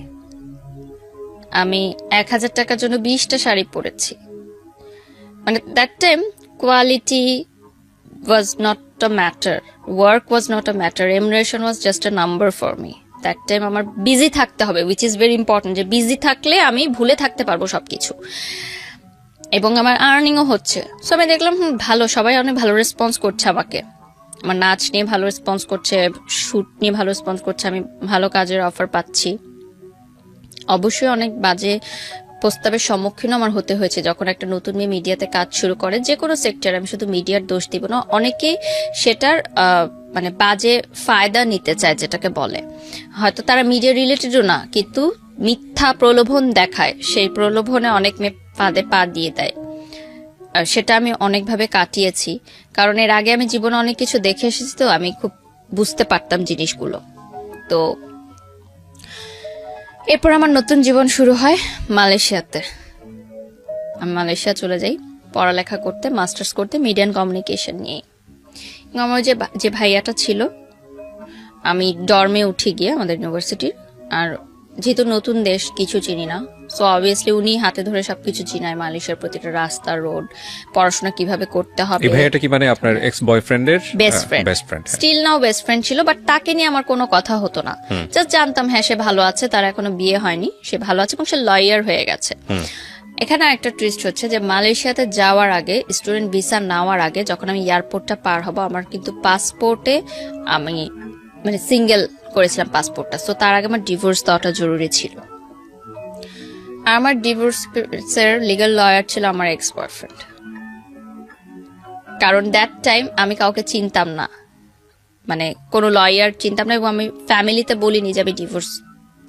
আমি 1000 টাকার জন্য 20টা শাড়ি পরেছি। মানে that time quality was not a matter, work was not a matter, remuneration was just a number for me. That time আমার বিজি থাকতে হবে, উইচ ইজ ভেরি ইম্পর্টেন্ট, যে বিজি থাকলে আমি ভুলে থাকতে পারবো সবকিছু, এবং আমার আর্নিংও হচ্ছে। সো আমি দেখলাম ভালো, সবাই অনেক ভালো রেসপন্স করছে আমাকে, আমার নাচ নিয়ে ভালো রেসপন্স করছে, শুট নিয়ে ভালো রেসপন্স করছে, আমি ভালো কাজের অফার পাচ্ছি। অবশ্যই অনেক বাজে প্রস্তাবের সম্মুখীন আমার হতে হয়েছে যখন একটা নতুন মেয়ে মিডিয়াতে কাজ শুরু করে, যে কোনো সেক্টর, আমি শুধু মিডিয়ার দোষ দিব না, অনেকেই সেটার মানে বাজে ফায়দা নিতে চায়, যেটাকে বলে হয়তো তারা মিডিয়া রিলেটেডও না, কিন্তু মিথ্যা প্রলোভন দেখায়, সেই প্রলোভনে অনেক মেয়ে ফাঁদে পা দিয়ে দেয়। সেটা আমি অনেকভাবে কাটিয়েছি, কারণ এর আগে আমি জীবনে অনেক কিছু দেখে এসেছি, তো আমি খুব বুঝতে পারতাম জিনিসগুলো। তো এরপর আমার নতুন জীবন শুরু হয় মালয়েশিয়াতে। আমি মালয়েশিয়া চলে যাই পড়ালেখা করতে, মাস্টার্স করতে মিডিয়া অ্যান্ড কমিউনিকেশন নিয়ে। আমার যে ভাইয়াটা ছিল, আমি ডর্মে উঠে গিয়ে আমাদের ইউনিভার্সিটির, আর যেহেতু নতুন দেশ কিছু চিনি না, সো অবভিয়াসলি উনি হাতে ধরে সবকিছু চিনায়, মালয়েশিয়ার প্রতিটা রাস্তা, রোড, পড়াশোনা কিভাবে করতে হবে। এই ভাইয়াটা কি মানে আপনার এক্স বয়ফ্রেন্ডের best friend, still now best friend ছিল, বাট তাকে নিয়ে আমার কোনো কথা হতো না। জাস্ট জানতাম হ্যাঁ সে ভালো আছে, তার এখনো বিয়ে হয়নি, সে ভালো আছে এবং সে লয়ার হয়ে গেছে। এখানে একটা টুইস্ট হচ্ছে যে মালয়েশিয়াতে যাওয়ার আগে, স্টুডেন্ট ভিসা নেওয়ার আগে, যখন আমি এয়ারপোর্টটা পার হব, আমার কিন্তু পাসপোর্টে আমি মানে সিঙ্গেল করেছিলাম পাসপোর্টটা, সো তার আগে আমার ডিভোর্স দেওয়াটা জরুরি ছিল। আর আমার ডিভোর্সের লিগ্যাল লয়ার ছিল আমার এক্স বয়ফ্রেন্ড, কারণ দ্যাট টাইম আমি কাউকে চিনতাম না, মানে কোনো লয়ার চিনতাম না, এবং আমি ফ্যামিলিতে বলিনি যে আমি ডিভোর্স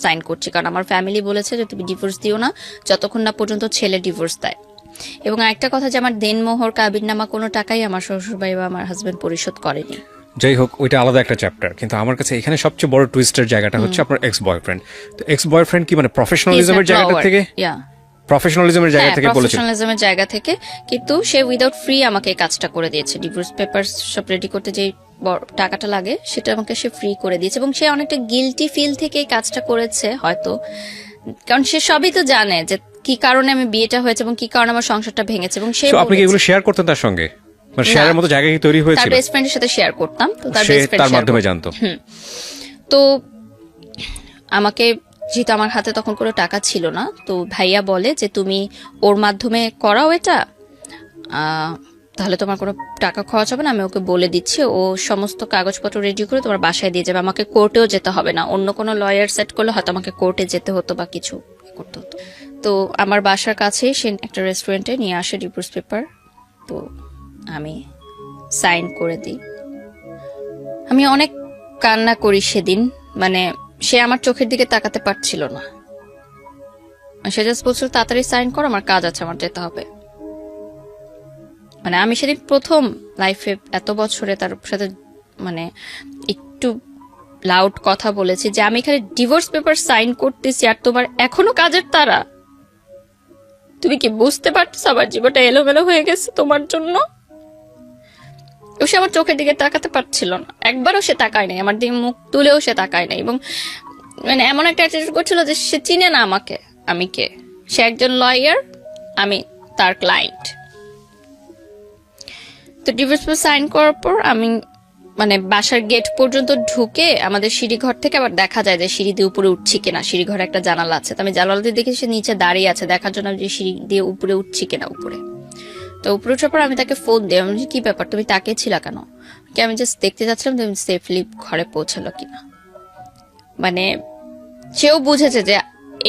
সাইন করছি, কারণ আমার ফ্যামিলি বলেছে যে তুমি ডিভোর্স দিও না যতক্ষণ না পর্যন্ত ছেলে ডিভোর্স দেয়। এবং একটা কথা যে আমার দেনমোহর কাবিননামা কোনো টাকাই আমার শ্বশুরবাড়ি বা আমার হাজবেন্ড পরিশোধ করেনি। যাই হোক, ওইটা আলাদা একটা চ্যাপ্টার, কিন্তু আমার কাছে এখানে সবচেয়ে বড় টুইস্টের জায়গাটা হচ্ছে আপনার এক্স বয়ফ্রেন্ড। তো এক্স বয়ফ্রেন্ড কি মানে প্রফেশনালিজমের জায়গাটা থেকে, প্রফেশনালিজমের জায়গা থেকে বলেছে, প্রফেশনালিজমের জায়গা থেকে, কিন্তু সে উইদাউট ফ্রি আমাকে এই কাজটা করে দিয়েছে। ডিভোর্স পেপারস সব রেডি করতে যে টাকাটা লাগে সেটা আমাকে সে ফ্রি করে দিয়েছে, এবং সে অনেকটা গিলটি ফিল থেকে এই কাজটা করেছে হয়তো, কারণ সে সবই তো জানে যে কি কারণে আমি বিয়েটা হয়েছে এবং কি কারণে আমার সংসারটা ভেঙেছে। এবং সে আপনি কি এগুলো শেয়ার করতেন তার সঙ্গে, মানে শেয়ারের মতো জায়গা কি তৈরি হয়েছিল? তার বেস্ট ফ্রেন্ডের সাথে শেয়ার করতাম, তো তার সে বেস্ট ফ্রেন্ড তার মাধ্যমে জানতো। তো আমাকে, যেহেতু আমার হাতে তখন কোনো টাকা ছিল না, তো ভাইয়া বলে যে তুমি ওর মাধ্যমে করাও এটা, তাহলে তোমার কোনো টাকা খরচ হবে না, আমি ওকে বলে দিচ্ছি, ও সমস্ত কাগজপত্র রেডি করে তোমার বাসায় দিয়ে যাবে, আমাকে কোর্টেও যেতে হবে না, অন্য কোনো লয়ার সেট করলে হয়তো আমাকে কোর্টে যেতে হতো বা কিছু করতে হতো। তো আমার বাসার কাছেই সে একটা রেস্টুরেন্টে নিয়ে আসে ডিভোর্স পেপার, তো আমি সাইন করে দিই। আমি অনেক কান্না করি সেদিন, মানে সে আমার চোখের দিকে তাকাতে পারছিল না, সে জাস্ট বলছিল তাড়াতাড়ি সাইন করো, আমার কাজ আছে, আমার যেতে হবে। মানে আমি সেদিন প্রথম লাইফে এত বছরে তার সাথে মানে একটু লাউড কথা বলেছি যে আমি এখানে ডিভোর্স পেপার সাইন করতেছি আর তোমার এখনো কাজের তারা, তুমি কি বুঝতে পারছো আমার জীবনটা এলোমেলো হয়ে গেছে তোমার জন্য? সে আমার চোখের দিকে তাকাতে পারছিল না, একবারও সে তাকায় নাই, আমার দিকে মুখ তুলেও সে তাকায় নাই, এবং মানে এমন একটা অ্যাটিটিউড করছিল যে সে চিনে না আমাকে, আমি কে, সে একজন লয়ার, আমি তার ক্লায়েন্ট। তো ডিভোর্স পেপার সাইন করার পর আমি মানে বাসার গেট পর্যন্ত ঢুকে আমাদের সিঁড়ি ঘর থেকে আবার দেখা যায় যে সিঁড়ি দিয়ে উপরে উঠছি কিনা, সিঁড়ি ঘরে একটা জানালা আছে, তো আমি জানালা দিয়ে দেখি সে নিচে দাঁড়িয়ে আছে, দেখার জন্য যে সিঁড়ি দিয়ে উপরে উঠছি কিনা উপরে। তো উপরে উঠার পর আমি তাকে ফোন দিই, আমি কি ব্যাপার তুমি তাকিয়েছিল কেন, কি আমি জাস্ট দেখতে চাচ্ছিলাম তুমি সেফলি ঘরে পৌঁছালো কিনা। মানে সেও বুঝেছে যে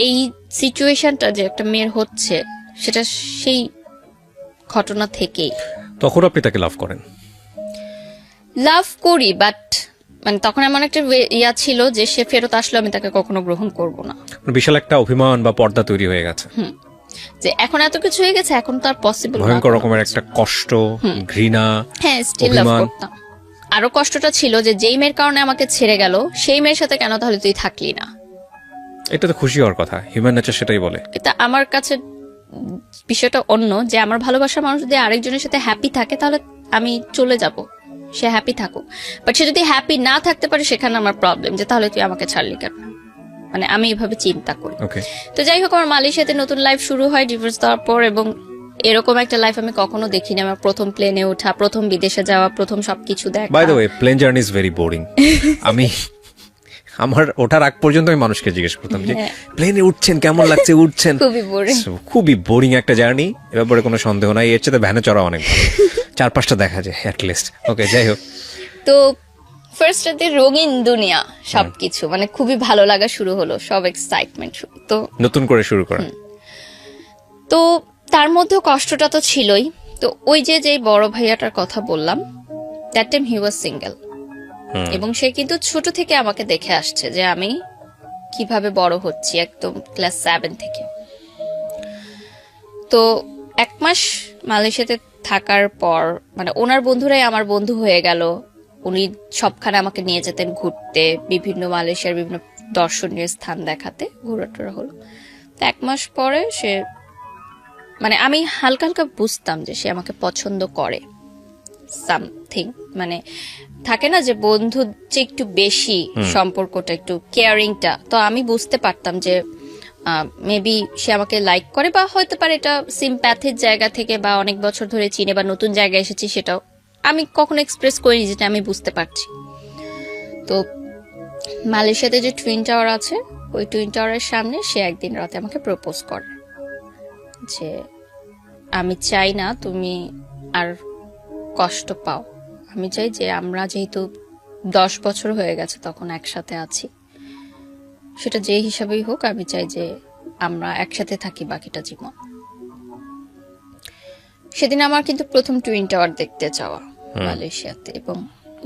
এই সিচুয়েশনটা যে একটা মেয়ের হচ্ছে সেটা সেই ঘটনা থেকেই। তখন আপনি তাকে লাভ করেন? লাভ করি, বাট মানে তখন এমন একটা ইয়া ছিল যে সে ফেরত আসলে আমি তাকে কখনো গ্রহণ করব না। বিশাল একটা অভিমান বা পর্দা তৈরি হয়ে গেছে, যে এখন এত কিছু হয়ে গেছে, এখন তো আর পসিবল না, ভয়ঙ্কর রকমের একটা কষ্ট, ঘৃণা। হ্যাঁ, স্টিল লাভ করতাম। আরো কষ্টটা ছিল যে যেই মেয়ের কারণে আমাকে ছেড়ে গেল সেই মেয়ের সাথে কেন তাহলে তুই থাকলি না। এটা তো খুশি হওয়ার কথা, হিউম্যান নেচার সেটাই বলে। এটা আমার কাছে বিষয়টা অন্য, যে আমার ভালোবাসার মানুষ যদি আরেকজনের সাথে হ্যাপি থাকে তাহলে আমি চলে যাব, সে হ্যাপি থাকুক, বাট সে যদি হ্যাপি না থাকতে পারে সেখানে আমার প্রবলেম, যে তাহলে তুই আমাকে ছাড়লি কেন, মানে আমি এভাবে চিন্তা করি। তো যাই হোক, আমার মালয়েশিয়াতে নতুন লাইফ শুরু হয় ডিভোর্স দেওয়ার পর, এবং এরকম একটা লাইফ আমি কখনো দেখিনি। আমার প্রথম প্লেনে ওঠা, প্রথম বিদেশে যাওয়া, প্রথম সবকিছু দেখা। By the way, plane journey is very boring. আমি আমার ওঠার আগ পর্যন্ত আমি মানুষকে জিজ্ঞেস করতাম যে প্লেনে উঠছেন কেমন লাগছে, উঠছেন, খুবই বোরিং একটা জার্নি, এ ব্যাপারে কোনো সন্দেহ নাই। এর চেয়ে ভ্যানে চড়া অনেক ভালো, 4-5টা দেখা যায় অ্যাটলিস্ট। ওকে, যাই হোক, তো ফার্স্ট রাতে রঙিন দুনিয়া সবকিছু, মানে খুবই ভালো লাগা শুরু হলো, সব এক্সাইটমেন্ট শুরু, তো নতুন করে শুরু করা। তো তার মধ্যেও কষ্টটা তো ছিলই। তো ওই যে বড় ভাইয়াটার কথা বললাম, that time he was single, এবং সে কিন্তু ছোট থেকে আমাকে দেখে আসছে যে আমি কিভাবে বড় হচ্ছি, একদম ক্লাস 7 থেকে। তো 1 মাস মালয়েশিয়াতে থাকার পর মানে ওনার বন্ধুরাই আমার বন্ধু হয়ে গেল। উনি সবখানে আমাকে নিয়ে যেতেন ঘুরতে, বিভিন্ন মালয়েশিয়ার বিভিন্ন দর্শনীয় স্থান দেখাতে, ঘোরাটোরা হলো। তো 1 মাস পরে সে মানে আমি হালকা হালকা বুঝতাম যে সে আমাকে পছন্দ করে, সামথিং মানে থাকে না যে বন্ধু যে একটু বেশি সম্পর্কটা একটু কেয়ারিংটা, তো আমি বুঝতে পারতাম যে মেবি সে আমাকে লাইক করে, বা হয়তো পারে এটা সিম্প্যাথির জায়গা থেকে, বা অনেক বছর ধরে চিনে, বা নতুন জায়গায় এসেছি, সেটাও আমি কখনো এক্সপ্রেস করিনি, যেটা আমি বুঝতে পারছি। তো মালয়েশিয়াতে যে টুইন টাওয়ার আছে, ওই টুইন টাওয়ারের সামনে সে একদিন রাতে আমাকে প্রপোজ করে যে আমি চাই না তুমি আর কষ্ট পাও, আমি চাই যে আমরা যেহেতু 10 বছর হয়ে গেছে তখন একসাথে আছি, সেটা যে হিসাবেই হোক, আমি চাই যে আমরা একসাথে থাকি বাকিটা জীবন। সেদিন আমার কিন্তু প্রথম টুইন টাওয়ার দেখতে যাওয়া মালয়েশিয়াতে, এবং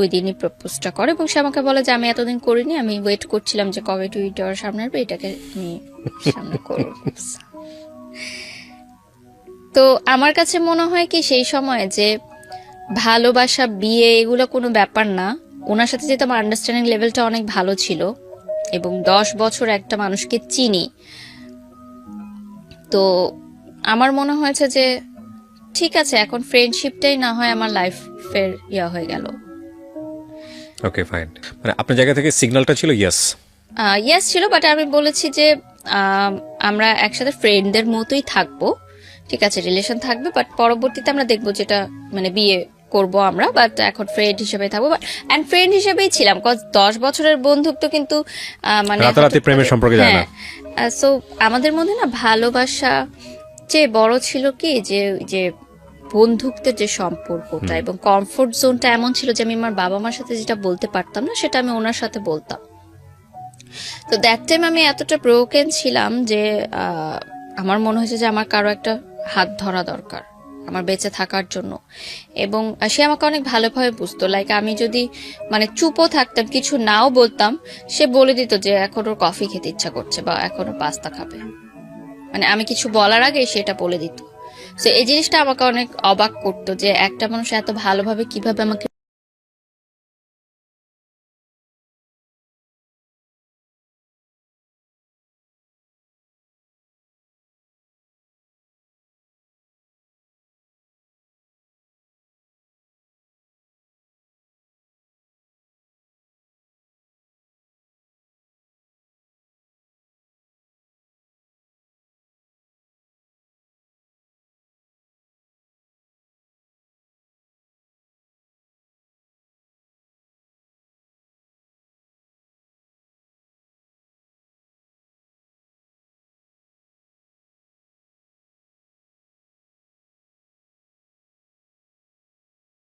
ওই দিনই প্রপোজটা করে, এবং সে আমাকে বলে যে আমি এতদিন করিনি, আমি ওয়েট করছিলাম যে কবে টুইন টাওয়ার সামনে আসবে, এটাকে আমি সামনে করব। তো আমার কাছে মনে হয় কি সেই সময় যে ভালোবাসা, বিয়ে এগুলো কোনো ব্যাপার না। ওনার সাথে যেহেতু আমার আন্ডারস্ট্যান্ডিং লেভেলটা অনেক ভালো ছিল, এবং 10 বছর একটা মানুষকে চিনি, তো আমার মনে হয়েছে যে ঠিক আছে, এখন ফ্রেন্ডশিপটাই না হয় আমার লাইফের হয়ে গেল। ওকে ফাইন, মানে আপনার জায়গা থেকে সিগন্যালটা ছিল ইয়েস ছিল, বাট আমি বলেছি যে আমরা একসাথে ফ্রেন্ডদের মতোই থাকবো, ঠিক আছে, রিলেশন থাকবে, বাট পরবর্তীতে আমরা দেখবো যেটা মানে বিয়ে করব আমরা, বাট এখন ফ্রেন্ড হিসেবে থাকবো। এন্ড ফ্রেন্ড হিসেবেই ছিলাম, কজ 10 বছরের বন্ধুত্ব কিন্তু মানে রাতারাতি প্রেমের সম্পর্কে যায় না। সো আমাদের মধ্যে না ভালোবাসা যে বড় ছিল কি যে যে বন্ধুত্বের যে সম্পর্কটা, এবং কমফোর্ট জোনটা এমন ছিল যে আমি আমার বাবা মার সাথে যেটা বলতে পারতাম না, সেটা আমি ওনার সাথে বলতাম। তো দ্যাট টাইম আমি এতটা ব্রোকেন ছিলাম যে আমার মনে হয়েছে যে আমার কারো একটা হাত ধরা দরকার আমার বেঁচে থাকার জন্য। এবং সে আমাকে অনেক ভালোভাবে বুঝতো, লাইক আমি যদি মানে চুপও থাকতাম, কিছু নাও বলতাম, সে বলে দিত যে এখন ওর কফি খেতে ইচ্ছা করছে, বা এখন ও পাস্তা খাবে, মানে আমি কিছু বলার আগে সেটা বলে দিত। তো এই জিনিসটা আমাকে অনেক অবাক করতো যে একটা মানুষ এত ভালোভাবে কিভাবে আমাকে